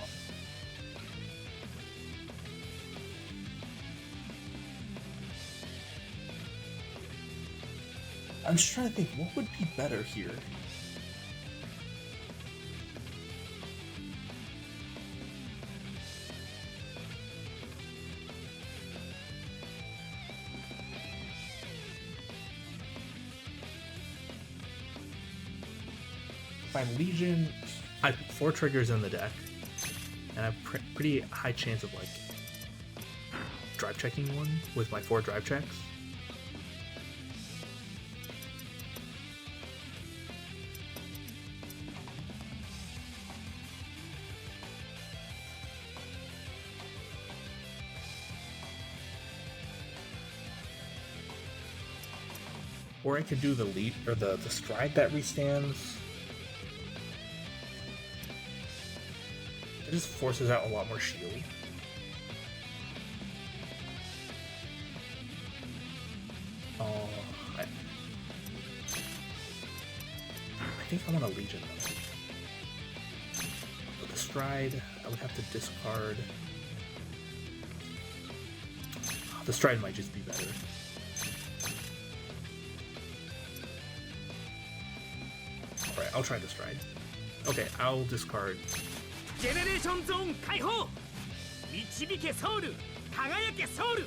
I'm just trying to think, what would be better here? If I'm Legion, I put 4 triggers in the deck, and I have pretty high chance of like drive checking one with my 4 drive checks. Or I could do the lead or the stride that restands. It just forces out a lot more shield. I think I want a Legion though. With the stride, I would have to discard. The stride might just be better. Alright, I'll try the stride. Okay, I'll discard. Generation Zone 解放導けソウル輝けソウル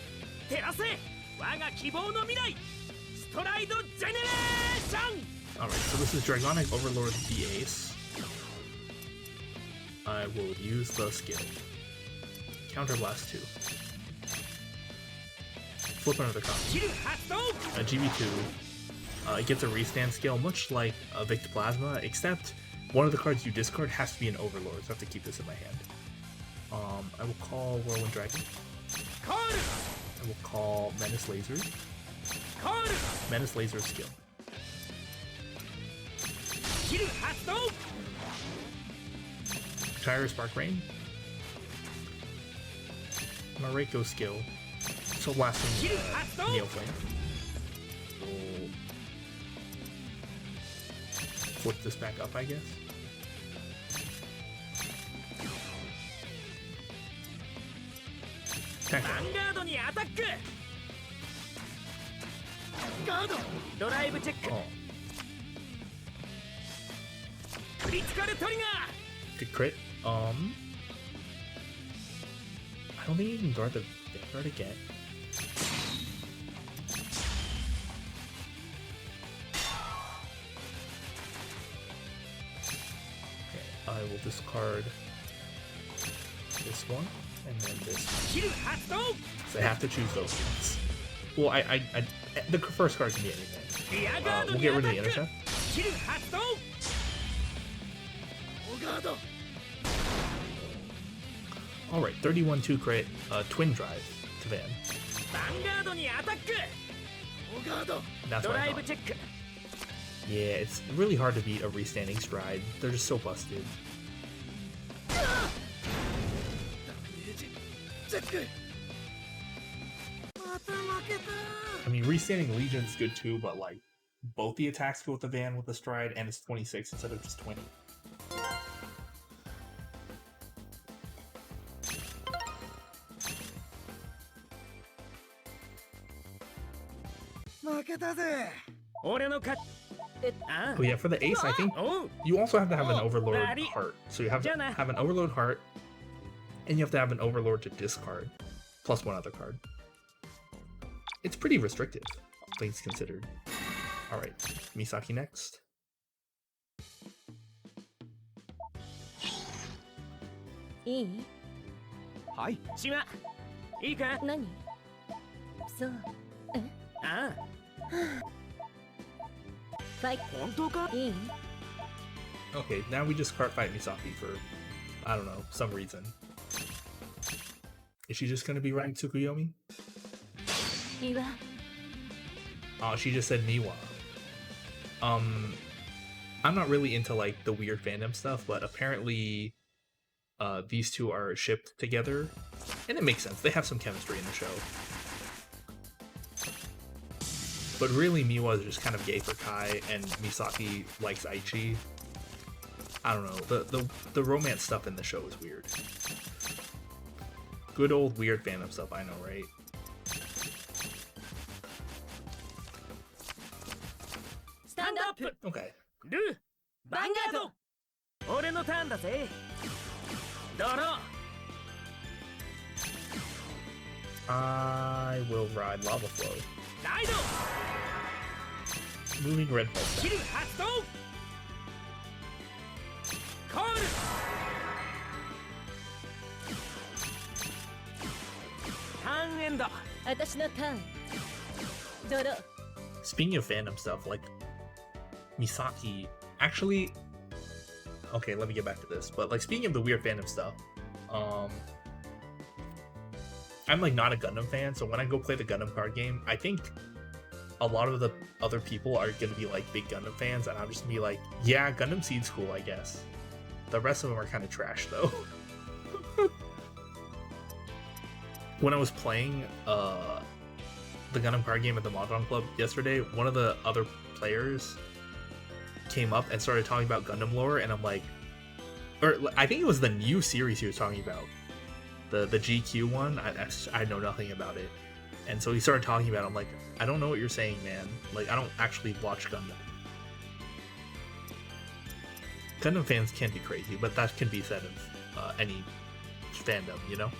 照らせ我が希望の未来ストライドジェネレーション Alright, so this is Dragonic Overlord the Ace. I will use the skill. Counterblast 2. Flip another copy. GB2. It gets a restand skill, much like Vict Plasma, except one of the cards you discard has to be an Overlord, so I have to keep this in my hand. I will call Whirlwind Dragon. I will call Menace Laser. Menace Laser skill. Retire Spark Rain. Mareko skill. So blasting Neoflame. We'll flip this back up, I guess. Vanguard にアタックガードドライブチェック Oh. クリティカルトリガー Good crit. I don't think you can guard the Vanguard again. Okay, I will discard this one and then this one. So I have to choose those ones. Well, the first card can be anything. We'll get rid of the intercept. Alright, 31-2 crit, twin drive to Van. ヴァンガードにアタック That's ド what ラ I イブ thought. チェック Yeah, it's really hard to beat a restanding stride. They're just so busted. I mean, restanding Legion's good too, but like, both the attacks go with the Van with the stride, and it's 26 instead of just 20. Oh yeah, for the ace, I think Oh, you also have to have an Oh, Overlord Daddy. heart. So you have to Jenna. have an Overlord heart, and you have to have an Overlord to discard, plus one other card. It's pretty restrictive, all things considered. Alright, Misaki next. いいはい島いいか何そうああファイ本当かいい Okay, now we just Cardfight Misaki for, I don't know, some reason. Is she just gonna be running Tsukuyomi? いいわ Oh, she just said Miwa. I'm not really into like the weird fandom stuff, but apparently these two are shipped together, and it makes sense. They have some chemistry in the show. But really, Miwa is just kind of gay for Kai, and Misaki likes Aichi. I don't know. The romance stuff in the show is weird. Good old weird fandom stuff, I know, right? Stand up! Okay. ルーヴァンガード俺のターンだぜドロー I will ride Lava Flow. ライド Moving Red Pulse. キル発動コールターンエンド私のターンドロー Speaking of fandom stuff, like Misaki, actually, okay, let me get back to this. But like speaking of the weird fandom stuff, I'm like not a Gundam fan, so when I go play the Gundam card game, I think a lot of the other people are gonna be like big Gundam fans, and I'm just gonna be like, yeah, Gundam Seed's cool, I guess. The rest of them are kind of trash though. When I was playing the Gundam card game at the Mahjong Club yesterday, one of the other players came up and started talking about Gundam lore, and I'm like, or I think it was the new series he was talking about, the GQ one. I know nothing about it, and so he started talking about it. I'm like, I don't know what you're saying, man. Like, I don't actually watch Gundam. Gundam fans can be crazy, but that can be said of any fandom, you know?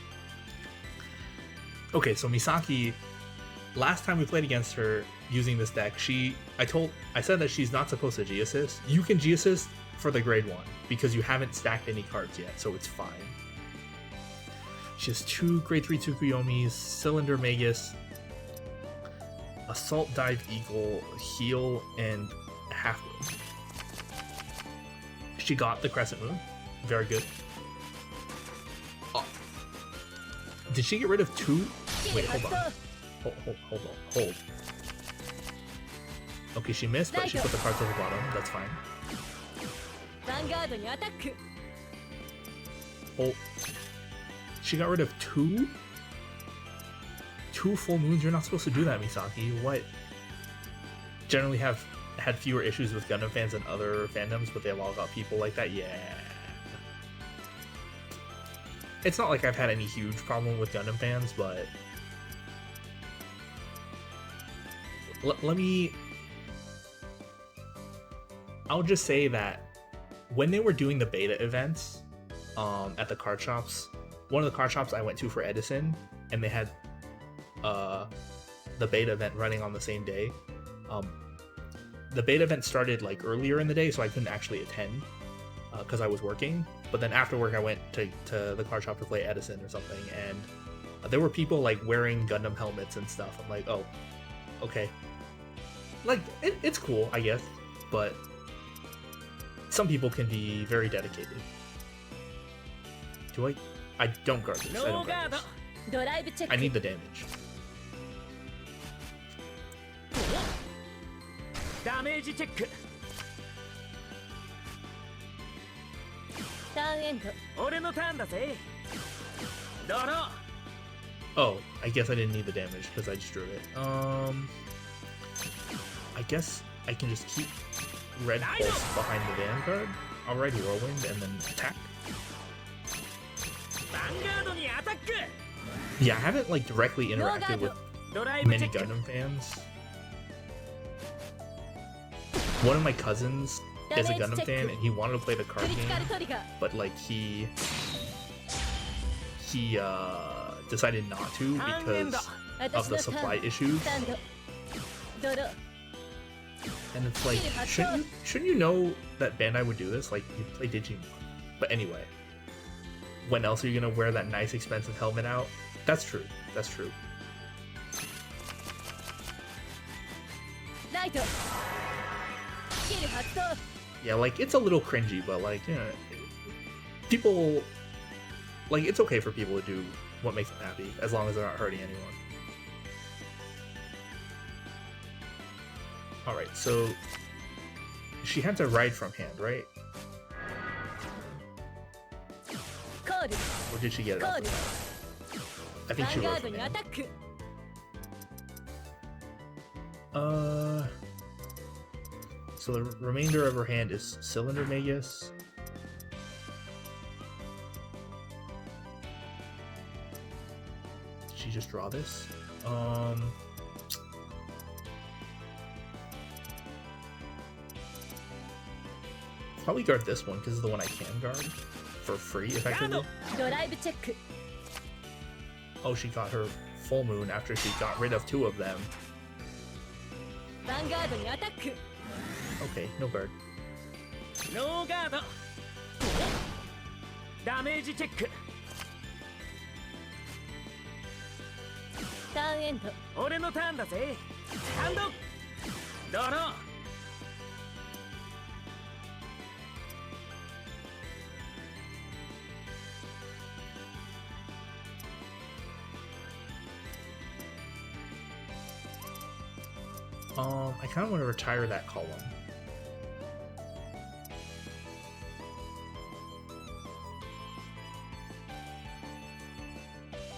Okay, so Misaki, last time we played against her using this deck, I said that she's not supposed to G-assist. You can G-assist for the grade 1 because you haven't stacked any cards yet, so it's fine. She has 2 grade 3 Tsukuyomis, Cylinder Magus, Assault Dive Eagle, Heal, and Half Moon. She got the Crescent Moon. Very good. Oh. Did she get rid of 2? Wait, hold on. Hold. Okay, she missed, but she put the cards on the bottom. That's fine. ヴァンガードにアタック Oh. She got rid of 2? 2 full moons? You're not supposed to do that, Misaki. What? Generally had fewer issues with Gundam fans than other fandoms, but they've all got people like that? Yeah. It's not like I've had any huge problem with Gundam fans, but let me... I'll just say that when they were doing the beta events at the card shops, one of the card shops I went to for Edison, and they had the beta event running on the same day. The beta event started like earlier in the day, so I couldn't actually attend because I was working. But then after work, I went to the card shop to play Edison or something, and there were people like wearing Gundam helmets and stuff. I'm like, oh, okay. Like, it's cool, I guess, but some people can be very dedicated. Do I don't guard this. I don't guard this. ドライブチェッ I ク need the damage. ダメージチェック。ターンエンド俺のターンだぜ。ドロー。 Oh, I guess I didn't need the damage because I just drew it. I guess I can just keep Red Pulse behind the Vanguard. I'll ride Whirlwind and then attack. ヴァンガードにアタック。 Yeah, I haven't like directly interacted with ドライブチ many ェック。 Gundam fans. One of my cousins is a Gundam fan and he wanted to play the ク card リティカル game, トリガー but like he decided not to because of 私 the のタ supply ーン issues. スタンドドロー And it's like, shouldn't you know that Bandai would do this? Like, you play Digimon. But anyway, when else are you gonna wear that nice, expensive helmet out? That's true. That's true. ライトスキル発動 Yeah, like, it's a little cringy, but like, you know, people, like, it's okay for people to do what makes them happy, as long as they're not hurting anyone. Alright, so she had to ride from hand, right? コール Or did she get it コ off ー the ル top? I ヴ think ァ she ンガ rode ード from にア hand. タック So the remainder of her hand is Cylinder Magus. Did she just draw this? Probably guard this one because it's the one I can guard for free, effectively. ドライブチェック Oh, she got her full moon after she got rid of 2 of them. ヴァンガードにアタック Okay, no guard. ノーガード。ダメージチェック。ターンエンド俺のターンだぜ。スタンド。ドロー。 I kind of want to retire that column.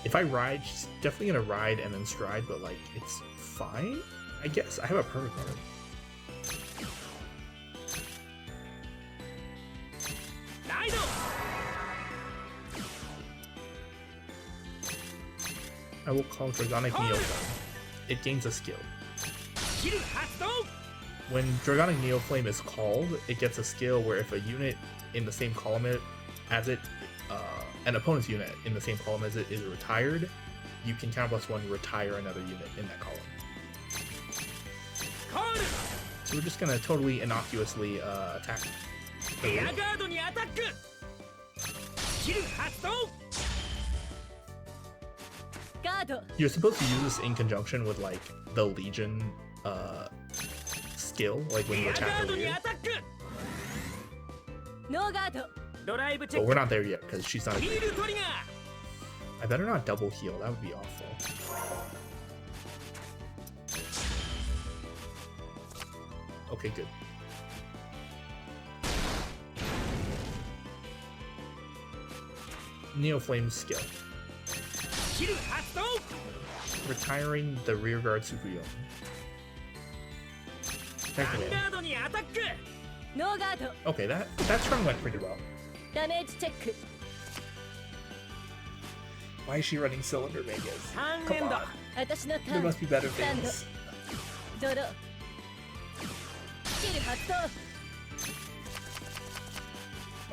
If I ride, she's definitely gonna ride and then stride, but like, it's fine, I guess. I have a perfect card. I will call Dragonic Neoflame. It gains a skill. When Dragonic Neoflame is called, it gets a skill where if a unit in the same column as it, an opponent's unit in the same column as it is retired, you can counter +1 retire another unit in that column. So we're just gonna totally innocuously attack. You're supposed to use this in conjunction with like the Legion skill, like when you attack earlier. But we're not there yet because she's not. I better not double heal. That would be awful. Okay, good. Neoflame's skill. Retiring the rearguard Tsukuyomi. Okay, that turn went pretty well. Why is she running Cylinder Magus? Come on. There must be better things.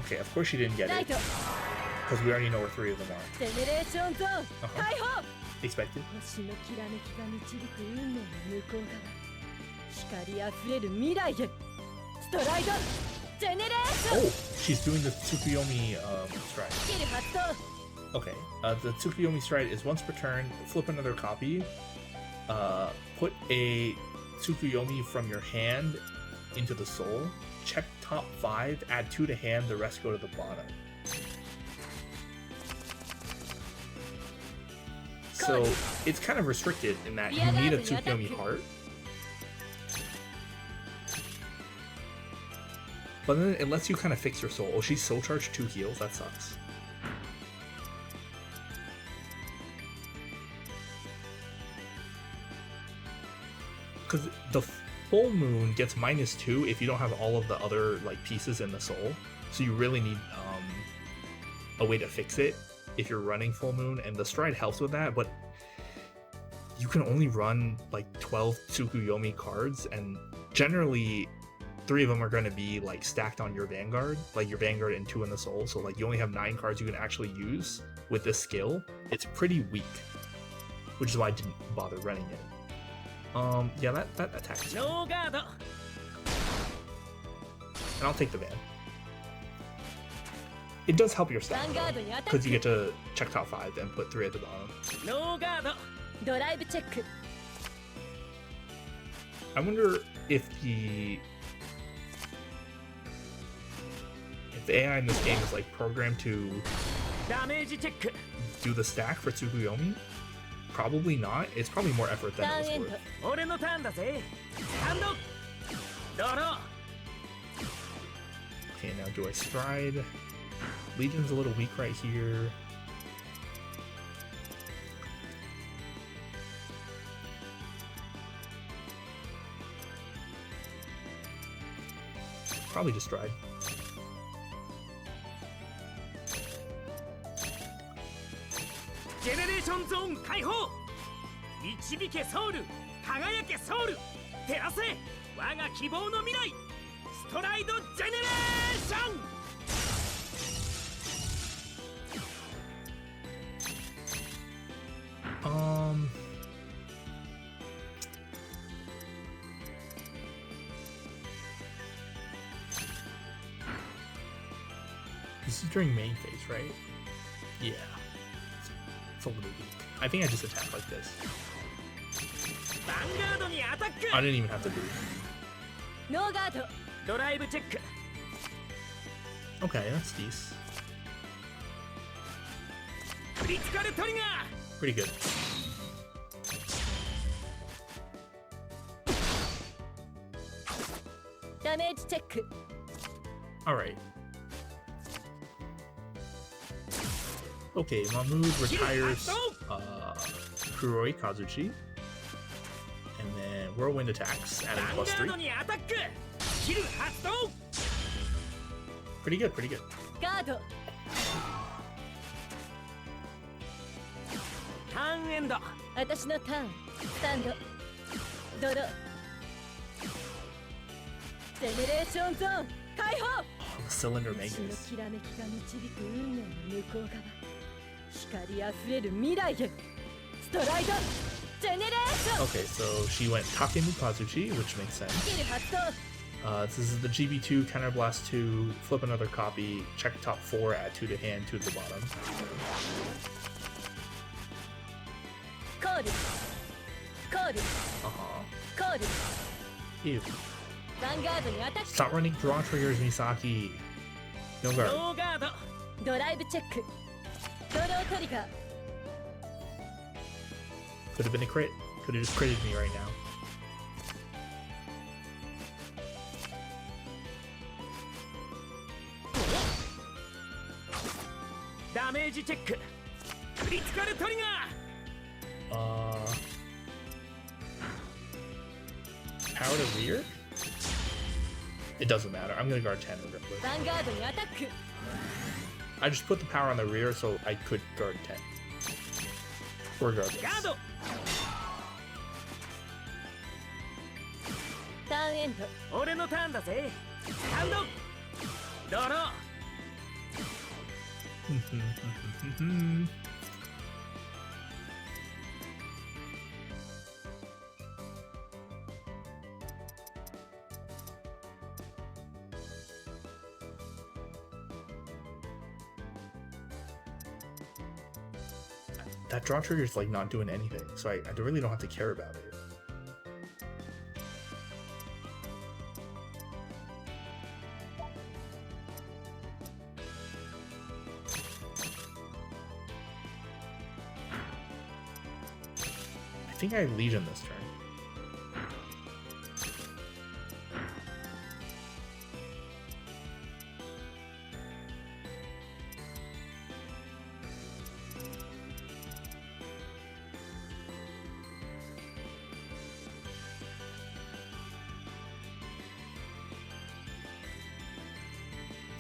Okay, of course she didn't get it. Because we already know where 3 of them are. Expected. 星のきらめきが導く運命の向こう側光あふれる未来へストライドジェネレーション Oh, she's doing the Tsukuyomi stride. スキル発動 Okay, the Tsukuyomi stride is once per turn, flip another copy, put a Tsukuyomi from your hand into the soul, check top 5, add 2 to hand, the rest go to the bottom. So it's kind of restricted in that you need a Tsukuyomi heart. But then it lets you kind of fix your soul. Oh, she's soul charged 2 heals, that sucks. Because the full moon gets -2 if you don't have all of the other like pieces in the soul. So you really need a way to fix it if you're running full moon, and the stride helps with that, but you can only run like 12 Tsukuyomi cards, and generally 3 of them are going to be like stacked on your Vanguard, like your Vanguard and 2 in the soul. So like you only have 9 cards you can actually use with this skill. It's pretty weak, which is why I didn't bother running it. Yeah, that attacks. No guard. And I'll take the van. It does help your stat, because you get to check top 5 and put 3 at the bottom. No guard. ドライブチェック I wonder if the AI in this game is like programmed to ダメージチェック do the stack for Tsukuyomi. Probably not. It's probably more effort than ターンエ it ン was ド worth. 俺のターンだぜハンドドロー Okay, now do I stride? Legion's a little weak right here. Probably just stride. ジェネレーションゾーン解放導けソウル輝けソウル照らせ我が希望の未来ストライドジェネレーション This is during main phase, right? Yeah. It's a little weak. I think I just attack like this. ヴァンガードにアタック I didn't even have to do ノーガード ドライブチェック it. Okay, that's decent. クリティカルトリガー Pretty good. Damage check. Alright. Okay, Mahmood retires Kuroi Kazuchi. And then Whirlwind attacks, adding ヴァンガード +3. にアタックキル発動 Pretty good, pretty good. ガードターンエンド私のターンスタンドドロージェネレーションゾーン解放 Oh, the cylinder 私の Magus. きらめきが導く運命の向こう側光あふれる未来へストライドジェネレーション Okay, so she went Takemu Kazuchi, which makes sense. スキル発動 This is the GB2, Counterblast 2, flip another copy, check top 4, add 2 to hand, 2 to the bottom. コールコール Uh-huh. コール Ew. ヴァンガードにアタッ Stop running draw triggers, Misaki. No guard. ノーガードクドライブチェックドロートリガー Could have been a crit. Could have just critted me right now. ダメージチェッククリティカルトリガー Power to rear? It doesn't matter. I'm gonna guard 10 regardless. ヴァンガードにアタック I just put the power on the rear so I could guard 10. Regardless. ガードターンエンド俺のターンだぜハンドドロー That draw trigger is like not doing anything, so I really don't have to care about it. think I Legion this turn.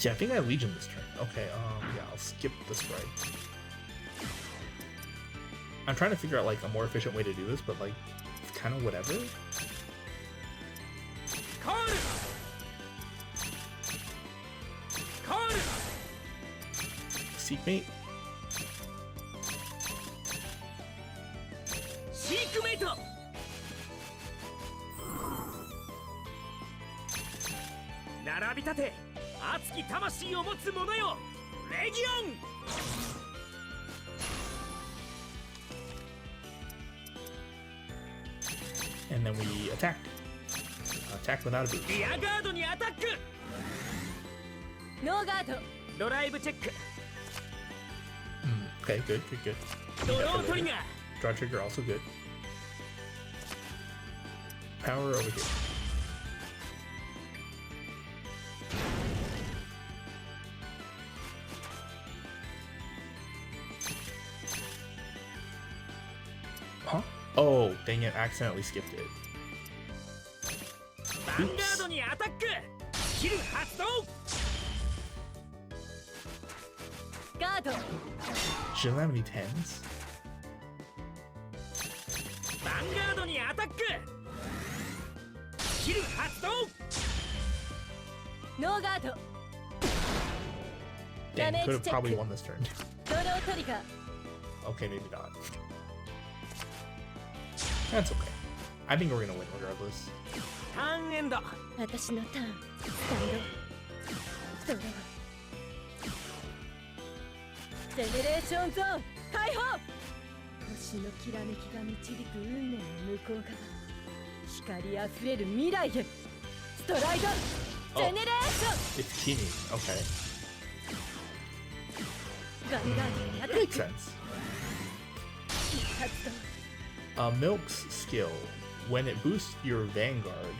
Yeah, I think I Legion this turn. Okay, yeah, I'll skip this right. I'm trying to figure out like a more efficient way to do this, but like it's kind of whatever. Seekmate. And then we attack. Attack without a boost. リアガードにアタック。ノーガード。ドライブチェック。 Okay, good, good, good. ドロートリガー。 Draw trigger also good. Power over here. Huh? Oh, dang it, accidentally skipped it. ヴァンガードにアタック。キル発動。 ガード。 She doesn't have any 10s. ヴァンガードにアタック。キル発動。 ノーガード。 Dang, Damage could have probably check. won this turn. ドロートリガー。 Okay, maybe not. That's okay. I think we're gonna win regardless. ターンエンド。私のターン。スタンド。ドロー。ジェネレーションゾーン解放。星のきらめきが導く運命の向こう側。光あふれる未来へ。ストライド。ジェネレーション。 It's teaming. Okay. ガンガードにアタッ Makes ク。 sense. 発動。Milk's skill. When it boosts your Vanguard,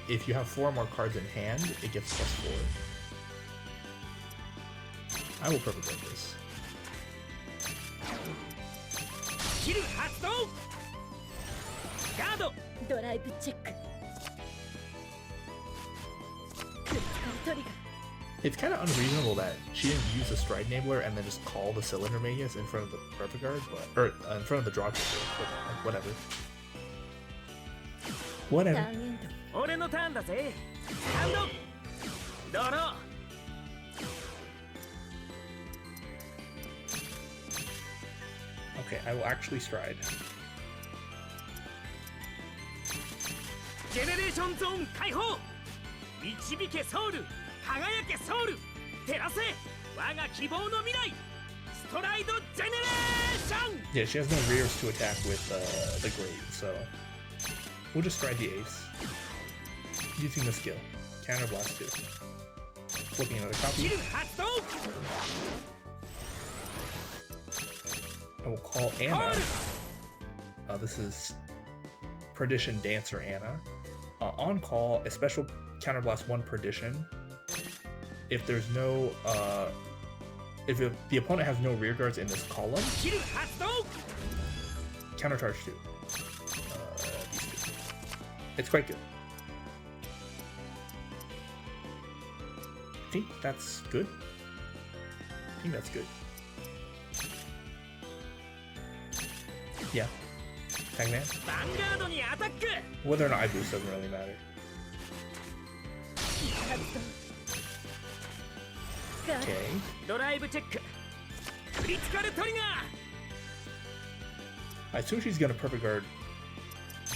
if you have 4 more cards in hand, it gets +4. I will perfect this. キル発動。ガード。ドライブチェック。クリティカルトリガー。 It's kind of unreasonable that she didn't use the Stride Enabler and then just call the Cylinder Magus in front of the Perfect Guard, or in front of the Draw Trigger, but like, whatever. タ Whatever. ーンエンド。俺のターンだぜ。ハンド。ドロー。 Okay, I will actually Stride. ジェネレーションゾーン解放。導けソウル。輝けソウル。照らせ。我が希望の未来。ストライドジェネレーション。 Yeah, she has no rears to attack with the Great, so we'll just Stride the Ace. Using the skill. Counter Blast 2. Flipping another キ copy. ル発動。 I will call Anna. This is Perdition Dancer Anna. On call, a special counterblast 1 Perdition. If there's no, if the opponent has no rear guards in this column, キル発動。 countercharge 2. These 2. It's quite good. I think that's good. I think that's good. Yeah. Hangman. ヴァンガードにアタック。 Whether or not I boost doesn't really matter. 発動。ガード。 Okay. ドライブチェック。クリティカルトリガー。 I assume she's gonna perfect guard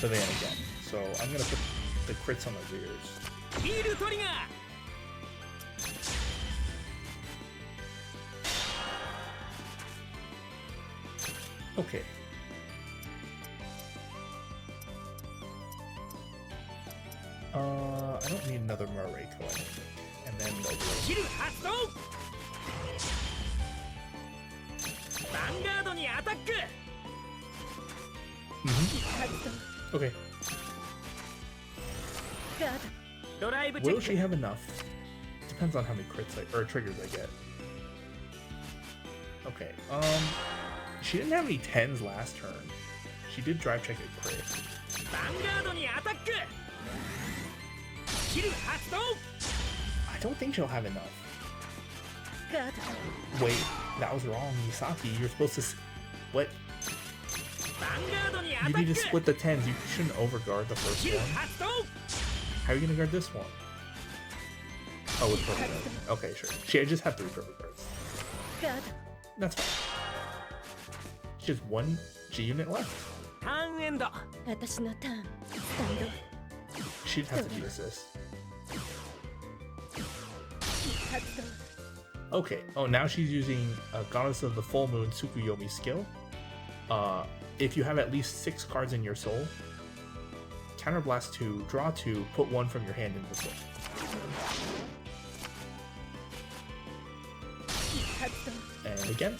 the van again. So I'm gonna put the crits on the rears. ヒールトリガー。 Okay. I don't need another Murray coin. And then the キル発動。ヴァンガードにアタック。Okay. ガードライブチェ Will ッ she ク have enough? Depends on how many crits or triggers I get. Okay. She didn't have any 10s last turn. She did drive check a crit. ヴァンガードにアタックスキル発動 I don't think she'll have enough. ドガー Wait, that was wrong, Misaki. You're supposed to. What? ヴァンガードにア You タッ need ク to split the 10s. You shouldn't overguard the スキ first ル one. 発動 How are you gonna guard this one? Oh, with perfect guard. Okay, sure. She just had 3 perfect guards. ドガー That's fine. She has 1 G unit left. ターンエンドド私のターンスタンド She'd have to G assist. 発動 Okay. Oh, now she's using Goddess of the Full Moon Tsukuyomi skill. If you have at least 6 cards in your soul, counterblast 2, draw 2, put 1 from your hand in the soul. 発動 And again.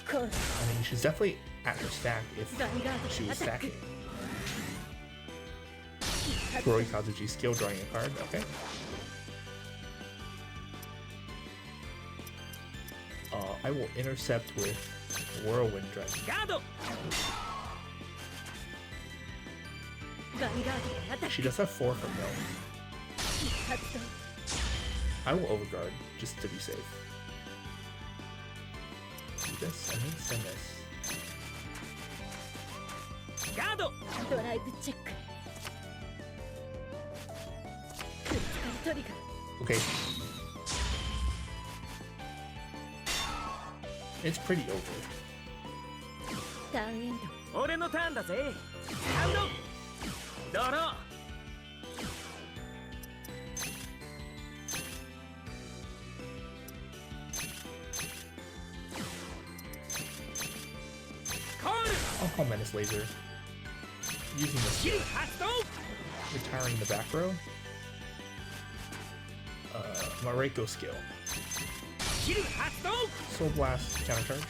コー I ス mean, she's definitely at her stack if ヴァンガー she ド was アタック stacking. 発動 Kuroi Kazuchi skill drawing a card. Okay. I will intercept with Whirlwind Dragon. ガードヴァンガードアタッ She does have 4 from Mill. ク発動 I will overguard just to be safe. Do this and this and this. ガードドライブチェッククリティカルトリガー Okay. It's pretty over. ターンエンド俺のターンだぜハンドドローコール I'll call Menace Laser. Using the スキル skill. 発動 Retiring the back row. Mareko skill. スキル発動 Soul Blast counter charge.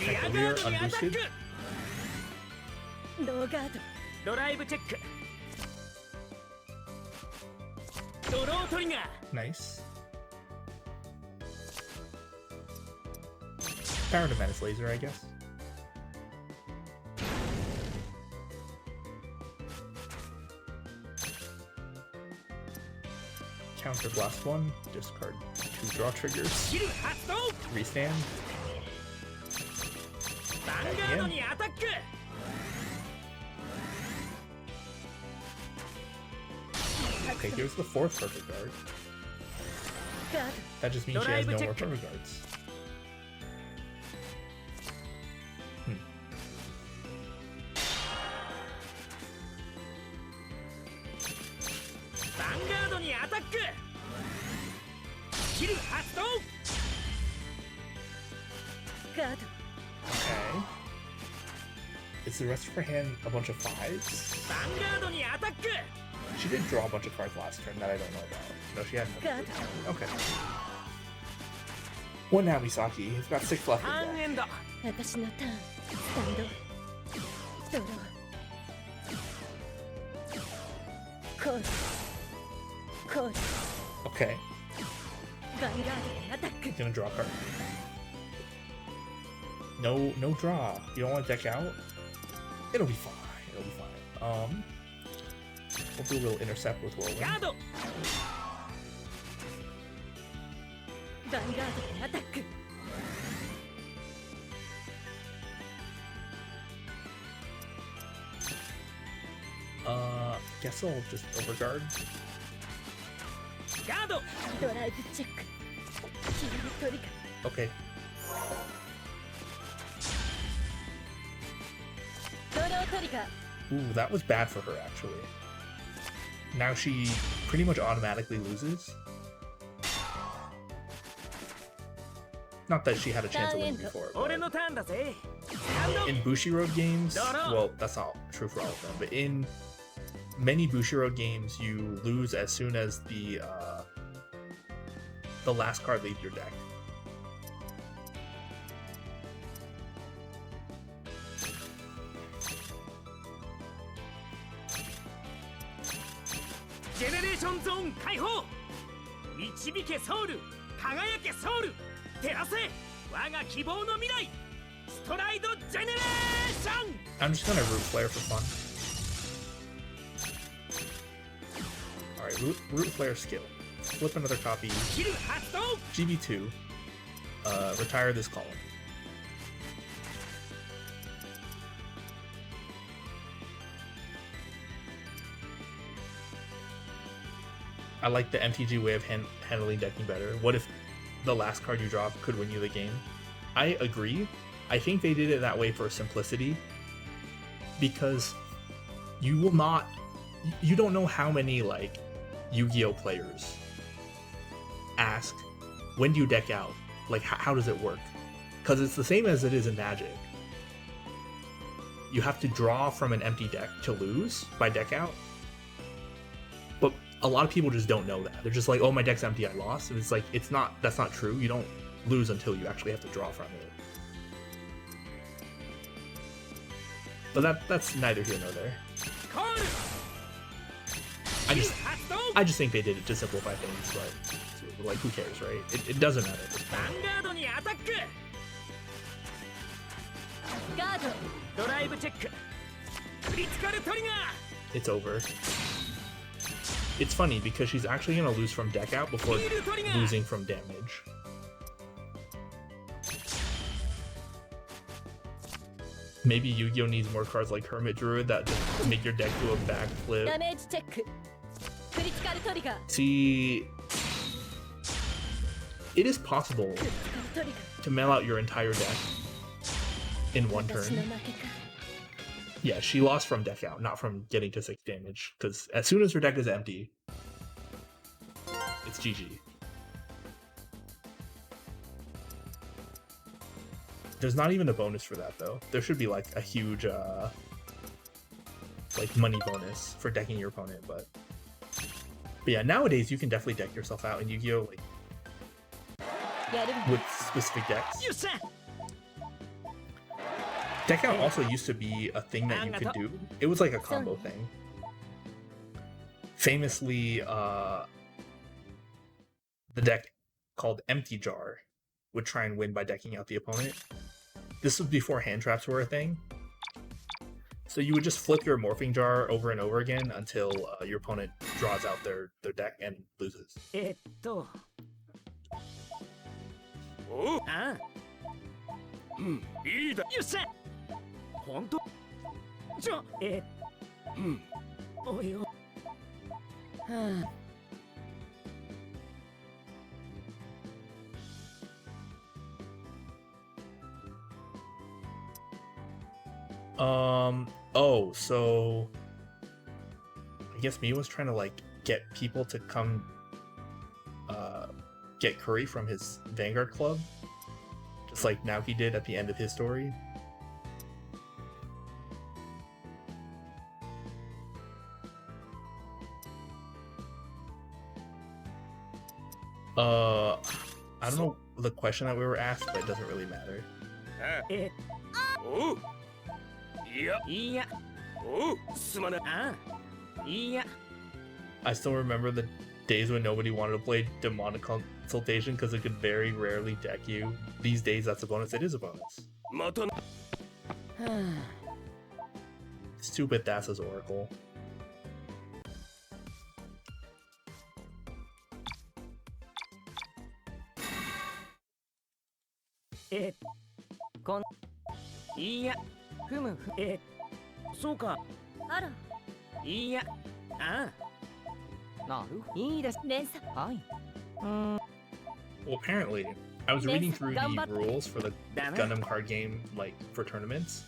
リアガ Rear ードにアタッ unboosted. クノーガードドライブチェックドロートリガー Nice. Power to Menace Laser, I guess. Counter Blast 1, discard 2 draw triggers, スキル発動 restand. ヴァンガードにアタック Okay, here's the 4th perfect guard. ガー That just means she has no more perfect guards. Hmm. ヴァンガードにアタックスキル発動ドガード Okay. Is the rest of her hand a bunch of 5s? ヴァンガードにアタック She did draw a bunch of cards last turn that I don't know about. No, she hadn't. ガード Okay. One now, Misaki. He's got 6 left ター in ン deck. エンド私のターンスタンドドローコースコース Okay. ヴァンガードにアタック He's gonna draw a card. No draw. You don't want to deck out? It'll be fine. It'll be fine. We'll do a little intercept with ガ Whirlwind. ードヴァンガードにアタック Guess I'll just overguard. ガードドライブチェックキルトリガー Okay. ドロートリガー Ooh, that was bad for her, actually. Now she pretty much automatically loses. Not that she had a chance to win before, 俺 but のターンだぜハンド in Bushiroad games, well, that's not true for all of them, but in many Bushiroad games, you lose as soon as the the last card leaves your deck. Generation Zone 解放導けソウル輝けソウル照らせ我が希望の未来ストライドジェネレーション I'm just gonna root flare for fun. Alright, root flare skill. Flip another copy. キル発動 GB2. Retire this column. I like the MTG way of handling decking better. What if the last card you drop could win you the game? I agree. I think they did it that way for simplicity, because you will not, you don't know how many like Yu-Gi-Oh players ask, when do you deck out? Like, how does it work? Because it's the same as it is in Magic. You have to draw from an empty deck to lose by deck out. But a lot of people just don't know that. They're just like, oh, my deck's empty, I lost. And it's like, that's not true. You don't lose until you actually have to draw from it. But that's neither here nor there. I just think they did it to simplify things, but like, who cares, right? It doesn't matter. Vanguard にアタックガードドライブチェッククリティカルトリガー It's over. It's funny because she's actually gonna lose from deck out before losing from damage. Maybe Yu-Gi-Oh needs more cards like Hermit Druid that just make your deck do a ダ backflip. メージチェッククリティカルトリガー See, it is possible クリティカルトリガ to mail out your entire deck in one ー私の turn. 負けか Yeah, she lost from deck out, not from getting to 6 damage. Because as soon as her deck is empty, it's GG. There's not even a bonus for that though. There should be like a huge like money bonus for decking your opponent, but yeah, nowadays you can definitely deck yourself out in Yu-Gi-Oh like やる with specific decks. よっしゃ Deck out also used to be a thing that you could do. It was like a combo thing. Famously, the deck called Empty Jar would try and win by decking out the opponent. This was before hand traps were a thing. So you would just flip your morphing jar over and over again until your opponent draws out their deck and loses. おうあうんいいだよっしゃ本当うんおいおはあ Oh, so I guess Mia was trying to like get people to come get Curry from his Vanguard club, just like Naoki did at the end of his story. I don't know the question that we were asked, but it doesn't really matter. えおういやいやおうすまないあいや I still remember the days when nobody wanted to play Demonic Consultation because it could very rarely deck you. These days, that's a bonus. It is a bonus. また Stupid Thassa's Oracle. Con いやふむふそうかあらいやあなるいいです連鎖はい Well, apparently, I was reading through the Gamba- rules for the Damn it. Gundam card game, like for tournaments,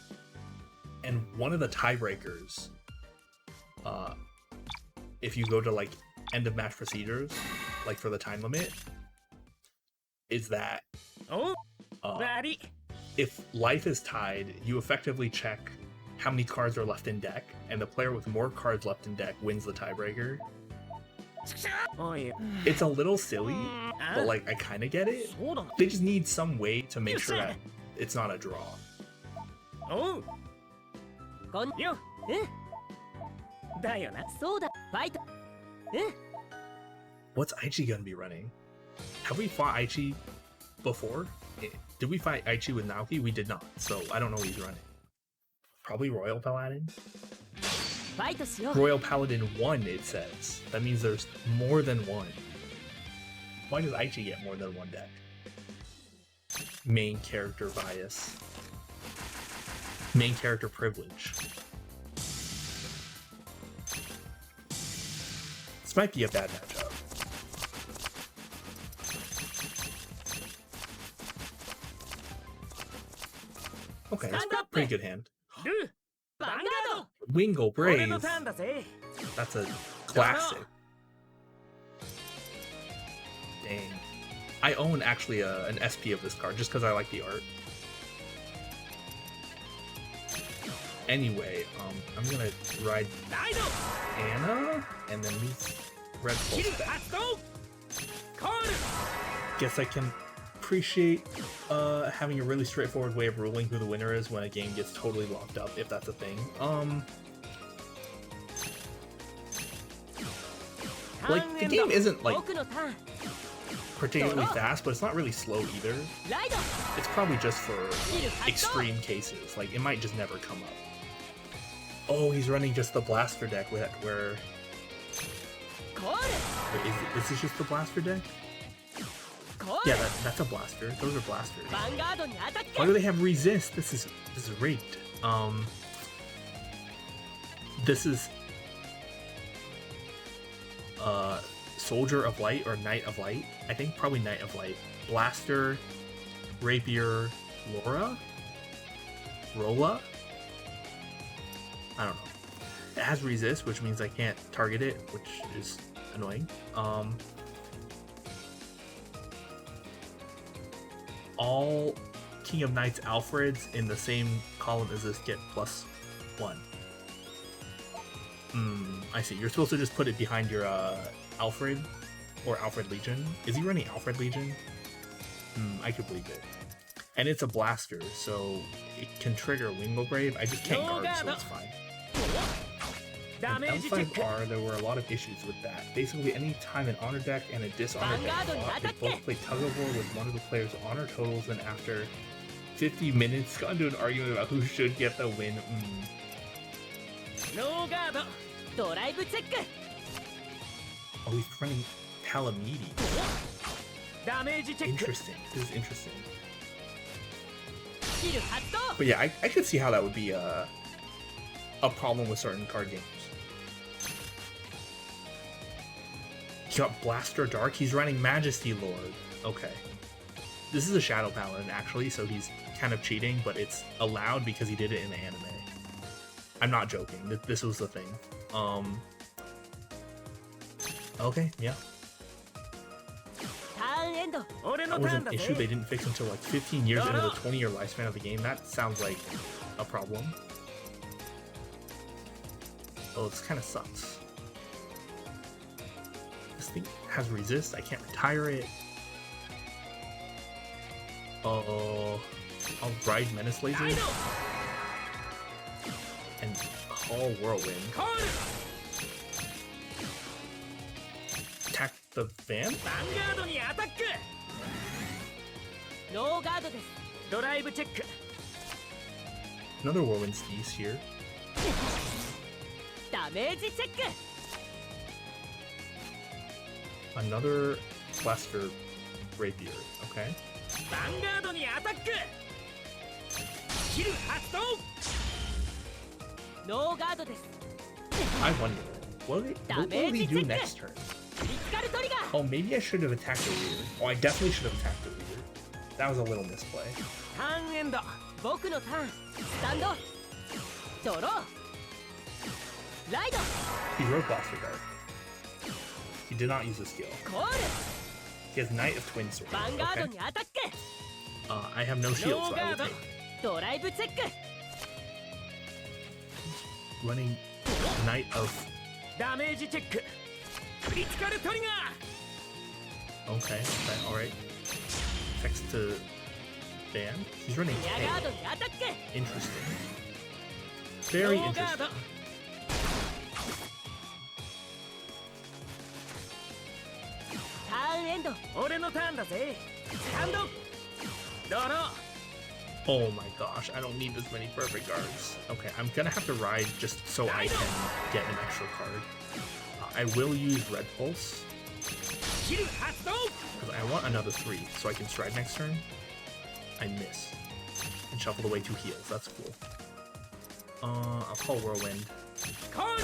and one of the tiebreakers, if you go to like end of match procedures, like for the time limit, is that お uh, バリ if life is tied, you effectively check how many cards are left in deck, and the player with more cards left in deck wins the tiebreaker. おい It's a little silly, but like I kind of get it. そうだな They just need some way to make sure that it's not a draw. おうこんよだよなそうだファイト What's Aichi gonna be running? Have we fought Aichi before? Did we fight Aichi with Naoki? We did not, so I don't know what he's running. Probably Royal Paladin? ファイトしよう Royal Paladin 1, it says. That means there's more than one. Why does Aichi get more than one deck? Main character bias. Main character privilege. This might be a bad matchup. Okay, that's a pretty good hand. ルーバンガード Wingo 俺の Brave. ターンだぜ That's a classic. Dang. I own actually an SP of this card just because I like the art. Anyway, I'm gonna ride ライド Anna and then leave Red キル Pulse back. 発動コール Guess I can appreciate having a really straightforward way of ruling who the winner is when a game gets totally locked up, if that's a thing. Like the game isn't like 僕のターン particularly fast, but it's not really slow either. ライド It's probably just for キル発動 extreme cases. Like it might just never come up. Oh, he's running just the blaster deck where コール wait, is this just the blaster deck? コー Yeah, ル that's a blaster. Those are blasters. ヴァンガードにアタッ Why ク do they have resist? This is rigged. This is Soldier of Light or Knight of Light. I think probably Knight of Light. Blaster, Rapier, Laura, Rolla. I don't know. It has resist, which means I can't target it, which is annoying. All King of Knights Alfreds in the same column as this get +1. I see. You're supposed to just put it behind your Alfred or Alfred Legion. Is he running Alfred Legion? I could believe it. And it's a blaster, so it can trigger Wingo Brave. I just can't guard, so it's fine. ダ In メージチェック L5R, there were a lot of issues with that. Basically, any time an honor deck and a dishonor deck fought, they both play tug of war with one of the player's honor totals, and after 50 minutes, got into an argument about who should get the win. ノーガード ドライブチェック Oh, he's running Calamity. ダメージチェック Interesting. This is interesting. キル発動 But yeah, I could see how that would be a problem with certain card games. He got Blaster Dark. He's running Majesty Lord. Okay. This is a Shadow Paladin, actually, so he's kind of cheating, but it's allowed because he did it in the anime. I'm not joking. This was the thing. Okay, yeah. ターンエンド 俺の That タ was ーン an だ issue ぜ they didn't fix until like 15 years into the 20-year lifespan of the game. That sounds like a problem. Oh, this kind of sucks. This thing has resist. I can't retire it. Oh, I'll ride Menace Laser ライド and call Whirlwind. コール Attack the van? ヴァンガードにアタック ノーガードです ドライブチェック Another Whirlwind Steez here. ダメージチェック Another Blaster Rapier. Okay. ヴァンガードにアタックキル発動 ノーガードです I wonder. What will he do next turn? クリティカルトリガー Oh, maybe I should have attacked the leader. Oh, I definitely should have attacked the leader. That was a little misplay. ターンエンド僕のターンスタンドドローライド He wrote Blaster Dark. He did not use the skill. コール He has Knight of Twin Sword. ヴァンガード Okay. にアタック I have no shield, so I will take. ドライブチェック Running Knight of ダメージチェック Critical trigger. Okay, alright. Text to Van. He's running K. リアガードにアタック Interesting. Very ノーガード interesting. ターンエンド俺のターンだぜスタンドドロー Oh my gosh, I don't need as many perfect guards. Okay, I'm gonna have to ride just so I can get an extra card. I will use Red Pulse, キル発動 because I want another 3, so I can stride next turn. I miss. And shuffle away 2 heals, that's cool. I'll call Whirlwind. コール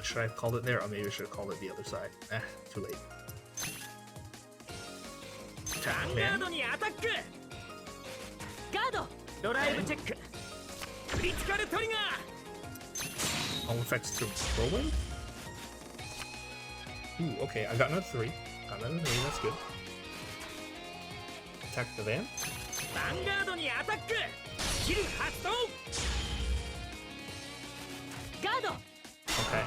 Should I have called it there? Or maybe I should have called it the other side. Too late. ヴァンガードにアタックガードドライブチェッククリティカルトリガー All effects to Whirlwind? Ooh, okay, I got another 3. That's good. Attack the van. ヴァンガードにアタックキル発動ガード Okay.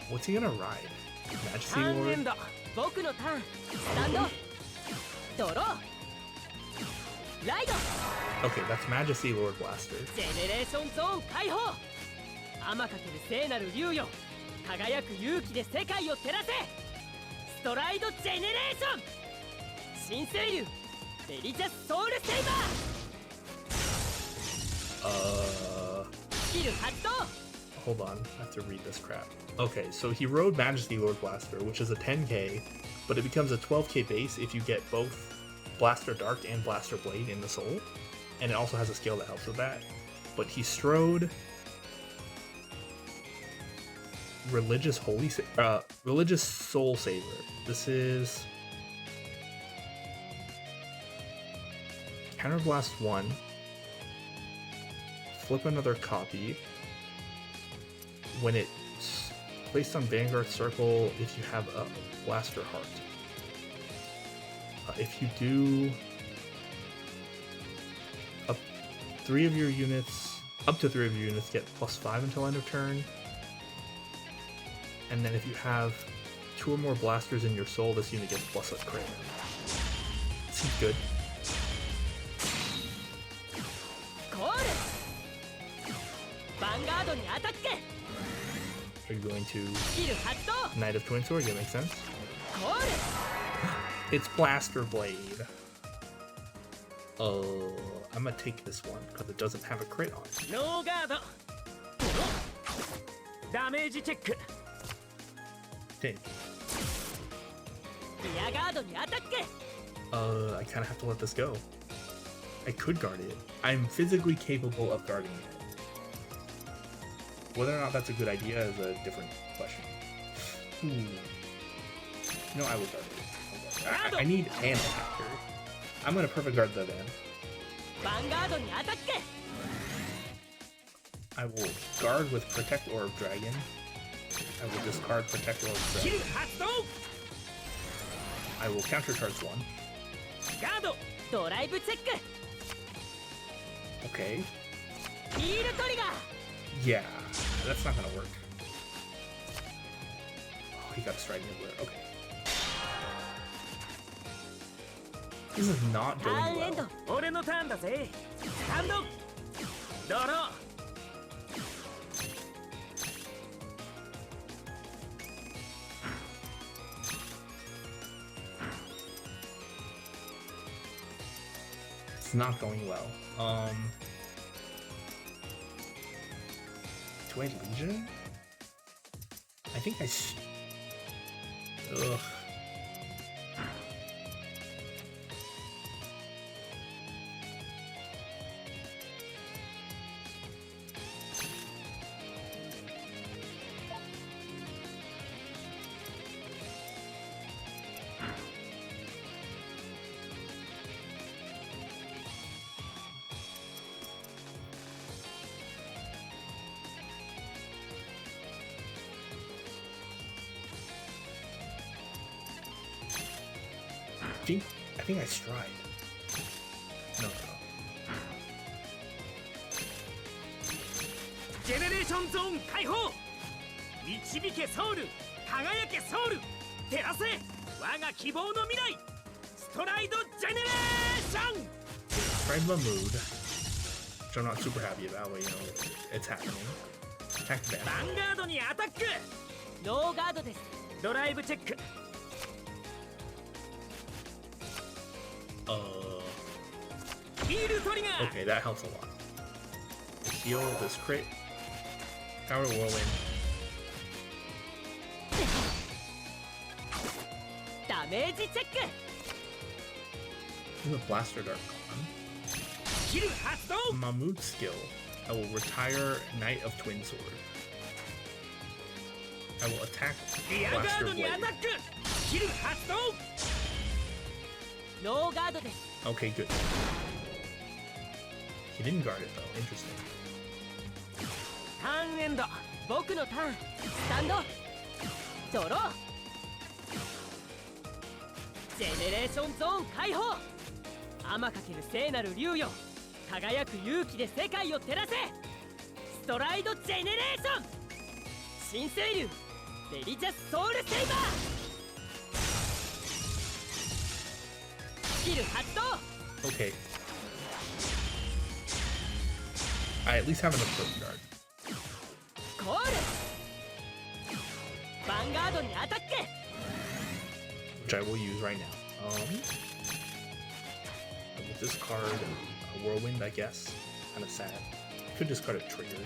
What's he gonna ride? タ Majesty ーンエン Lord? ド僕のターンスタンドドローライド Okay, that's Majesty Lord Blaster. ジェネレーションゾーン解放天かける聖なる竜よ輝く勇気で世界を照らせストライドジェネレーション新星竜デリジャスソウルセイバースキル発動 Hold on, I have to read this crap. Okay, so he rode Majesty Lord Blaster, which is a 10k, but it becomes a 12k base if you get both Blaster Dark and Blaster Blade in the soul. And it also has a skill that helps with that. But he strode Religious Religious Soul Saver. This is Counterblast 1. Flip another copy. When it's placed on Vanguard Circle, if you have a Blaster Heart. If you do up to 3 of your units get +5 until end of turn. And then if you have 2 or more blasters in your soul, this unit gets +a crit. Seems good. コールヴァンガードにアタック Are you going to スキル発動 Knight of Twin Sword? Yeah, makes sense. コール It's Blaster Blade. I'm gonna take this one because it doesn't have a crit on it. ノーガードダメージチェック Dang. リアガードにアタック I kind of have to let this go. I could guard it. I'm physically capable of guarding it. Whether or not that's a good idea is a different question. No, I will guard it. I need an attacker. I'm gonna perfect guard the van. ヴァンガードにアタック I will guard with Protect Orb Dragon. I will discard Protect Orb キル Dragon. 発動 I will countercharge 1. ガードドライブチェック Okay. ヒールトリガー Yeah, that's not gonna work. Oh, he got a Striding Nibbler. Okay. This is not ター going ンエンド well. 俺のターンだぜスタンドドロー It's not going well. Do I Legion? I think Ugh. I think I stride. No. ジェネレーションゾーン解放導けソウル輝けソウル照らせ我が希望の未来ストライドジェネレーション Right in the mood, which I'm not super happy about, but you know, it's happening. Attack back. ヴァンガードにアタックノーガードです。ドライブチェック ヒールトリガー Okay, that helps a lot. The heal, this crit, power whirlwind. ダメージチェック。 This is a blaster dart. キル発動 Mahmood skill. I will retire Knight of Twin Sword. I will attack リアガー Blaster ドにア Blade. タックキル発動ノーガードです。 Okay, good. He didn't guard it though. Interesting. ターンエンド僕のターン。スタンド。ドロー。ジェネレーションゾーン解放。天かける聖なる竜よ。輝く勇気で世界を照らせ。ストライドジェネレーション。新星竜デリジャスソウルセイバー。スキル発動。 Okay. I at least have enough Burn Guard. コール。ヴァンガードにアタック。 Which I will use right now. With this card, a whirlwind, I guess. Kind of sad. Could discard a trigger.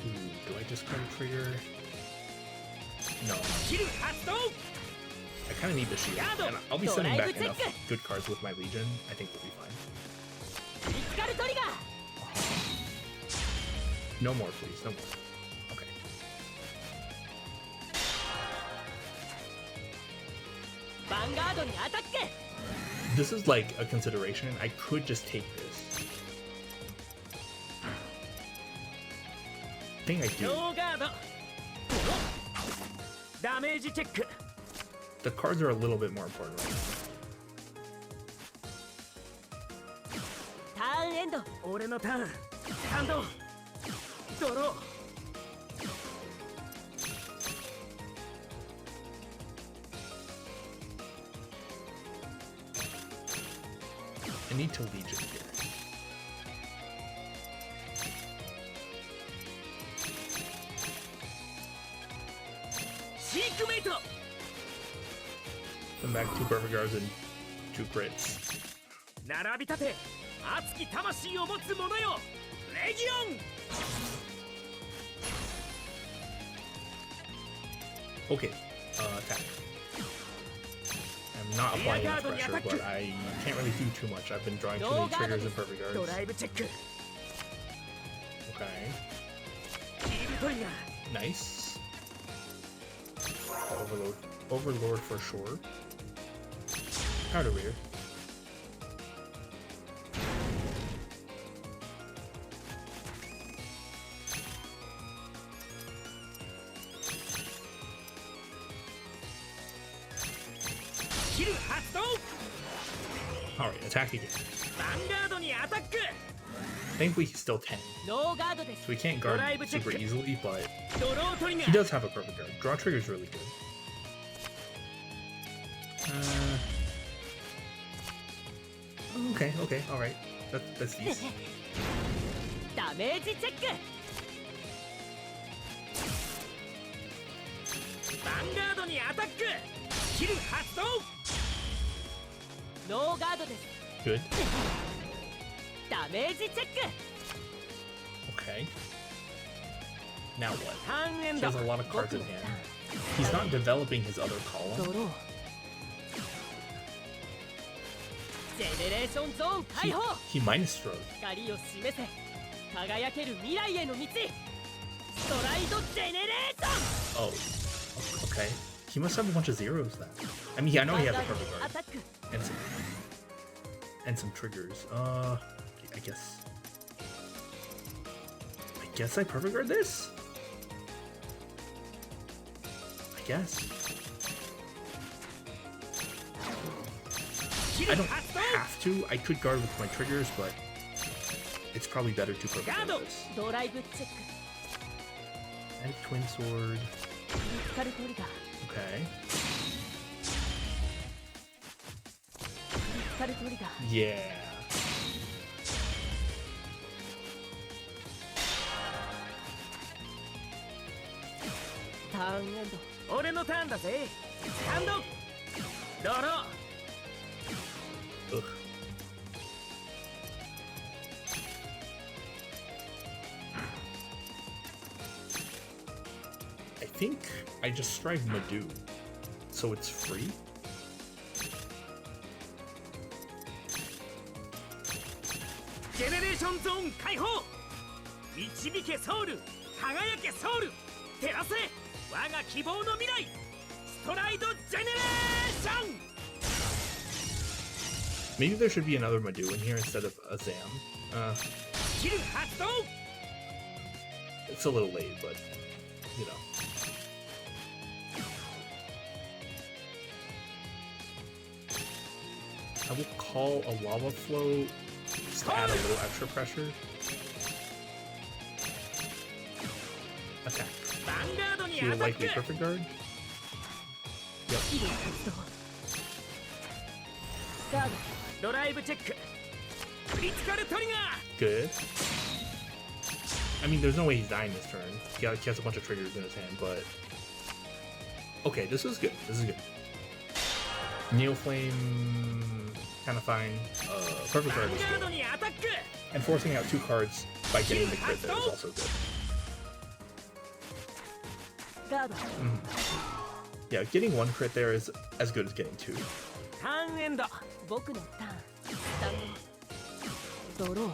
Ooh, do I discard a trigger? No. キル発動 I kind of need the shield, and I'll be sending back enough good cards with my Legion. I think we'll be fine. クリティカルトリガー。 No more, please. No more. Okay. ヴァンガードにアタック。 This is like a consideration. I could just take this. I think I do. ノーガードダメージチェック The cards are a little bit more important right now. ターンエンド。俺のターンスタンドドロー I need to Legion here. シークメイト Come back 2 perfect guards and 2 crits. 並び立て熱き魂を持つ者よレギオン Okay, attack. I'm not applying enough pressure, but I can't really do too much. I've been drawing too many triggers and perfect ド guards. ライブチェック Okay, ヒールトリガー nice. Overlord for sure. Out of here. Alright, attack again. ヴァンガードにアタック Thankfully he's still 10. ノーガードです。 So he can't guard super easily, but ドロートリガ he ー does have a perfect guard. Draw trigger is really good. Okay, alright. That's decent. ダメージチェック。ヴァンガードにアタックキル発動ノーガードです。 Good. ダメージチェック。 Okay. Now what? ターンエン He ド has a lot of cards in hand. He's not developing his other ド column. ロー。ジェネレーションゾーン He, 解放。 he minus throws. 光を示せ。輝ける未来への道。ストライドジェネレーション。 Oh. Okay. He must have a bunch of zeros then. I mean, I know he has a perfect ア guard タック。 and some triggers. I guess I perfect guard this? I guess. I don't have to. I could guard with my triggers, but it's probably better to perfect guard this. ドライブチェック。And twin sword. ぶつかるトリガー Okay. ぶつかるトリガー Yeah. ターンエンド俺のターンだぜスタンドドロー Ugh. I think I just strike Madhu, so it's free. ジェネレーションゾーン解放導けソウル輝けソウル照らせ我が希望の未来ストライドジェネレーション Maybe there should be another Madhu in here instead of a Zam. キル発動 It's a little late, but you know. I will call a lava flow just to add a little extra pressure. Attack. ヴァンガードに He ア will タッ likely ク perfect guard. キル発動ガードドライブチェッククリティカルトリガー Good. I mean, there's no way he's dying this turn. He has a bunch of triggers in his hand, but... Okay, this is good. This is good. Neo Flame... Kind of fine. Perfect ヴァ guard ン is ガード good. にアタック And forcing out 2 cards by getting the crit there is also good. ガード Yeah, getting 1 crit there is as good as getting 2. ターンエンド僕のターンスタンドドロー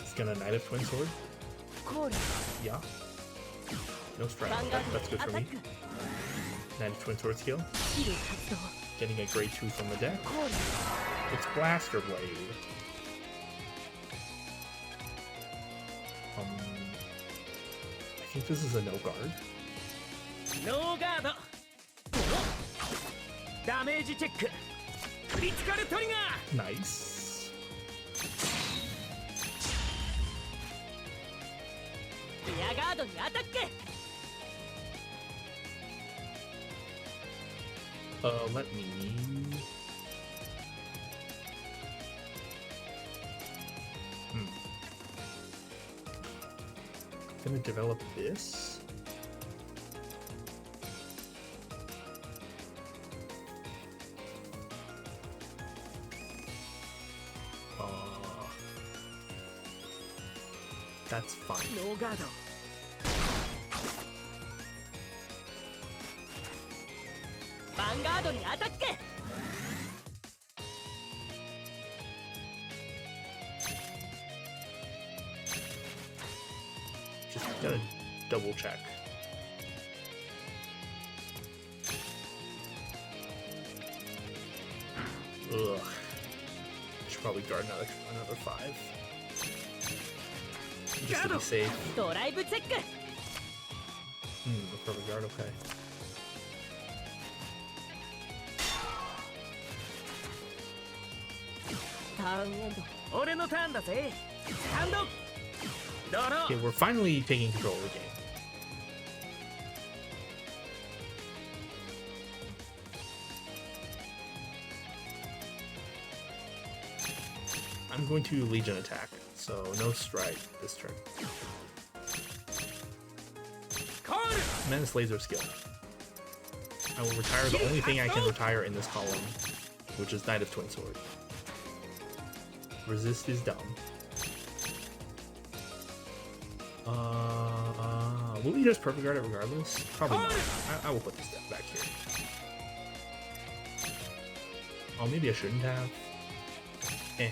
He's gonna Knight of Twin Sword. コール Yeah. No strike. ヴァンガー That's ド good ア for タッ me. ク Knight of Twin Sword skill. キル発動 Getting a grade 2 from the deck. コール It's Blaster Blade. I think this is a no guard. ノーガードダメージチェッククリティカルトリガー Nice. リアガードにアタック Let me... Gonna develop this. That's fine. ノーガードヴァンガードにアタック Just gotta double check. Ugh. Should probably guard another 5. Just to be safe. ドライブチェック A perfect guard, okay. ターンエンド俺のターンだぜスタンドドロ Okay, ー we're finally taking control of the game. I'm going to Legion attack, so no strike this turn. コール Menace Laser skill. I will retire the only thing I can retire in this column, which is Knight of Twin Sword. Resist is dumb. Will we just perfect guard it regardless? Probably not. I will put this back here. Oh, maybe I shouldn't have. Eh.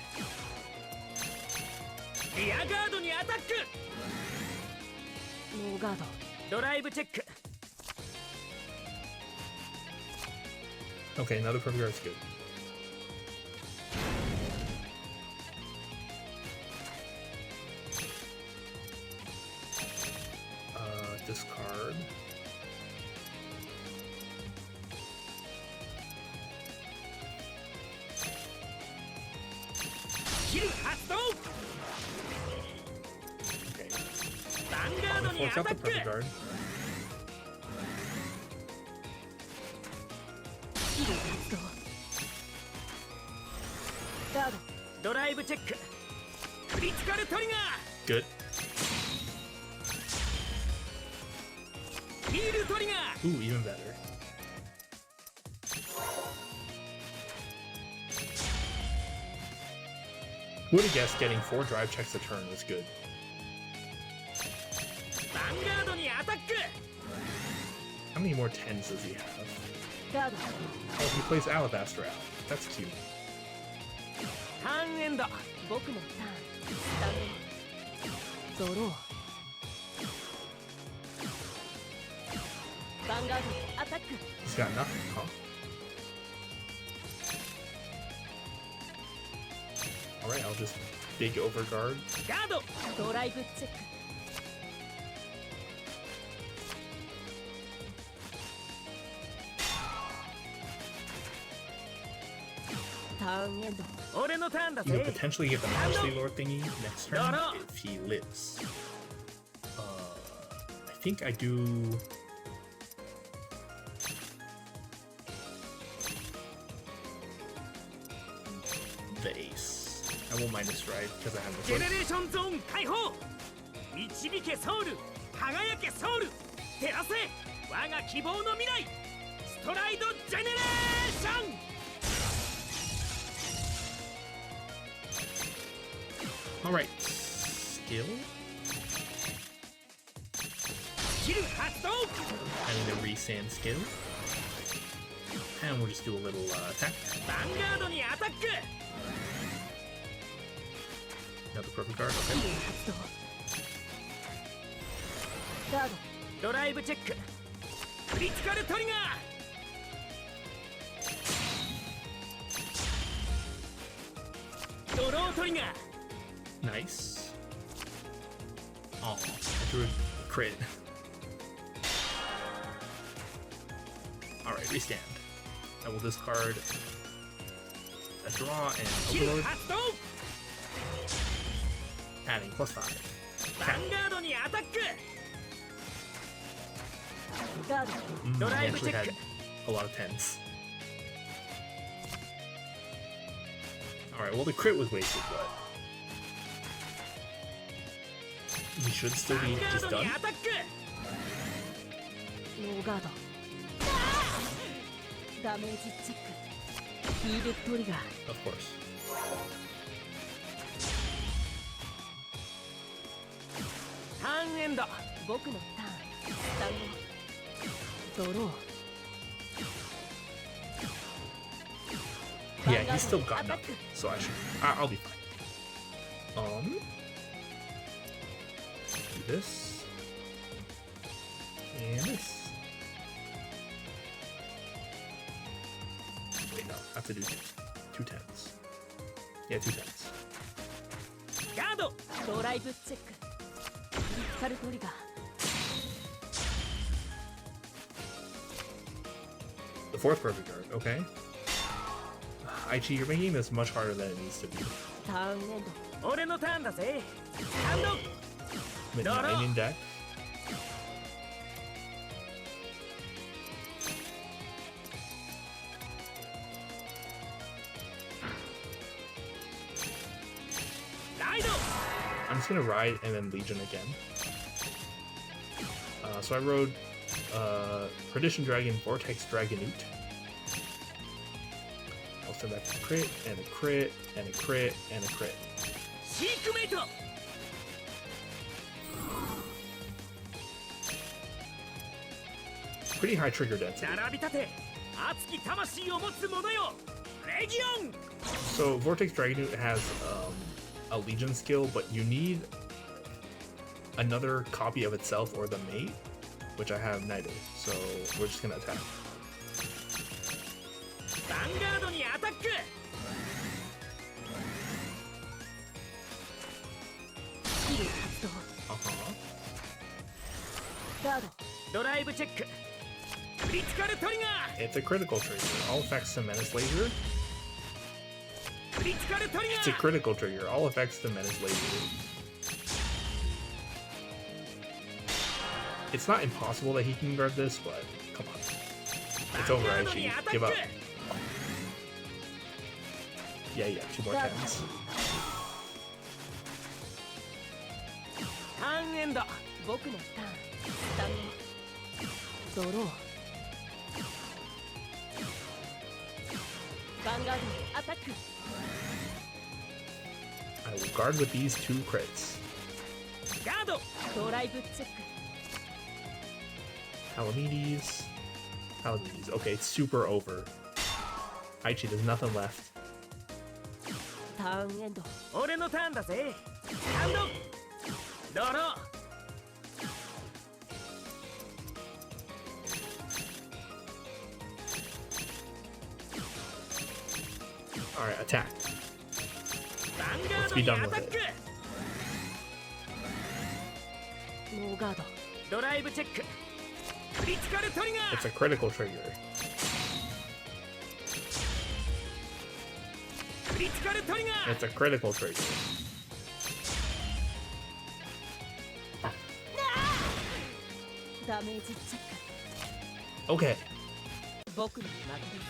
リアガードにアタックノーガードドライブチェック Okay, another perfect guard is good. Discard. Kill 発動 Okay. ヴァンガードに forks out the perfect guard. スキル発動ガードドライブチェッククリティカルトリガ Good. ーヒールトリガー Ooh, even better. Would have guessed getting 4 drive checks a turn was good. ヴァンガードにアタック How many more 10s does he have? ガード Oh, he plays Alabaster out. That's cute. ターンエンド僕のターンスタンドドローヴァンガードアタック He's got nothing, huh? Alright, I'll just big overguard. ガードドライブチェックターンエンド俺のターンだ You could ぜ potentially get the Mercy Lord thingy next turn No, no. if he lives. I think I do. The ace. I won't mind this ride because I have the ジェネ foot. レーションゾーン解放導けソウル輝けソウル照らせ我が希望の未来ストライドジェネレーション Alright. Skill. スキル発動 And the resand skill. And we'll just do a little attack. ヴァンガードにアタック Another perfect guard. スキ Okay. ル発動ガードドライブチェッククリティカルトリガードロートリガー Nice. Oh, I threw a crit. Alright, restand. I will discard a draw ス and キル overload, 発動 adding +5. ヴァンガードにアタックガード I Drive actually had check. a lot of 10s. Alright, well the crit was wasted, but we should still ヴ be ァンガー just ドに done. アタックノーガードダメージチェックヒールトリガー Of course. ターンエンド僕のターンスタンドドロー Yeah, he's still got nothing, so I'll be fine. Do this and this. Wait, no, I have to do two 10s. Yeah, 2 10s. ガードドライブチェッククリティカルトリガー The 4th perfect guard, okay. Aichi, you're making this much harder than it needs to be. ターンエンド俺のターンだぜハンド With No, 9 no. in deck. ライド I'm just gonna ride and then Legion again. So I rode Perdition Dragon, Vortex Dragonoot. I'll send back a crit, and a crit, and a crit, and a crit. シークメイト Pretty high trigger density. 並び立て熱き魂を持つ者よレギオン So Vortex Dragonoot has a Legion skill, but you need another copy of itself or the mate, which I have neither. So we're just gonna attack. ヴァンガードにアタックスキル発動 Uh-huh. ガードドライブチェッククリティカルトリガ It's a critical trigger. All effects to Menace Laser. ークリティカルトリガ It's a ー critical trigger. All effects to Menace Laser. It's not impossible that he can guard this, but come on. It's over, Aichi. Give up. Yeah, 2 more turns. ターンエンド。僕のターンスタミナドローヴァンガードにアタック I will guard with these 2 crits. ガード。ドライブチェック Palamides. Okay, it's super over. Aichi, there's nothing left. ターンエンド俺のターンだぜ。ハンド。ドロー。 Alright, attack. ヴァンガー Let's ド be に done ア with タッ it. ク。ノーガードドライブチェック。クリティカルトリガー。 It's a critical trigger. クリティカルトリガー。 It's a critical trigger. ダメージチェッ Okay, ク僕の負けで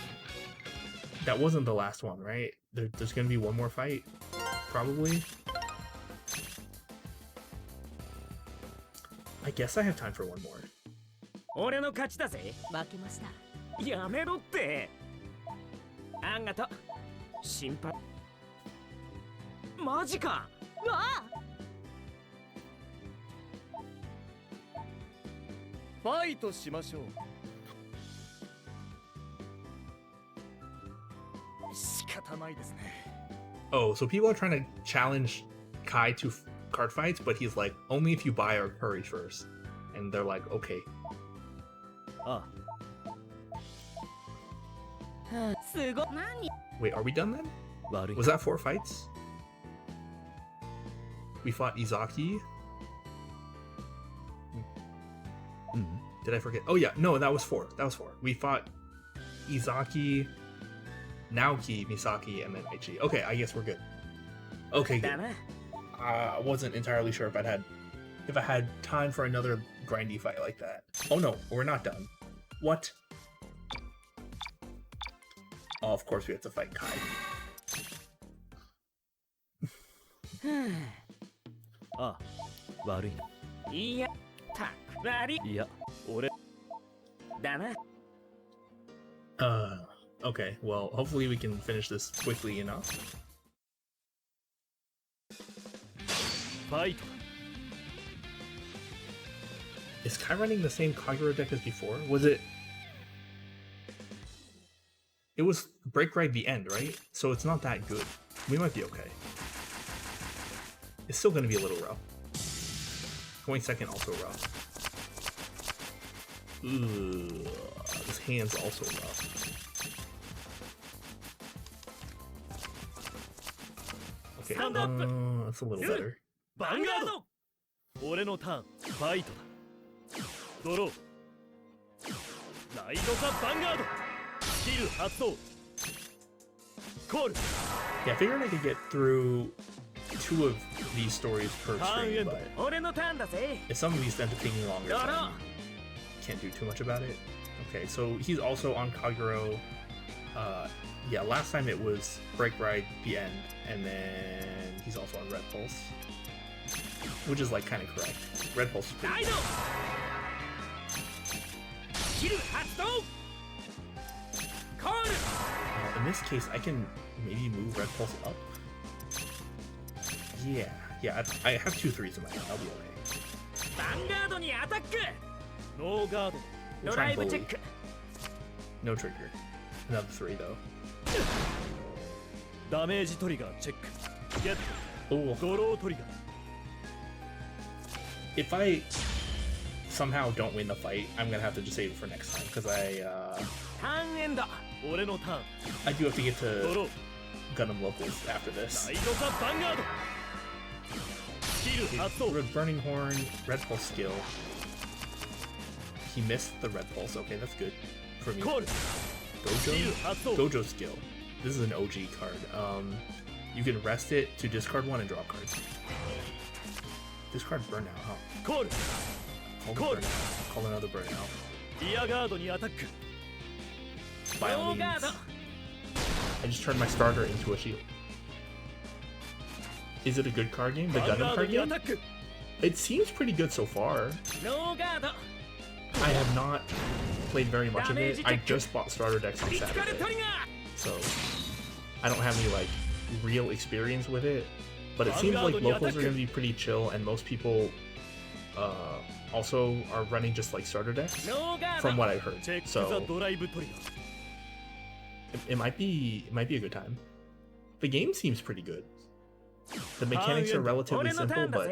す that wasn't the last one, right? There's gonna be one more fight, probably. I guess I have time for one more. 俺の勝ちだぜ。負けましたやめろって。あんがと。心配。マジか。うわあファイトしましょう。仕方ないですね。 Oh, so people are trying to challenge Kai to card fights, but he's like, only if you buy our courage first. And they're like, okay. あすごい何 Wait, are we done then? あ、悪い。 Was that 4 fights? We fought Izaki. うん。 Did I forget? Oh yeah, no, that was 4. That was 4. We fought Izaki, Naoki, Misaki, and then Aichi. Okay, I guess we're good. Okay, だ good. な。 I wasn't entirely sure if I had time for another grindy fight like that. Oh no, we're not done. What? Oh, of course we have to fight Kai. ああ、悪い。いや、たく悪い。いや、俺。だな。 Okay, well, hopefully we can finish this quickly enough. ファイト。 Is Kai running the same Kagura deck as before? Was it... It was Break Ride the End, right? So it's not that good. We might be okay. It's still going to be a little rough. Going second also rough. Ugh, this hand's also rough. Okay, Stand up. that's a little better. ヴァンガード。俺のターン、ファイトだ。ドロー。ライド・ザ・ヴァンガード。スキル発動。コール。 Yeah, I figured I could get through 2 of these stories per stream, but 俺のターンだぜ。 if some of these end up taking longer, ドロ then ー。 can't do too much about it. Okay, so he's also on Kaguro. Yeah, last time it was Break Ride the End, and then he's also on Red Pulse, which is like kind of correct. Red Pulse is ラ pretty イド。スキル発動。コール。 In this case, I can maybe move Red Pulse up. Yeah, I have 2 3s in my hand. I'll be okay. ヴァンガードにアタック。ノーガード。 We'll ド try ライ and ブチェ bully. ック。 No trigger. Another 3 though. ダメージトリガーチェック。ゲッ Oh, ト。ドロートリガー。 if I somehow don't win the fight, I'm gonna have to just save it for next time becauseターンエンド。俺のターン。 I do have to get ド to ロー。 Gundam Locals after ラ this. イド・ザ・ヴァンガード。スキル発動。 Red Burning Horn, Red Pulse skill. He missed the Red Pulse. Okay, that's good for me. コール。スキル Gojo, 発動。 Gojo skill. This is an OG card. You can rest it to discard 1 and draw a card. Discard Burnout, huh? コール。Call another burnout. リアガードにアタック By all means. I just turned my starter into a shield. Is it a good card game? The Gundam card にア game? タック It seems pretty good so far. I have not played very much of it. I just bought starter decks on Saturday, so I don't have any like real experience with it. But it seems like locals are going to be pretty chill, and most people also are running just like starter decks, from what I've heard. チェック So ザドライブトリガー it might be a good time. The game seems pretty good. The mechanics are relatively simple, but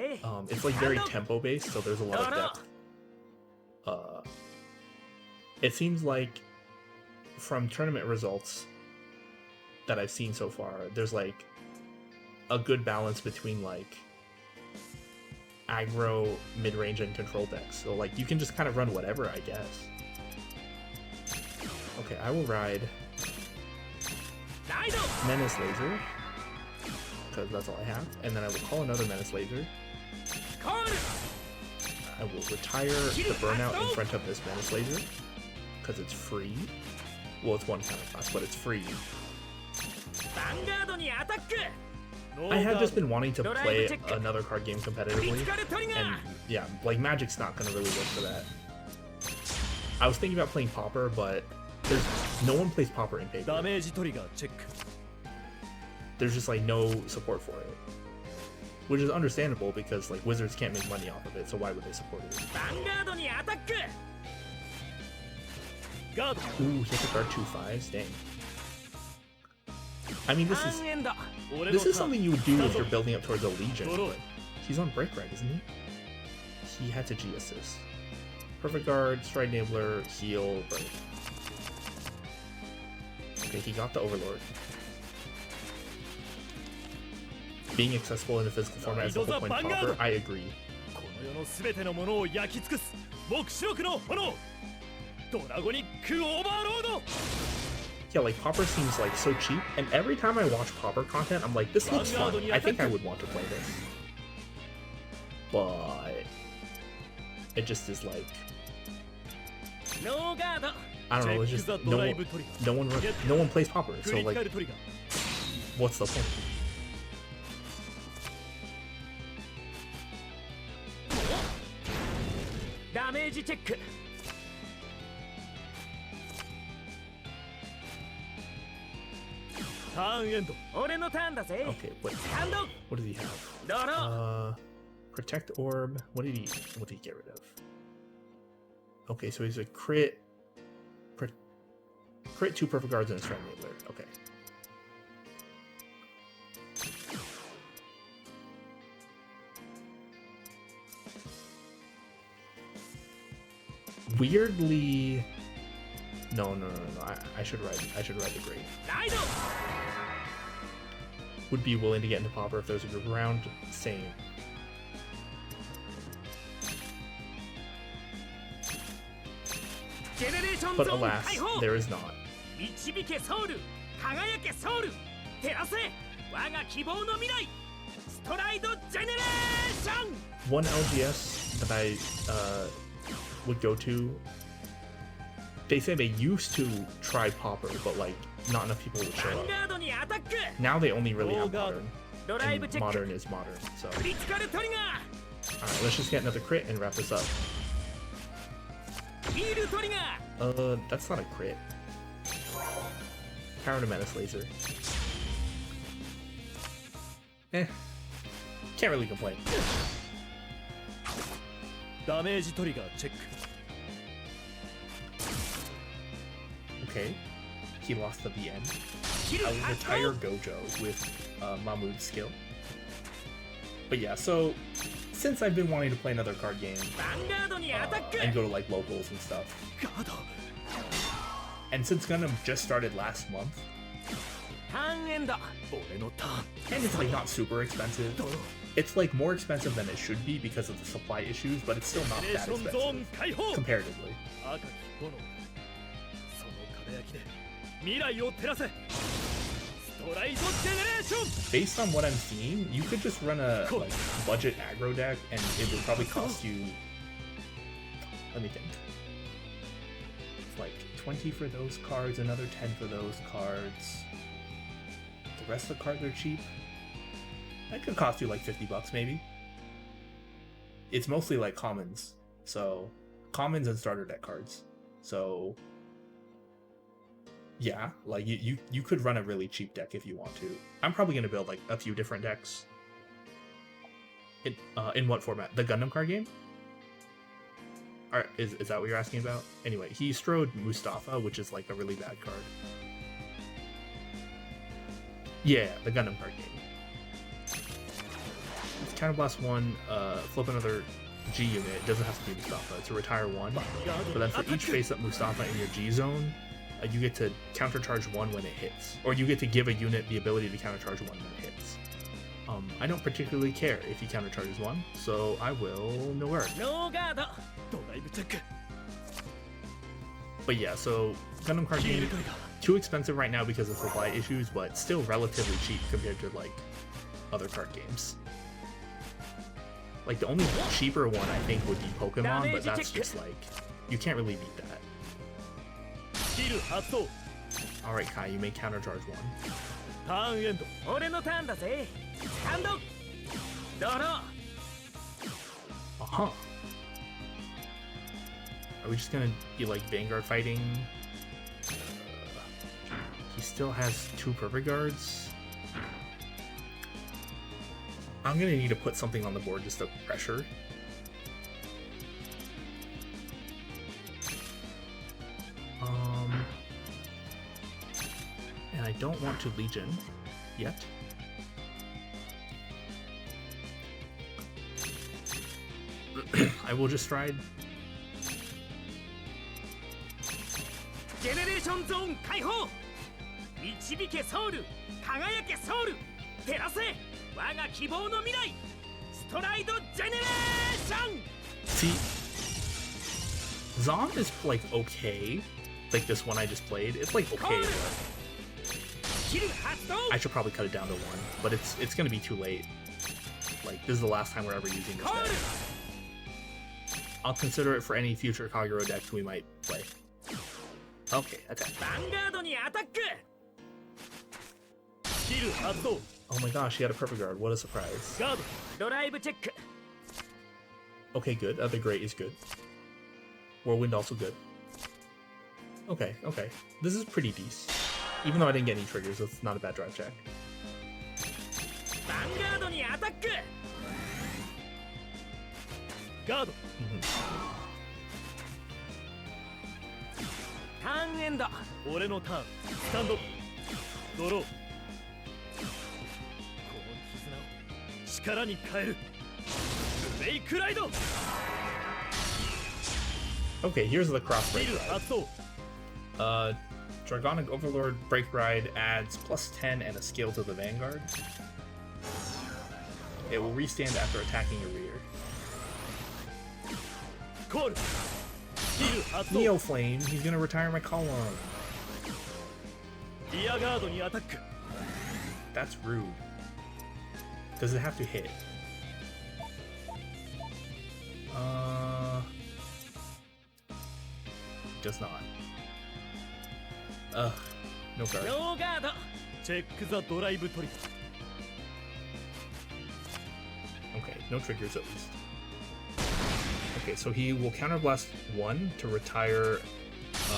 it's like very tempo based, so there's a lot of depth. It seems like from tournament results that I've seen so far, there's like a good balance between like aggro, mid-range, and control decks. So like you can just kind of run whatever, I guess. Okay, I will ride Menace Laser, because that's all I have, and then I will call another Menace Laser. I will retire the burnout in front of this Menace Laser, because it's free. Well, it's one counter class, but it's free. I have just been wanting to play another card game competitively, and yeah, like Magic's not going to really work for that. I was thinking about playing Pauper, but no one plays Pauper in paper. ダメージトリガーチェック There's just like no support for it, which is understandable because like Wizards can't make money off of it, so why would they support it? ガード Ooh, he has to guard 2 5s. Dang. I mean, this is 俺の this is ターン something you would do if you're building up towards a Legion, but he's on break right, isn't he? He had to G assist. Perfect guard, stride enabler, heal, break. Okay, he got the Overlord. Being accessible in a physical format is the whole point of Pauper. I agree. この世の全てのものを焼き尽くす黙示録の炎ドラゴニックオーバーロード Yeah, like Pauper seems like so cheap, and every time I watch Pauper content, I'm like, this looks fun. I think I would want to play this. But it just is like, I don't know, it's just no one plays Pauper, ク so リティカ like ルトリガー what's the point? ダメージチェック ターンエンド 俺のターンだぜ Okay, what ハンド does he have? ドロー Protect Orb. What did he get rid of? Okay, so he's a crit 2 perfect guards and a stride enabler. Okay. Weirdly, no. I should ride the Great. ライド Would be willing to get into Pauper if there's a good round. Same. But alas, there is not. 導けソウル輝けソウル照らせ我が希望の未来ストライドジェネレーション One LGS that I would go to. They say they used to try Pauper, but like not enough people would show ヴァン up. ガードにアタック Now they only really have modern, ドライブ and チェック modern is modern. So クリティカルトリガ alright, let's just get another crit and wrap this up. ーヒールトリガ That's not a crit. Power to Menace Laser. Can't really complain. ダメージトリガーチェック Okay. He lost the BN. ーキル I will 発 retire 動 Gojo with Mahmoud's skill. But yeah, so since I've been wanting to play another card game ヴァンガードにアタック and go to like locals and stuff, ガード and since Gundam just started last month, ターンエンド俺のターン and it's like not super expensive, it's like more expensive than it should be because of the supply issues, but it's still not オペレー that ションゾーン expensive 解放 comparatively. 赤き炎その輝きで未来を照らせストライドジェネレーション Based on what I'm seeing, you could just run a like budget aggro deck, and it would probably cost you Let me think. It's like 20 for those cards, another 10 for those cards. The rest of the cards are cheap. That could cost you like 50 bucks maybe. It's mostly like commons. So commons and starter deck cards. So yeah, like you could run a really cheap deck if you want to. I'm probably gonna build like a few different decks. In what format? The Gundam card game? Alright, is that what you're asking about? Anyway, he strode Mustafa, which is like a really bad card. Yeah, the Gundam card game. It's Counterblast 1, flip another G unit. It doesn't have to be Mustafa, it's a retire 1. But then for each face-up Mustafa in your G zone, you get to countercharge 1 when it hits. Or you get to give a unit the ability to countercharge 1 when it hits. I don't particularly care if he countercharges 1, so I will no guard. But yeah, so Gundam card game, too expensive right now because of supply issues, but still relatively cheap compared to like other card games. Like the only cheaper one I think would be Pokemon, but that's just like, you can't really beat that. Alright Kai, you may countercharge 1. Uh-huh. Are we just gonna be like Vanguard fighting? He still has 2 perfect guards. I'm gonna need to put something on the board just to pressure. And I don't want to Legion yet. I will just stride. Generation Zone 解放導けソウル輝けソウル照らせ我が希望の未来ストライドジェネレーション See, Zom is like okay. Like this one I just played, it's like okay. I should probably cut it down to 1, but it's gonna be too late. Like this is the last time we're ever using this deck. I'll consider it for any future Kagero decks we might play. Okay, attack. Vanguard にアタック Oh my gosh, he had a perfect guard. What a surprise. ドライブチェック Okay, good. The Great is good. Whirlwind also good. Okay, okay. This is pretty decent. Even though I didn't get any triggers, that's not a bad drive check. Vanguard にアタック ガード ターンエンド 俺のターンスタンドドローこの絆を力に変えるメイクライド Okay, here's the cross break ビル ride. 発動 Dragonic Overlord break ride adds +10 and a skill to the Vanguard. It will restand after attacking your rear. コールビル発動 Neo Flame, he's gonna retire my column. リアガードにアタック That's rude. Does it have to hit? Does not. Ugh, no guard. ノーガードチェックザドライブトリッ Okay, no triggers at least. Okay, so he will counterblast 1 to retire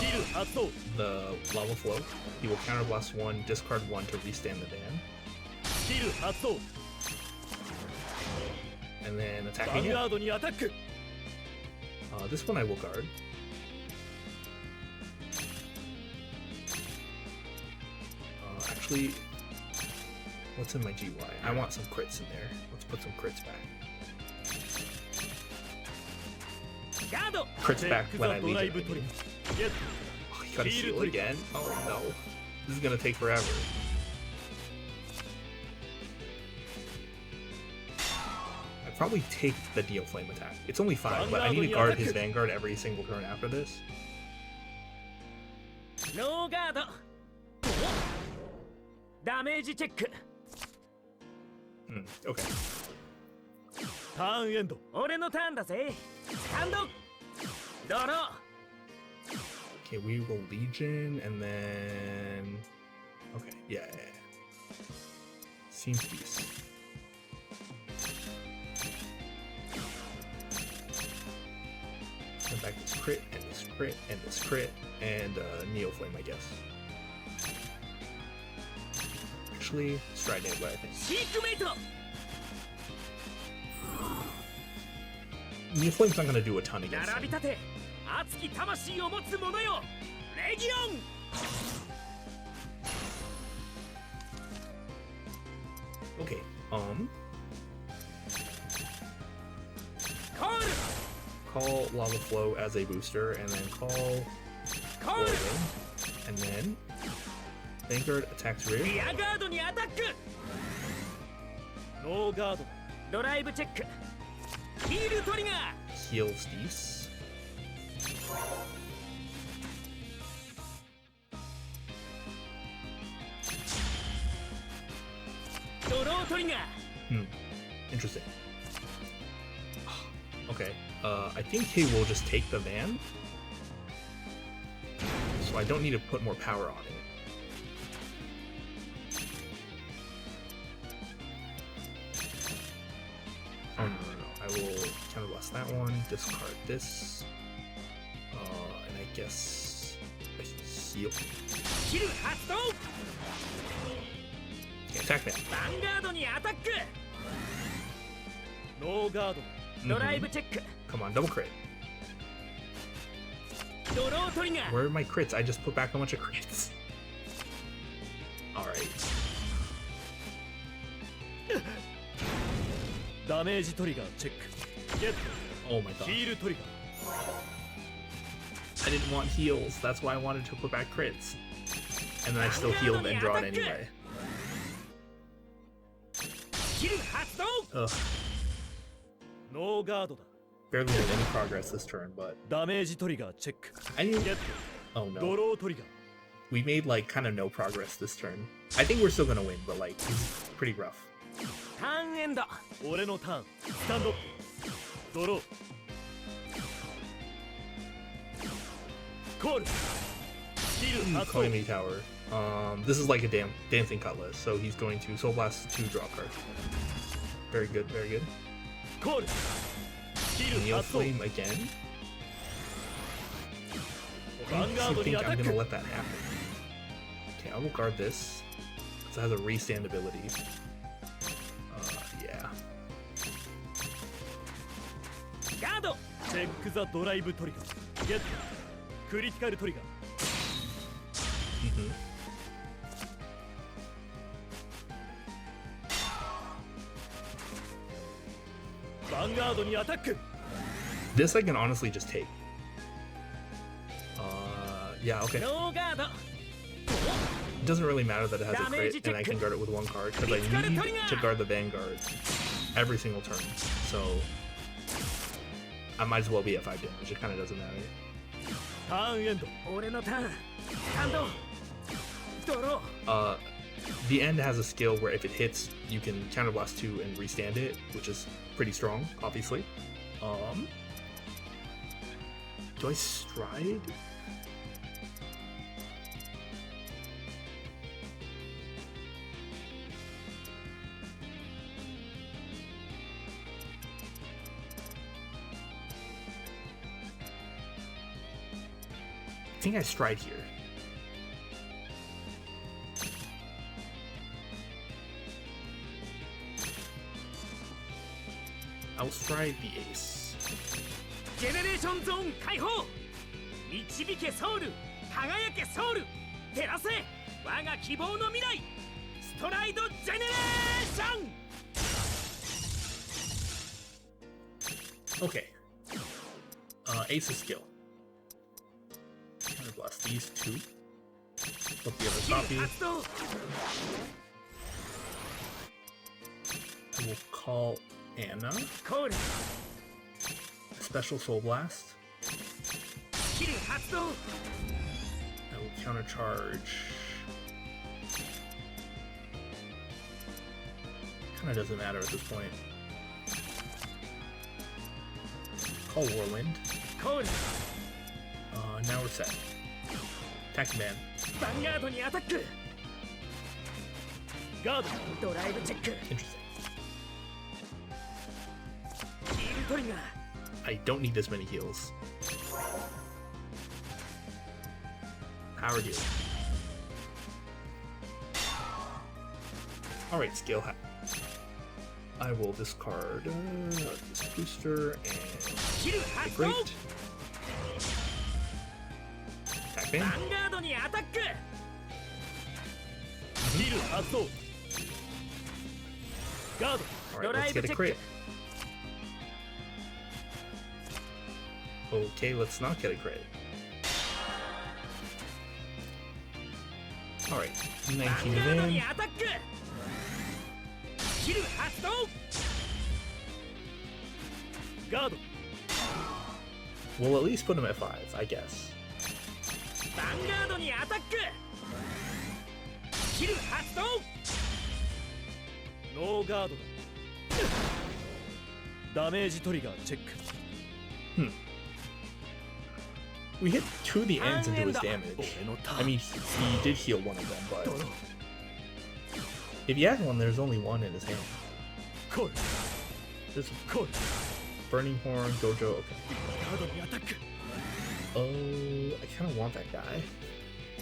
ビル発動 the lava flow. He will counterblast 1, discard 1 to restand the ban. ビル発動 And then ヴ attack ァン again. ガードにアタック This one I will guard. Actually, what's in my GY? I want some crits in there. Let's put some crits back. ガード Crits チェ back ック when ザ I ド leave ライ it. ブトリッゲット Oh, you gotta seal again? Oh no. This is gonna take forever. I'd probably take the Neo Flame attack. It's only 5, but I need to guard his Vanguard every single turn after this. ノーガードダメージチェック Okay. ターンエンド俺のターンだぜスタンドドロ Okay, we will Legion and then. Okay, yeah. Seems peace. Send back this crit and this crit and this crit and Neo Flame, I guess. Actually, Stride Nova, I think. シークメイト Neo Flame's not gonna do a ton against 並び him. 立て熱き魂を持つ者よレギオン Okay, コール call Lava Flow as a booster and then call コール Whirlwind and then Vanguard attacks rear. リアガードにアタック ノーガードだ。ドライブチェックヒールトリガー Heals these. ドロートリガー Interesting. Okay, I think he will just take the van. So I don't need to put more power on it. Oh no. I will counterblast that one, discard this. And I guess I heal. キル発動 Okay, attack man. ヴァンガードにアタックノーガードだ。ドライブチェック Come on, double crit. ドロートリガー Where are my crits? I just put back a bunch of crits. Alright. ダメージトリガーチェック。ゲッ Oh my ト。 god. ヒールトリガー。 I didn't want heals. That's why I wanted to put back crits. And then I still healed and draw it anyway. キル発動 Ugh. ノーガードだ。 Barely made any progress this turn, but ダメージトリガーチェック。 I didn't. ゲッ Oh ト。ド no. ロートリガー。 We made like kind of no progress this turn. I think we're still gonna win, but like it's pretty rough. ターンエンド俺のターン。スタンドアップ。ドロー。コール。スキル発動。 Calamity Tower. This is like a dancing cutlass, so he's going to Soul Blast to draw a card. Very good, very good. コール。スキル Neo 発動。 Flame again. ヴァンガー I ドに think アタ I'm ッ gonna ク。 let that happen. Okay, I will guard this. This has a restand ability. Yeah. ガードチェックザドライブトリガー。ゲット。クリティカルトリガー。 Mm-hmm. ヴァンガードにアタック。 This I can honestly just take. Yeah, okay. ノーガード It doesn't really matter that it has a crit and I can guard it with one card because I need to guard the Vanguard every single turn. So I might as well be at 5 damage. It kind of doesn't matter. ターンエンド。俺のターン感動ドロー The end has a skill where if it hits, you can counterblast 2 and restand it, which is pretty strong, obviously. Do I stride? I think I stride here. I'll stride the ace. ジェネレーションゾーン解放導けソウル輝けソウル照らせ我が希望の未来ストライドジェネレーション Okay. Ace's skill. Counterblast these 2. Flip the other キル copy. 発動 I will call Anna. コール Special Soul Blast. キル発動 I will countercharge. Kinda doesn't matter at this point. Call Whirlwind. コール now we're set. Attack man. ヴァンガードにアタック。ガード。ドライブチェック。 Interesting. ヒールトリガー。 I don't need this many heals. Power heal. Alright, skill hat. I will discard this booster and ヒル a 発動。 great. Attack ヴ man. ァンガードにアタック。ヒル発動。ガード。 Alright, let's get a crit. Okay, let's not get a crit. Alright, ヴァン 19 ガード of に in. アタック。ヒル発動。ガード。 We'll at least put him at 5, I guess. ヴァンガードにアタック。ヒル発動。ノーガードだ。ダメージトリガーチェック。 We hit 2 of the ends into his damage. 俺のターン。 I mean, he did heal one of them, but if he has one, there's only one in his hand. コール。 This コール。 Burning Horn, Gojo, okay. ガードにアタック。 Oh, I kind of want that guy.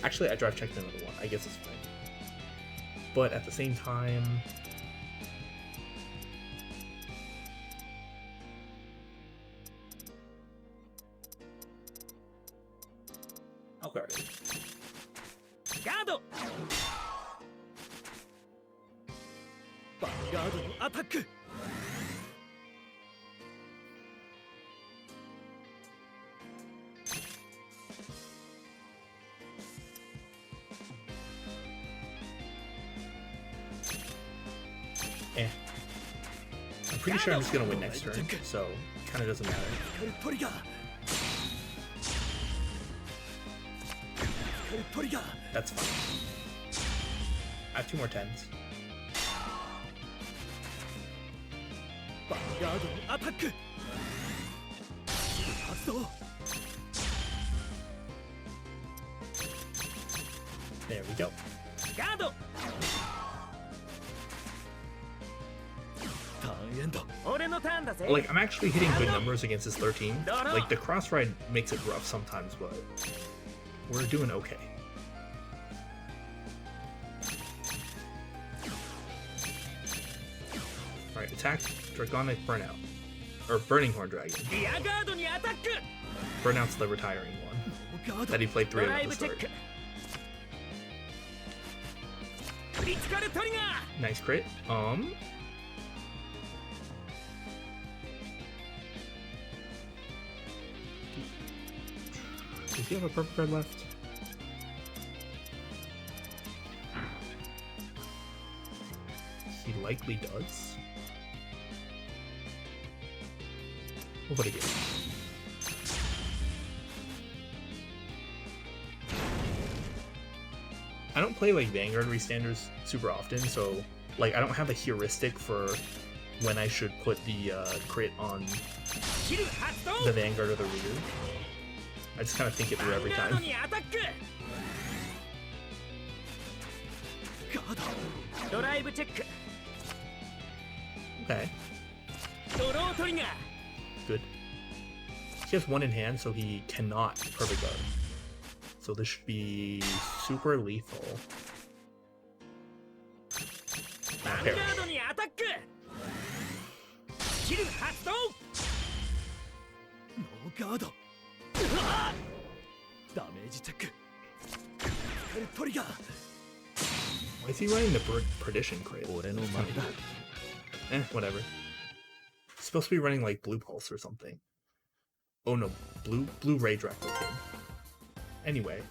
Actually, I drive checked another one. I guess it's fine. But at the same time... I'll guard it. ガード。ヴァンガードにアタック。 Eh. I'm pretty sure I'm just gonna win next turn, so kind of doesn't matter. 光るトリガー。光るトリガー。 That's fine. I have 2 more 10s. ヴァンガードにアタック。ヒル発動。 There we go. ガード。ターンエンド。俺のターンだぜ。 Like, I'm actually hitting good numbers against this 13. Like, the cross ride makes it rough sometimes, but we're doing okay. Alright, attack Dragonic Burnout. Or Burning Horn Dragon. リアガードにアタック。 Burnout's the retiring one ガード that。he played ド 3 of ラ at イ the ブチェッ start. ク。クリティカルトリガー。 Nice crit. Does he have a purple card left? He likely does. We'll put it here. I don't play like Vanguard restanders super often, so like I don't have a heuristic for when I should put the crit on ヒル発動。 the Vanguard or the rear. I just kind of think it through ヴァ every ンガード time. にアタック。ガード。ドライブチェック。 Okay, ドロートリガー。 good. He has 1 in hand, so he cannot perfect guard. So this should be super lethal. ヴァンガードにアタック。ヒル発動。ノーガード。ダメージチェック。光るトリガー。 Why is he running the Perdition crit? 俺の前だ。 Eh, whatever. He's supposed to be running like Blue Pulse or something. Oh no, Blue Ray Draco King. Anyway,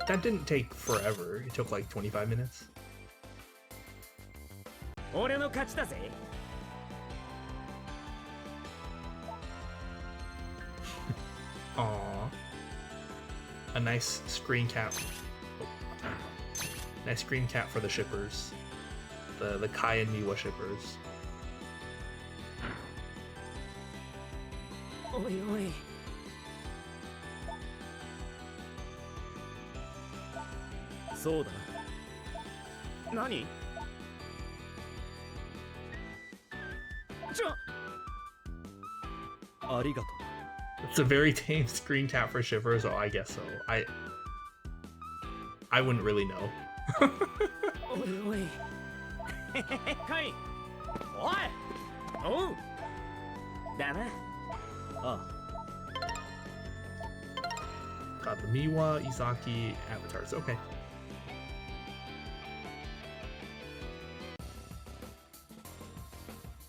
that didn't take forever. It took like 25 minutes. 俺の勝ちだぜ。 Aww. A nice screen cap. Oh. Nice screen cap for the shippers. The Kai and Miwa shippers. おいおい。そうだな。何？ありがと It's a very tame screen tap for Shiver, so I guess so. I wouldn't really know. おいおい。カイ。おい。おう。だな。う。あ Got the Miwa, Izaki, avatars. Okay.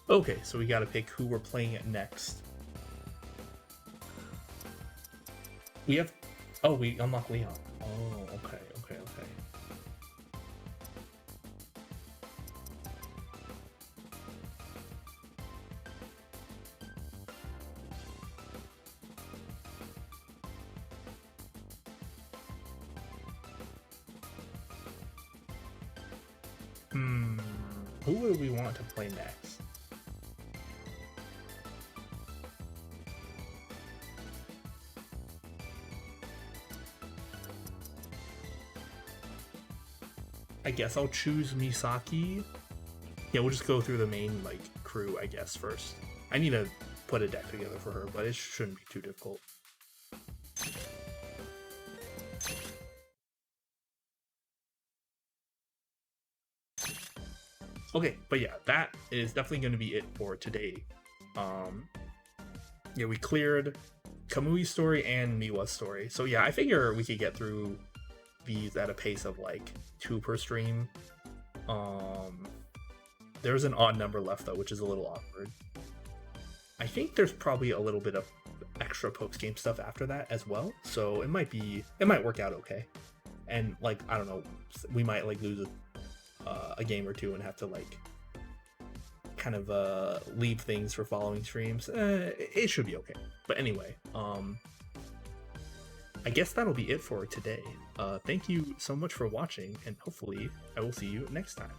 Okay, so we gotta pick who we're playing next. We have... Oh, we unlock Leon. Oh, okay. Who would we want to play next? I guess I'll choose Misaki. Yeah, we'll just go through the main, like, crew, I guess, first. I need to put a deck together for her, but it shouldn't be too difficult. Okay, but yeah, that is definitely going to be it for today. Yeah, we cleared Kamui's story and Miwa's story. So yeah, I figure we could get through these at a pace of like 2 per stream. There's an odd number left though, which is a little awkward. I think there's probably a little bit of extra post-game stuff after that as well. So it might work out okay. And like, I don't know, we might like lose a game or two and have to like kind of leave things for following streams. It should be okay. But anyway, I guess that'll be it for today. Thank you so much for watching, and hopefully I will see you next time.